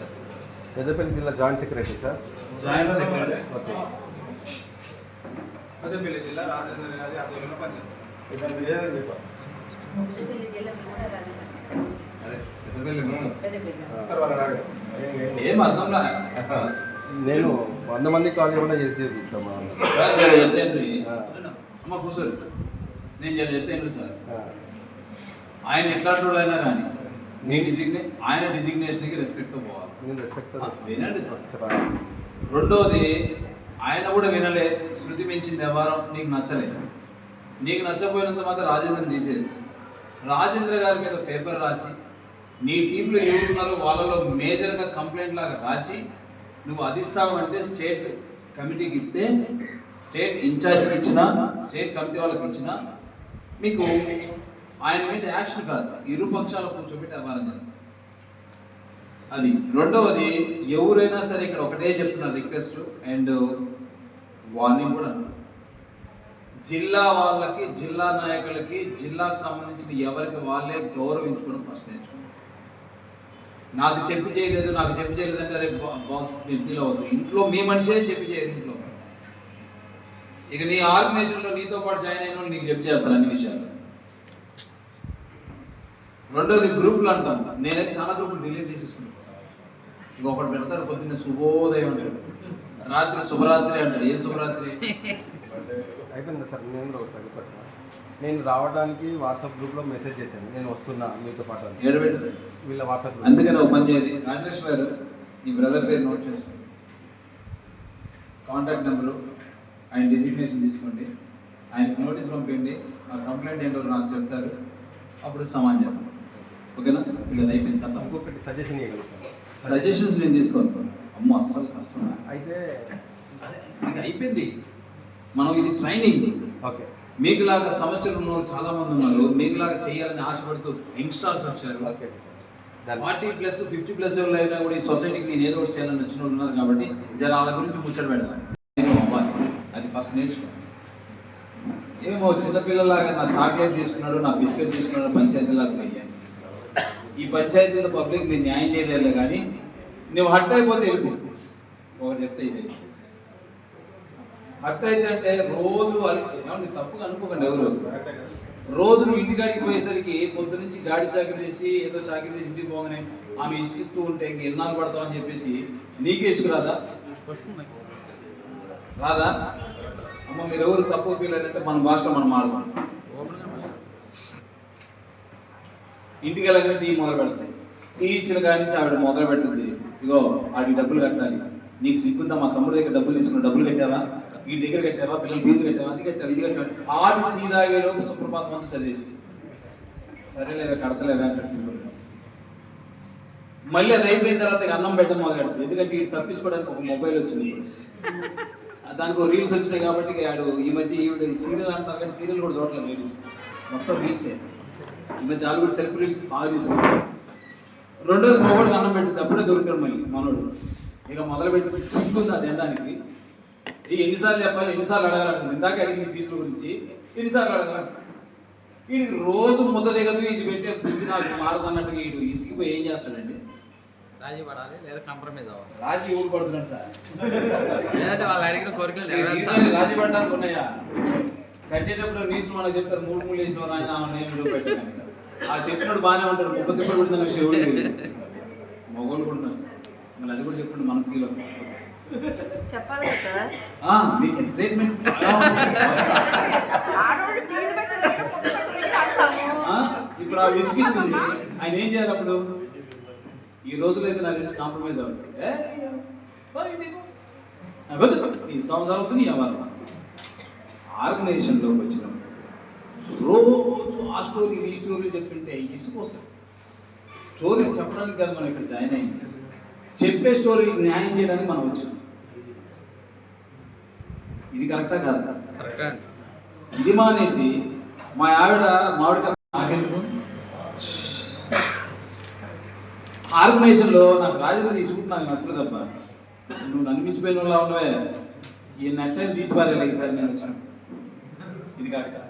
పెద్దపల్లి జిల్లా joint secretary sir. Joint secretary. Okay. Peddapalli జిల్లా రాజేంద్ర గారి ఆధ్వర్యంలో పనిచేస్తాను. ఇక్కడ విజయనగరం చెప్పాను సార్. వాళ్ళ రాడు ఏం అర్థంలా. నేను 100 మంది కాల్ చేయకుండా చేసి చూపిస్తాను. అమ్మ కూర్చోరు, నేను చెప్తాను సార్. ఆయన ఎట్లాంటి అయినా కానీ ఆయన డిజిగ్నేషన్కి రెస్పెక్ట్ పోవాలి. నేను రెస్పెక్ట్ వినండి సార్. రెండోది, ఆయన కూడా వినలే, శృతి మించింది వ్యవహారం నీకు నచ్చలే. నీకు నచ్చపోయినంత మాత్రం రాజేంద్రని తీసేది. రాజేంద్ర గారి మీద పేపర్ రాసి నీ టీంలో ఎవరున్నారో వాళ్ళలో మేజర్గా కంప్లైంట్ లాగా రాసి నువ్వు అధిష్టానం అంటే స్టేట్ కమిటీకి ఇస్తే, స్టేట్ ఇన్ఛార్జ్కి ఇచ్చినా, స్టేట్ కమిటీ వాళ్ళకి ఇచ్చినా మీకు ఆయన మీద యాక్షన్ కాదు, ఇరు పక్షాలు కూర్చోబెట్టి వ్యవహారం చేస్తారు. అది రెండవది. ఎవరైనా సరే ఇక్కడ ఒకటే చెప్తున్న రిక్వెస్ట్ అండ్ వార్నింగ్ కూడా, జిల్లా వాళ్ళకి, జిల్లా నాయకులకి, జిల్లాకు సంబంధించిన ఎవరికి వాళ్ళే గౌరవించుకోవడం ఫస్ట్ నేర్చుకోండి. నాకు చెప్పి చేయలేదు అంటే రేపు బాస్ ఫీల్ అవుతుంది. ఇంట్లో మీ మనిషే చెప్పి చేయదు ఇంట్లో. ఇక నీ ఆర్గనైజేషన్లో నీతో పాటు జాయిన్ అయిన వాళ్ళు నీకు చెప్పి చేస్తారు అన్ని విషయాలు. రెండోది, గ్రూపులు అంటాం. నేనైతే చాలా గ్రూపులు డిలీట్ చేసేసుకుంటాను. ఇంకొకటి పెడతారు పొద్దున్న శుభోదయం అంటాడు, రాత్రి శుభరాత్రి అంటాడు. ఏ శుభరాత్రి అయిపోయింది సార్. నేను కూడా ఒకసారి చెప్పాను సార్. నేను రావడానికి వాట్సాప్ గ్రూప్లో మెసేజ్ చేశాను, నేను వస్తున్నా మీతో పాటు. వీళ్ళ వాట్సాప్. అందుకని ఒక పని చేయాలి, రాజలక్ష్మి గారు ఈ బ్రదర్ పేరు నోట్ చేసుకోండి, కాంటాక్ట్ నెంబరు, ఆయన డిజిగ్నేషన్ తీసుకోండి, ఆయనకు నోటీస్ పంపించండి. ఆ కంప్లైంట్ ఏంటో నాకు చెప్తారు, అప్పుడు సమాన్ చేద్దాం. ఓకేనా? ఇక అది అయిపోయింది కదా. ఇంకొకటి సజెషన్ ఇవ్వగలుగుతాను. సజెషన్స్ నేను తీసుకోను. అమ్మ అస్సలు కష్టం. అయితే ఇది అయిపోయింది, మనం ఇది ట్రైనింగ్. ఓకే. మీకులాగా సమస్యలు ఉన్న వాళ్ళు చాలా మంది ఉన్నారు. మీకులాగా చేయాలని ఆశపడుతూ యంగ్స్టర్స్ వచ్చారు. 40+ 50+ వాళ్ళు అయినా కూడా ఈ సొసైటీకి నేను ఏదో ఒకటి చేయాలని వచ్చిన వాళ్ళు ఉన్నారు. కాబట్టి జర వాళ్ళ గురించి ముచ్చట పెడదాం. నేను అవ్వాలి, అది ఫస్ట్ నేర్చుకో. ఏమో చిన్నపిల్లలాగా నా చాక్లెట్ తీసుకున్నాడు, నా బిస్కెట్ తీసుకున్నాడు పంచాయతీలాగా అయ్యాను. ఈ పంచాయతీలో పబ్లిక్ నేను న్యాయం చేయలేదు. కానీ నువ్వు హట్ అయిపోతే వెళ్ళిపో. ఒకటి చెప్తే ఇదే హట్ అయితే అంటే రోజు ఏమంటే తప్పుగా అనుకోకండి ఎవరు. రోజు నువ్వు ఇంటికాడికి పోయేసరికి పొద్దు నుంచి గాడి చాకరీ చేసి ఏదో చాకరీ చేసి ఇంటికి పోగానే ఆమె ఇసుకిస్తూ ఉంటే ఇంక ఎన్నాళ్ళు పడతామని చెప్పేసి నీకే ఇసుకురాదా? రాదా? అమ్మ మీరు ఎవరు తప్పు ఫీల్ అయినట్టే మన భాషలో మనం ఆడదాం. ఇంటికి వెళ్ళగానే టీ మొదలు పెడతాయి. టీ ఇచ్చిన కాడి నుంచి ఆవిడ మొదలు పెడుతుంది, ఇగో వాడికి డబ్బులు కట్టాలి, నీకు సిగ్గుందా, మా తమ్ముడి దగ్గర డబ్బులు తీసుకున్న డబ్బులు కట్టావా, వీటి దగ్గర కట్టావా, పిల్లలు ఫీజు కట్టావా, అది కట్టావా, ఇది కట్టావా. ఆడు టీ తాగేలోపు సుప్రభాతం అంతా చదివేసి సరేలేదా కడతలేదా అంటాడు సింపుల్. మళ్ళీ అది అయిపోయిన తర్వాత అన్నం పెట్టడం మొదలు పెడుతుంది. ఎందుకంటే ఇటు తప్పించుకోవడానికి ఒక మొబైల్ వచ్చింది, దానికి ఒక రీల్స్ వచ్చినాయి. కాబట్టి ఆడు ఈ మధ్య ఈవిడ సీరియల్ అంటారు కానీ సీరియల్ కూడా చూడలేదు లేడీస్, మొత్తం రీల్సే. ఈ మధ్య వాళ్ళు కూడా సెల్ఫ్ రీల్స్ బాగా తీసుకుంటారు. రెండోది మొగోడికి అన్నం పెట్టింది, అప్పుడే దొరికాడు మళ్ళీ మనోడు. ఇక మొదలు పెట్టి సిగ్గుంది అది తినడానికి. ఎన్నిసార్లు చెప్పాలి, ఎన్నిసార్లు అడగాలంటుంది. ఇందాక అడిగింది ఫీజుల గురించి, ఎన్నిసార్లు అడగాలి. వీడికి రోజు ముద్ద దిగదు, ఇది పెట్టే బుద్ధి నాకు మారదు అన్నట్టుగా వీడు ఇసిగిపోయి ఏం చేస్తాడండి? రాజీ పడాలి లేదా కాంప్రమైజ్ అవ్వాలి. రాజీ ఊరు పడుతున్నాడు సార్. లేదంటే వాళ్ళు అడిగిన కోరికలు రాజీ పడడానికి ఉన్నాయా? కట్టేటప్పుడు నీతులు మనకు చెప్తారు, 3 వేసిన వారు ఆయన పెట్టాను. ఆ చెప్పినప్పుడు బాగానే ఉంటాడు, 30 పెడుతున్న విషయం ఎవరు మొగోళ్ళు కూడా ఉన్నారు సార్. మళ్ళీ అది కూడా చెప్పండి, మనం ఫీల్ అవుతాం. చెప్పాలి కదా మీకు ఎక్సైట్మెంట్ ఇప్పుడు ఆ విసిగిస్తుంది. ఆయన ఏం చేయాలి అప్పుడు? ఈ రోజులో అయితే నాకు తెలిసి కాంప్రమైజ్ అవుతుంది. ఈ సంవత్సరం అవుతుంది ఎవరు ఆర్గనైజేషన్లోకి వచ్చినప్పుడు రోజు ఆ స్టోరీ ఈ స్టోరీ చెప్తుంటే ఇసుకొస్తారు. స్టోరీలు చెప్పడానికి కాదు మనం ఇక్కడ జాయిన్ అయింది, చెప్పే స్టోరీకి న్యాయం చేయడానికి మనం వచ్చాం. ఇది కరెక్టా కాదు? ఇది మానేసి మా ఆవిడ మావిడికాయ నాకెందుకు ఆర్గనైజేషన్లో నాకు రాజధాని ఈ సూట్ నాకు నచ్చలేదబ్బా, నువ్వు నన్ను మించిపోయిన వాళ్ళ ఉన్నవే, ఈ నెట్లైన్ తీసిపారేలా ఈసారి నేను వచ్చాను. ఇది కరెక్టా?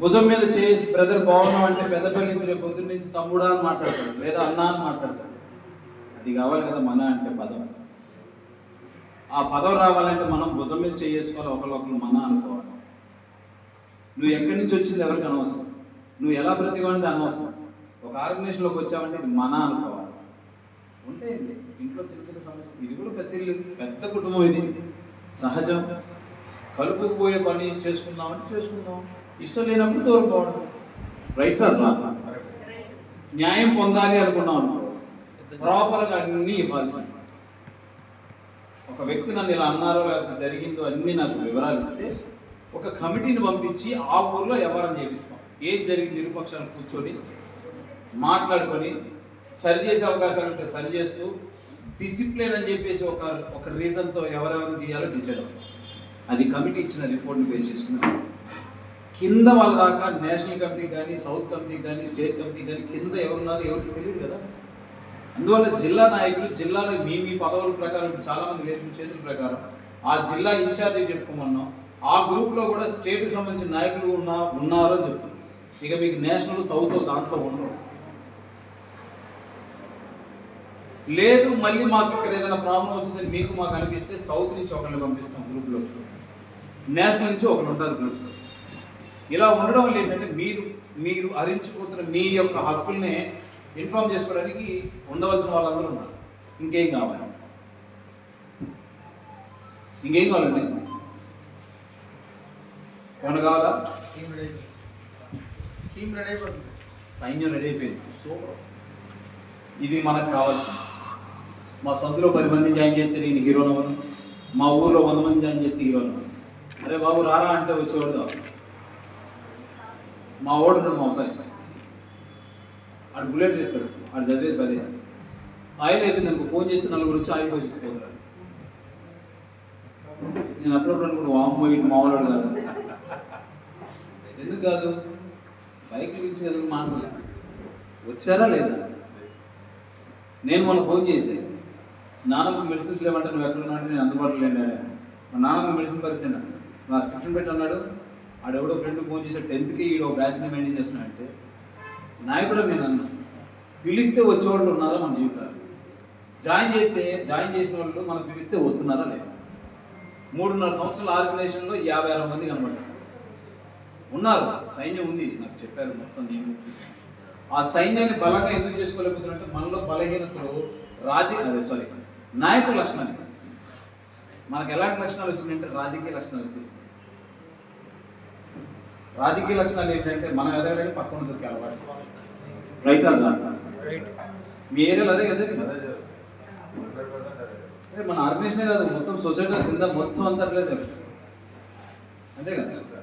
భుజం మీద చేసి బ్రదర్ బాగున్నావు అంటే పెద్దపల్లి నుంచి రేపు పొద్దున్న నుంచి తమ్ముడా అని మాట్లాడతాడు, లేదా అన్నా అని మాట్లాడతాడు. అది కావాలి కదా మన అంటే పదం. ఆ పదం రావాలంటే మనం భుజం మీద చేసుకోవాలి, ఒకరికొకరు మన అనుకోవాలి. నువ్వు ఎక్కడి నుంచి వచ్చింది ఎవరికి అనవసరం, నువ్వు ఎలా బ్రతికోనిది అనవసరం. ఒక ఆర్గనైజేషన్లోకి వచ్చావంటే ఇది మన అనుకోవాలి. ఉంటాయండి ఇంట్లో చిన్న చిన్న సమస్య. ఇది కూడా పెద్ద ఇల్లు, పెద్ద కుటుంబం, ఇది సహజం. కలుపుకుపోయే పని చేసుకుందామంటే చేసుకుందాం, ఇష్టం లేనప్పుడు దూరం పోవడం. రైట్ రా న్యాయం పొందాలి అనుకున్నాం అనుకో, ప్రాపర్గా అన్నీ ఇవ్వాల్సింది. ఒక వ్యక్తి నన్ను ఇలా అన్నారో లేకపోతే జరిగిందో అన్నీ నాకు వివరాలు ఇస్తే ఒక కమిటీని పంపించి ఆ ఊర్లో వ్యవహారం చేపిస్తాం. ఏది జరిగింది ఇరుపక్షాలు కూర్చొని మాట్లాడుకొని సరి చేసే అవకాశాలు ఉంటే సరి చేస్తూ, డిసిప్లిన్ అని చెప్పేసి ఒక రీజన్తో ఎవరెవరిని తీయాలో డిసైడ్ అవుతాం. అది కమిటీ ఇచ్చిన రిపోర్ట్ని బేస్ చేసుకున్నాం. కింద వాళ్ళ దాకా నేషనల్ కమిటీ కానీ, సౌత్ కమిటీ కానీ, స్టేట్ కమిటీ కానీ కింద ఎవరున్నారు ఎవరికి తెలియదు కదా. అందువల్ల జిల్లా నాయకులు జిల్లాలో మీ పదవుల ప్రకారం చాలామంది లేని చేతుల ప్రకారం ఆ జిల్లా ఇన్ఛార్జి చెప్పుకోమన్నాం. ఆ గ్రూప్లో కూడా స్టేట్కి సంబంధించిన నాయకులు ఉన్నారు అని చెప్తాం. ఇక మీకు నేషనల్ సౌత్ దాంట్లో ఉండరు. లేదు మళ్ళీ మాకు ఇక్కడ ఏదైనా ప్రాబ్లం వచ్చిందని మీకు మాకు అనిపిస్తే సౌత్ నుంచి ఒకరిని పంపిస్తాం గ్రూప్లో, నేషనల్ నుంచి ఒకరు ఉంటారు గ్రూప్లో. ఇలా ఉండడం వల్ల ఏంటంటే మీరు హరించిపోతున్న మీ యొక్క హక్కుల్ని ఇన్ఫార్మ్ చేసుకోవడానికి ఉండవలసిన వాళ్ళందరూ ఉన్నారు. ఇంకేం కావాలి? ఇంకేం కావాలండి? ఏమన్నా కావాలా? టీం రెడీ అయిపోతుంది, సైన్యం రెడీ అయిపోయింది. సో ఇది మనకు కావాల్సింది. మా సొంతలో 10 మంది జాయిన్ చేస్తే నేను హీరోను అవ్వను, మా ఊర్లో 100 మంది జాయిన్ చేస్తే హీరోను అవ్వను. అరే బాబు రారా అంటే వచ్చేవాడు కాదు. మా ఓడున్నాడు, మా అబ్బాయి, ఆడు బుల్లెట్ తీస్తాడు, ఆడు చదివేది 10. ఆయిల్ అయిపోయింది అనుకో, ఫోన్ చేస్తే 4 వచ్చి ఆయిల్ పోసేసిపోతాడు. నేను అప్పుడప్పుడు అనుకున్నాను వామ్మో ఇటు మామూలు కాదు. ఎందుకు కాదు? బైక్లు ఇచ్చి ఎదురు మాట్లాడలే. వచ్చారా లేదా? నేను మొన్న ఫోన్ చేసి నాన్నకు మెడిసిన్స్ లేవంటే నువ్వు ఎక్కడ ఉన్నావు అంటే నేను అందుబాటులో లేని మా నాన్నకు మెడిసిన్ పరిస్థితి నా స్క్రిప్షన్ పెట్టి అన్నాడు. ఆడెవడో ఫ్రెండ్ ఫోన్ చేసి 10th ఈడో బ్యాచ్ని మెయింటైన్ చేస్తున్నాడంటే నాయకుడు నేను అన్నా పిలిస్తే వచ్చేవాళ్ళు ఉన్నారా మన జీవితాలు, జాయిన్ చేసిన వాళ్ళు మనం పిలిస్తే వస్తున్నారా లేదా? 3.5 సంవత్సరాల ఆర్గనైజేషన్లో 56 మంది కనబడ్డారు ఉన్నారు. సైన్యం ఉంది, నాకు చెప్పారు మొత్తం నేను చూసాను. ఆ సైన్యాన్ని బలంగా ఎందుకు చేసుకోలేకపోతున్నారంటే మనలో బలహీనతలు నాయకుల లక్షణాలు. మనకు ఎలాంటి లక్షణాలు వచ్చినాయంటే రాజకీయ లక్షణాలు వచ్చేసింది. రాజకీయ లక్షణాలు ఏంటంటే మనం ఎదగడానికి పక్కన దొరికి అలవాటు. రైట్ అన్నా? మీ ఏరియాలో అదే కదా. మన ఆర్గనైజేషనే కాదు, మొత్తం సొసైటీ కింద మొత్తం అంతా అట్లేదు అంతే కదా.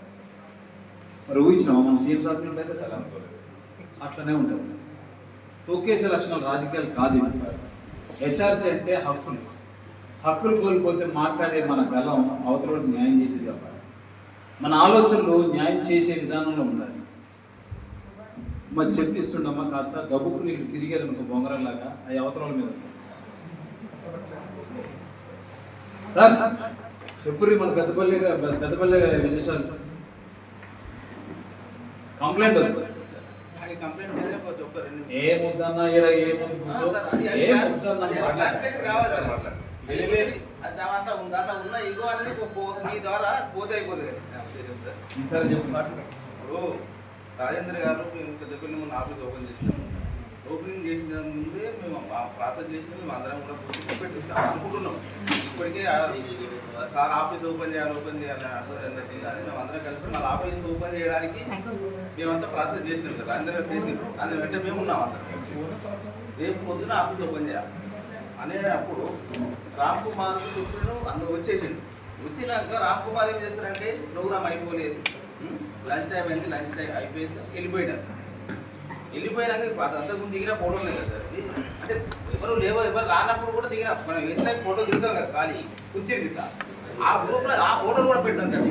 మరి ఊహించినామా మనం సీఎం సార్ అయితే అట్లనే ఉంటుంది. తొక్కేసే లక్షణాలు రాజకీయాలు కాదు. హెచ్ఆర్సీ అంటే హక్కులు కోల్పోతే మాట్లాడే మన బలం అవతల న్యాయం చేసేది కాబట్టి మన ఆలోచనలు న్యాయం చేసే విధానంలో ఉండాలి. మరి చెప్పిస్తుండమ్మా కాస్త గబుకు నీకు తిరిగారు అనుకో బొంగరంలాగా అవి అవతరాల మీద సార్ చెప్పురి మన పెద్దపల్లి విశేషాలు. కంప్లైంట్ ఏముద్దన్నా రాజేంద్ర గారు మేము పెద్దపల్లి ముందు ఆఫీస్ ఓపెన్ చేసినాము. ఓపెనింగ్ చేసిన ముందే మేము ప్రాసెస్ చేసినా మేము అందరం కూడా అనుకుంటున్నాం. ఇప్పటికే సార్ ఆఫీస్ ఓపెన్ చేయాలి అని మేము అందరం కలిసి మళ్ళీ ఆఫీస్ ఓపెన్ చేయడానికి మేమంతా ప్రాసెస్ చేసినాం సార్. రాజేంద్ర గారు చేసినాం. అది వెంటనే మేము ఉన్నాం అందరం. రేపు పొద్దున ఆఫీస్ ఓపెన్ చేయాలి అనేటప్పుడు రామ్ కుమార్ చూపుడు అందరూ వచ్చేసిండు. వచ్చినాక రామ్ కుమార్ ఏం చేస్తారంటే ప్రోగ్రామ్ అయిపోలేదు, లంచ్ టైం అయింది, లంచ్ టైం అయిపోయేసి వెళ్ళిపోయినారు. వెళ్ళిపోయినాక అంతకుముందు దిగిన ఫోటోలు ఉన్నాయి కదా సార్. అంటే ఎవరు రానప్పుడు కూడా దిగిన మనం ఎట్లా ఫోటోలు దిగుతాం కదా ఖాళీ కూర్చొని గిట్లా ఆ గ్రూప్లో ఆ ఫోటోలు కూడా పెట్టాం కదా.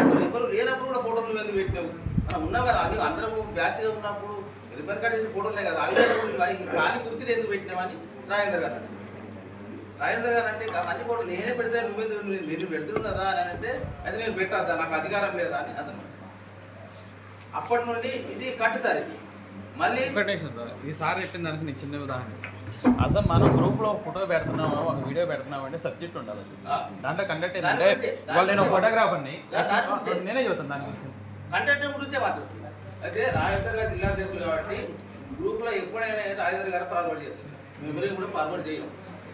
అసలు ఎవరు లేనప్పుడు కూడా ఫోటోలు ఎందుకు పెట్టినావు? మనం ఉన్నాం కదా అన్ని అందరము బ్యాచ్గా ఉన్నప్పుడు రిపేర్ కార్డ్ చేసిన ఫోటోలు కదా అవి ఖాళీ కుర్చీలు ఎందుకు పెట్టినామని రాజేంద్ర గారు అంటే అన్ని ఫోటోలు నేనే పెడితే నేను పెడుతున్నాను కదా అని అంటే అది నేను పెట్టద్దా, నాకు అధికారం లేదా అని అతను. అప్పటి నుండి ఇది కట్టు సార్. ఇది మళ్ళీ ఈసారి చెప్పిన దానికి నేను చిన్న ఉదాహరణ. అసలు మనం గ్రూప్లో ఫోటో పెడుతున్నామో ఒక వీడియో పెడుతున్నామో అంటే సబ్జెక్ట్ ఉండాలి. దాంట్లో కంటెంట్ ఏంటంటే వాళ్ళు నేను ఫోటోగ్రాఫర్ని నేనే చెబుతాను దాని గురించి. కంటెంట్ గురించే మాట్లాడుతుంది. అయితే రాజేంద్ర గారు జిల్లా అధ్యక్షులు కాబట్టి గ్రూప్లో ఎప్పుడైనా రాజేంద్ర గారు ఫార్వర్డ్ చేస్తారు, మేము కూడా ఫార్వర్డ్ చేయం.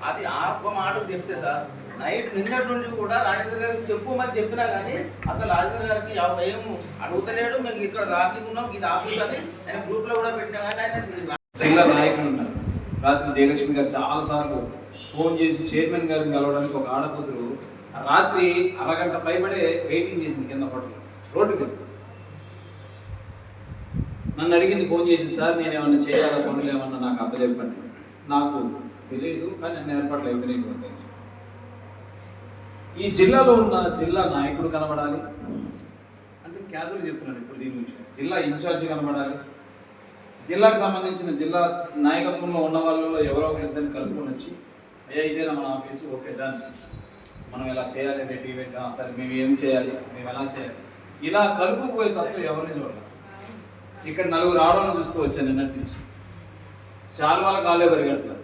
అది ఆ మాటకు చెప్తే సార్ నైట్ నిన్నటి నుండి కూడా రాజేంద్ర గారికి చెప్పమని చెప్పినా కానీ అసలు రాజేంద్ర గారికి ఏం అడుగుతలేడు. మేము ఇక్కడ రాత్రికి ఉన్నాం, ఇది ఆఫీస్ అని ఆయన గ్రూప్లో కూడా పెట్టినా కానీ ఆయన జిల్లా నాయకులు ఉన్నారు. రాత్రి జయలక్ష్మి గారు చాలాసార్లు ఫోన్ చేసి చైర్మన్ గారిని కలవడానికి ఒక ఆడపూతులు రాత్రి అరగంట పైబడే వెయిటింగ్ చేసింది కింద హోటల్ రోడ్డు మీద. నన్ను అడిగింది ఫోన్ చేసి, సార్ నేను ఏమన్నా చేయాలా, పనులు ఏమన్నా నాకు అప్పచెప్పండి. నాకు తెలియదు కానీ అన్ని ఏర్పాట్లు అయిపోయినాయి. ఈ జిల్లాలో ఉన్న జిల్లా నాయకుడు కనబడాలి అంటే క్యాజువల్ చెప్తున్నాను. ఇప్పుడు దీని గురించి జిల్లా ఇన్ఛార్జి కనబడాలి. జిల్లాకు సంబంధించిన జిల్లా నాయకత్వంలో ఉన్న వాళ్ళలో ఎవరో ఒకరి ఇద్దరిని కలుపుకొని వచ్చి అయ్యా ఇదేనా మన ఆఫీసు, ఓకే డన్, మనం ఇలా చేయాలి, రేపు ఈవెంట్, సరే మేము ఏం చేయాలి, మేము ఎలా చేయాలి, ఇలా కలుపుకుపోయే తత్వం ఎవరిని చూడాలి. ఇక్కడ 4 ఆడవాళ్ళని చూస్తూ వచ్చాను నిన్నటి నుంచి. శాల్వాలకు ఆళ్ళే పరిగెడుతున్నారు,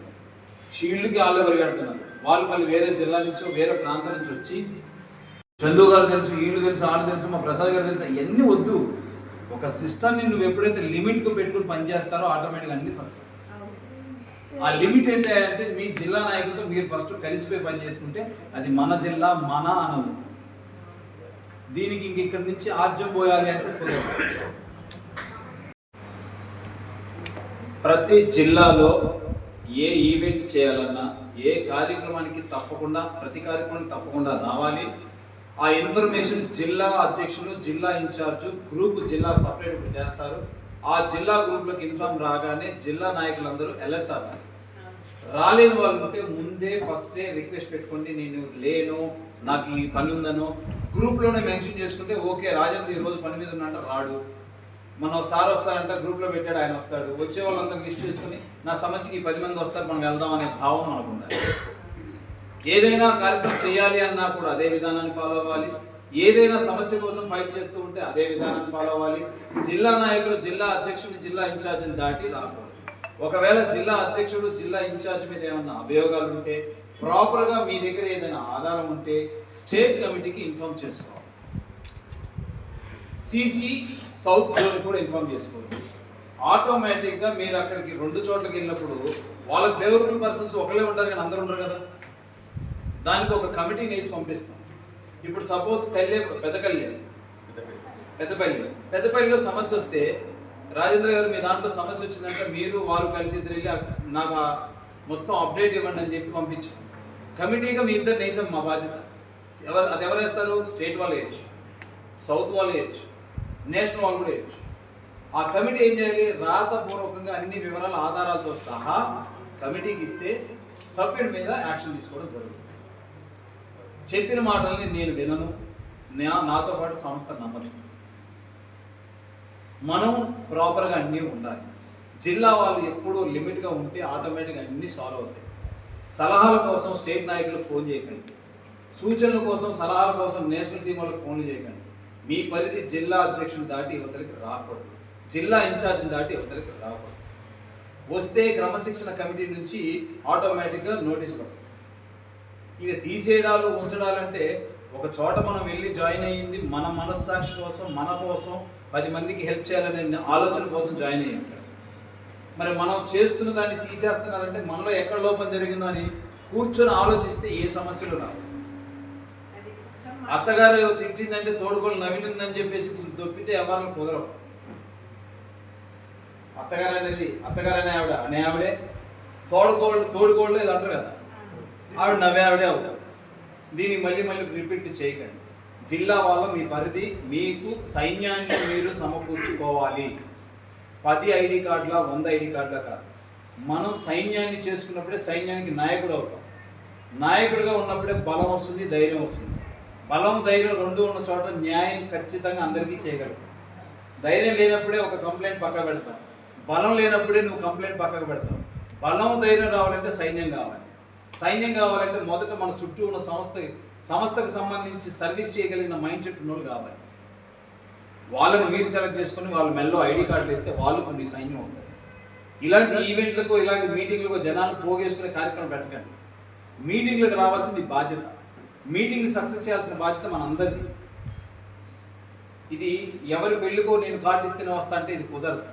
షీల్డ్కి ఆళ్ళే పరిగెడుతున్నారు. వాళ్ళు మళ్ళీ వేరే జిల్లా నుంచో వేరే ప్రాంతం నుంచి వచ్చి చందు గారు తెలుసు, వీళ్ళు తెలుసు, వాళ్ళు తెలుసు, మా ప్రసాద్ గారు తెలుసు, ఇవన్నీ వద్దు. ఒక సిస్టమ్ని నువ్వు ఎప్పుడైతే లిమిట్కు పెట్టుకుని పనిచేస్తారో ఆటోమేటిక్గా అన్ని సక్సెస్. ఆ లిమిట్ ఏంటంటే మీ జిల్లా నాయకులతో మీరు ఫస్ట్ కలిసిపోయి పని చేసుకుంటే అది మన జిల్లా మన అనవు. దీనికి ఇంక ఇక్కడి నుంచి ఆర్జం పోయాలి అంటే ప్రతి జిల్లాలో ఏ ఈవెంట్ చేయాలన్నా ఏ కార్యక్రమానికి తప్పకుండా ప్రతి కార్యక్రమానికి తప్పకుండా రావాలి. ఆ ఇన్ఫర్మేషన్ జిల్లా అధ్యక్షులు, జిల్లా ఇన్ఛార్జ్, గ్రూప్ జిల్లా సపరేట్ చేస్తారు. ఆ జిల్లా గ్రూప్లోకి ఇన్ఫార్మ్ రాగానే జిల్లా నాయకులందరూ అలర్ట్ అవ్వాలి. రాలేని వాళ్ళు ఉంటే ముందే ఫస్టే రిక్వెస్ట్ పెట్టుకోండి, నేను లేను, నాకు ఈ పని ఉందనో గ్రూప్లోనే మెన్షన్ చేసుకుంటే ఓకే రాజేంద్ర ఈ రోజు పని మీద ఉన్నట్టు రాడు, మనం సార్ వస్తారంట గ్రూప్లో పెట్టాడు ఆయన వస్తాడు, వచ్చే వాళ్ళందరూ లిస్ట్ చేసుకుని నా సమస్యకి 10 మంది వస్తారు మనం వెళ్దాం అనే భావం మనకు ఉండాలి. ఏదైనా కార్యక్రమం చేయాలి అన్నా కూడా అదే విధానాన్ని ఫాలో అవ్వాలి. ఏదైనా సమస్య కోసం ఫైట్ చేస్తూ ఉంటే అదే విధానాన్ని ఫాలో అవ్వాలి. జిల్లా నాయకుడు జిల్లా అధ్యక్షుడు జిల్లా ఇన్ఛార్జిని దాటి రాకూడదు. ఒకవేళ జిల్లా అధ్యక్షుడు జిల్లా ఇన్ఛార్జ్ మీద ఏమన్నా అభియోగాలు ఉంటే ప్రాపర్గా మీ దగ్గర ఏదైనా ఆధారం ఉంటే స్టేట్ కమిటీకి ఇన్ఫార్మ్ చేసుకోవాలి. సిసి సౌత్ జోన్ కూడా ఇన్ఫార్మ్ చేసుకోవచ్చు. ఆటోమేటిక్గా మీరు అక్కడికి 2 చోట్లకి వెళ్ళినప్పుడు వాళ్ళకి ఫేవరబుల్ పర్సన్స్ ఒకళ్ళే ఉంటారు కానీ అందరూ ఉండరు కదా. దానికి ఒక కమిటీని వేసి పంపిస్తాం. ఇప్పుడు సపోజ్ పెద్దపల్లిలో సమస్య వస్తే రాజేంద్ర గారు మీ దాంట్లో సమస్య వచ్చిందంటే మీరు వారు కలిసి ఇద్దరు వెళ్ళి నాకు మొత్తం అప్డేట్ ఇవ్వండి అని చెప్పి పంపించాం. కమిటీగా మీ ఇద్దరు నేసాం మా బాధ్యత. అది ఎవరు వేస్తారు? స్టేట్ వాళ్ళు వేయచ్చు, సౌత్ వాళ్ళు వేయచ్చు, నేషనల్ వాళ్ళు కూడా వేయచ్చు. ఆ కమిటీ ఏం చేయాలి? రాతపూర్వకంగా అన్ని వివరాల ఆధారాలతో సహా కమిటీకి ఇస్తే సభ్యుడి మీద యాక్షన్ తీసుకోవడం జరుగుతుంది. చెప్పిన మాటల్ని నేను వినను, నాతో పాటు సంస్థ నమ్మదు. మనం ప్రాపర్గా అన్నీ ఉండాలి. జిల్లా వాళ్ళు ఎప్పుడూ లిమిట్గా ఉంటే ఆటోమేటిక్గా అన్నీ సాల్వ్ అవుతాయి. సలహాల కోసం స్టేట్ నాయకులకు ఫోన్ చేయకండి, సూచనల కోసం సలహాల కోసం నేషనల్ టీం వాళ్ళకి ఫోన్లు చేయకండి. మీ పరిధి జిల్లా అధ్యక్షులు దాటి యువతలకి రాకూడదు, జిల్లా ఇన్ఛార్జిని దాటి యువతలకి రాకూడదు. వస్తే క్రమశిక్షణ కమిటీ నుంచి ఆటోమేటిక్గా నోటీసులు వస్తాయి. ఇక తీసేయడాలు ఉంచడాలంటే ఒక చోట మనం వెళ్ళి జాయిన్ అయ్యింది మన మనస్సాక్షి కోసం, మన కోసం 10 మందికి హెల్ప్ చేయాలనే ఆలోచన కోసం జాయిన్ అయ్యాం. మరి మనం చేస్తున్న దాన్ని తీసేస్తున్నారంటే మనలో ఎక్కడ లోపం జరిగిందో అని కూర్చొని ఆలోచిస్తే ఏ సమస్యలు రావు. అత్తగారు తిట్టిందంటే తోడుకోలు నవ్విందని చెప్పేసి దొప్పితే ఎవరిని కుదరవు. అత్తగారు అనే ఆవిడే తోడుకోళ్ళు ఇది అంటారు కదా, ఆవిడ నవ్వే ఆవిడే అవుతారు. దీనికి మళ్ళీ రిపీట్ చేయకండి. జిల్లా వాళ్ళ మీ పరిధి, మీకు సైన్యాన్ని మీరు సమకూర్చుకోవాలి. 10 ఐడి కార్డుల 100 ఐడి కార్డుల కాదు. మనం సైన్యాన్ని చేసుకున్నప్పుడే సైన్యానికి నాయకుడు అవుతాం. నాయకుడిగా ఉన్నప్పుడే బలం వస్తుంది, ధైర్యం వస్తుంది. బలం ధైర్యం 2 ఉన్న చోట న్యాయం ఖచ్చితంగా అందరికీ చేయగలరు. ధైర్యం లేనప్పుడే ఒక కంప్లైంట్ పక్కకు పెడతాం, బలం లేనప్పుడే నువ్వు కంప్లైంట్ పక్కకు పెడతావు. బలం ధైర్యం రావాలంటే సైన్యం కావాలి. సైన్యం కావాలంటే మొదట మన చుట్టూ ఉన్న సంస్థకు సంబంధించి సర్వీస్ చేయగలిగిన మైండ్ సెట్ ఉన్నోళ్ళు కావాలి. వాళ్ళని మీరు సెలెక్ట్ చేసుకుని వాళ్ళ మెల్లో ఐడి కార్డులు వేస్తే వాళ్ళకు మీ సైన్యం ఉంటుంది. ఇలాంటి ఈవెంట్లకు ఇలాంటి మీటింగ్లకు జనాలు పోగేసుకునే కార్యక్రమం పెట్టకండి. మీటింగ్లకు రావాల్సింది బాధ్యత, మీటింగ్ని సక్సెస్ చేయాల్సిన బాధ్యత మన అందరిది. ఇది ఎవరి పెళ్ళికో నేను కార్డు ఇస్తేనే వస్తా అంటే ఇది కుదరదు.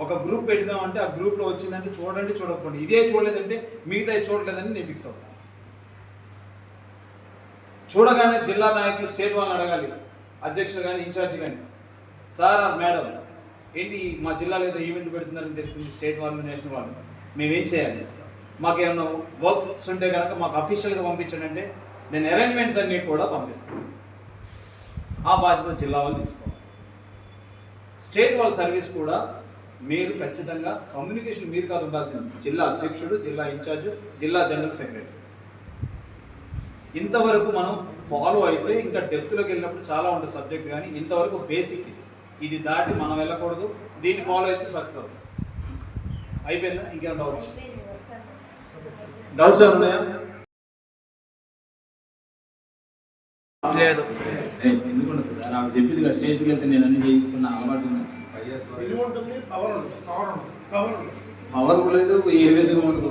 ఒక గ్రూప్ పెడదామంటే ఆ గ్రూప్లో వచ్చిందంటే చూడండి, చూడకపోండి. ఇదే చూడలేదంటే మిగతా చూడలేదని నేను ఫిక్స్ అవుతాను. చూడగానే జిల్లా నాయకులు స్టేట్ వాళ్ళని అడగాలి, అధ్యక్షులు కానీ ఇన్ఛార్జ్ కానీ, సార్ మేడం ఏంటి మా జిల్లాలో ఏదో ఈవెంట్ పెడుతున్నారని తెలిసింది, స్టేట్ వాళ్ళు నేషనల్ వాళ్ళు, మేమేం చేయాలి? మాకేమన్నా వర్క్స్ ఉంటే కనుక మాకు అఫీషియల్గా పంపించండి అంటే నేను అరేంజ్మెంట్స్ అన్నీ కూడా పంపిస్తాను. ఆ బాధ్యత జిల్లా వాళ్ళు తీసుకోవాలి. స్టేట్ వాళ్ళ సర్వీస్ కూడా మీరు ఖచ్చితంగా కమ్యూనికేషన్ మీరు కాదు ఉండాల్సింది, జిల్లా అధ్యక్షుడు, జిల్లా ఇన్ఛార్జ్, జిల్లా జనరల్ సెక్రటరీ. ఇంతవరకు మనం ఫాలో అయితే ఇంకా డెప్త్లోకి వెళ్ళినప్పుడు చాలా ఉంటుంది సబ్జెక్ట్, కానీ ఇంతవరకు బేసిక్ ఇది దాటి మనం వెళ్ళకూడదు. దీన్ని ఫాలో అయితే సక్సెస్ అవుతుంది. అయిపోయిందా? ఇంకేం డౌట్స్ ఏమన్నాయా? లేదు. ఎందుకుంటుంది సార్? ఆవిడ చెప్పింది కదా, స్టేషన్కి వెళ్తే నేను అన్ని చేయించుకున్న అలవాటు ఉంది. పవర్ లేదు, ఏ విధంగా ఉండదు.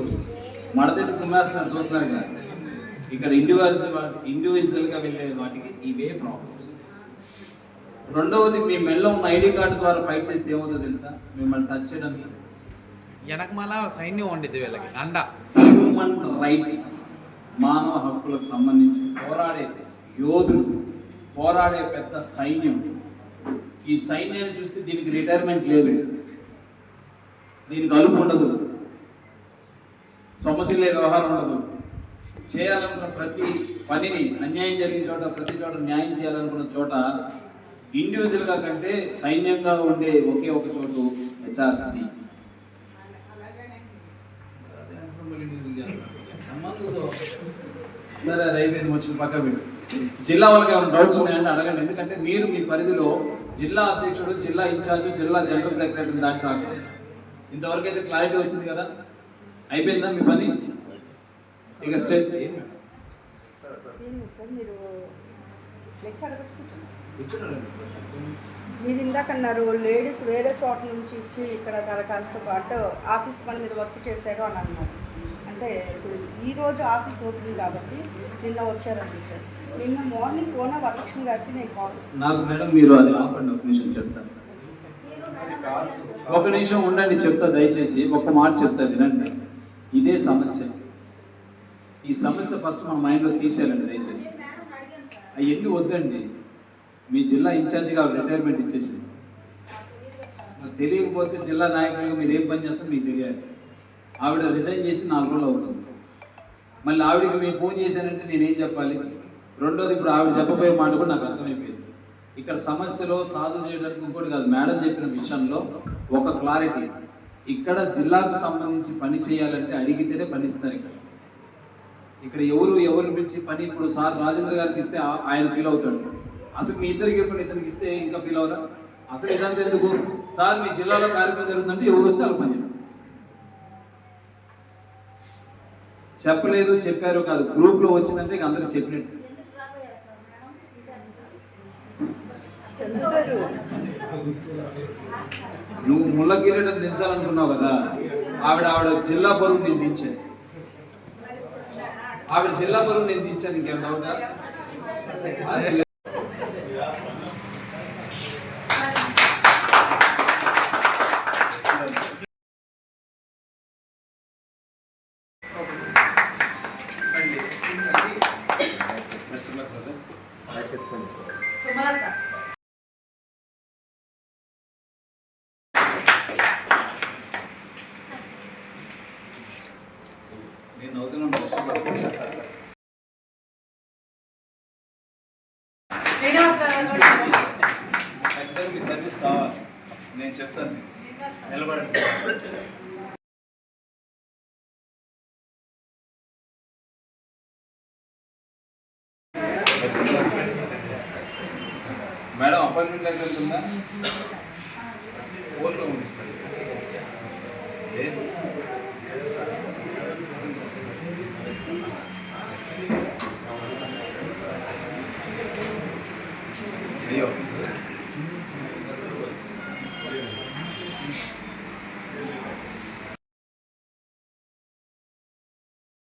మడతెట్టు కుమ్మేస్తున్నారు చూస్తున్నారు కదా. ఇక్కడ ఇండివిజువల్గా వెళ్ళే వాటికి ఇవే ప్రాబ్లమ్స్. రెండవది, మీ మెల్ల ఉన్న ఐడి కార్డు ద్వారా ఫైట్ చేస్తే ఏమవుతుందో తెలుసా? మిమ్మల్ని టచ్ చేయడానికి వెనకమాల సైన్యం వండిద్ది వీళ్ళకి అండ. హ్యూమన్ రైట్స్, మానవ హక్కులకు సంబంధించి పోరాడే యోధులు, పోరాడే పెద్ద సైన్యం. ఈ సైన్యాన్ని చూస్తే దీనికి రిటైర్మెంట్ లేదు, దీనికి అలుపు ఉండదు, సమస్యలే వ్యవహారం ఉండదు. చేయాలనుకున్న ప్రతి పనిని, అన్యాయం జరిగిన చోట ప్రతి చోట న్యాయం చేయాలనుకున్న చోట ఇండివిజువల్గా కంటే సైన్యంగా ఉండే ఒకే ఒక చోటు హెచ్ఆర్సి. సరే అది అయిపోయింది, వచ్చిన పక్క పెట్టు. జిల్లా వాళ్ళకి ఏమైనా డౌట్స్ ఉన్నాయంటే అడగండి. ఎందుకంటే మీరు మీ పరిధిలో జిల్లా అధ్యక్షుడు, జిల్లా ఇన్ఛార్జ్, జిల్లా జనరల్ సెక్రటరీ దాకా రాక ఇంతవరకు అయితే క్లారిటీ వచ్చింది కదా. అయిపోయిందా మీ పని? ఇక స్టేట్ మీరు ఇందాక అన్నారు లేడీస్ వేరే చోట నుంచి ఇచ్చి ఇక్కడ చాలా కష్టపడి ఆఫీస్ పని మీద వర్క్ చేశారు అని అన్నారు. అంటే ఇప్పుడు ఈరోజు ఆఫీస్ ఓపెనింగ్ కాబట్టి నిన్న వచ్చారని చెప్పారు. నిన్న మార్నింగ్ కోన వరలక్ష్మి గారికి నేను కాల్ నాకు మేడం మీరు అది ఆపండి, ఒక నిమిషం చెప్తాను. ఒక నిమిషం ఉండండి, చెప్తా దయచేసి ఒక్క మాట చెప్తా వినండి. ఇదే సమస్య. ఈ సమస్య ఫస్ట్ మన మైండ్లో తీసేయాలండి దయచేసి. అవన్నీ వద్దండి. మీ జిల్లా ఇన్ఛార్జిగా రిటైర్మెంట్ ఇచ్చేసింది. నాకు తెలియకపోతే జిల్లా నాయకులుగా మీరు ఏం పని చేస్తారో మీకు తెలియాలి. ఆవిడ రిజైన్ చేసి 4 రోజులు అవుతుంది. మళ్ళీ ఆవిడకి మేము ఫోన్ చేశానంటే నేనేం చెప్పాలి? రెండోది, ఇప్పుడు ఆవిడ చెప్పబోయే మాట కూడా నాకు అర్థమైపోయింది. ఇక్కడ సమస్యలో సాల్వ్ చేయడానికి ఇంకోటి కాదు, మేడం చెప్పిన విషయంలో ఒక క్లారిటీ. ఇక్కడ జిల్లాకు సంబంధించి పని చేయాలంటే అడిగితేనే పని ఇస్తారు. ఇక్కడ ఎవరు పిలిచి పని, ఇప్పుడు సార్ రాజేంద్ర గారికి ఇస్తే ఆయన ఫీల్ అవుతాడు. అసలు మీ ఇద్దరికి ఎప్పుడు ఇతనికి ఇస్తే ఇంకా ఫీల్ అవరా? అసలు ఇదంతా ఎందుకు? సార్ మీ జిల్లాలో కార్యక్రమం జరుగుతుందంటే ఎవరు వస్తే వాళ్ళు పని చెప్పలేదు, చెప్పారు కాదు, గ్రూప్లో వచ్చిందంటే ఇక అందరికి చెప్పినట్టు. నువ్వు ముళ్ళ కిరీటం దించాలనుకున్నావు కదా, ఆవిడ జిల్లా బరువు నేను దించాను. ఆవిడ జిల్లా బరువు నేను దించాను. ఇంకేం డౌటా? సుమలత నేను అవుతున్నాను. ఖచ్చితంగా మీ సర్వీస్ కావాలి. నేను చెప్తాను, నిలబడండి. మేడం అపాయింట్మెంట్ లెటర్ వెళ్తుందా? పోస్ట్లో పంపిస్తారు. లేదు అయ్యో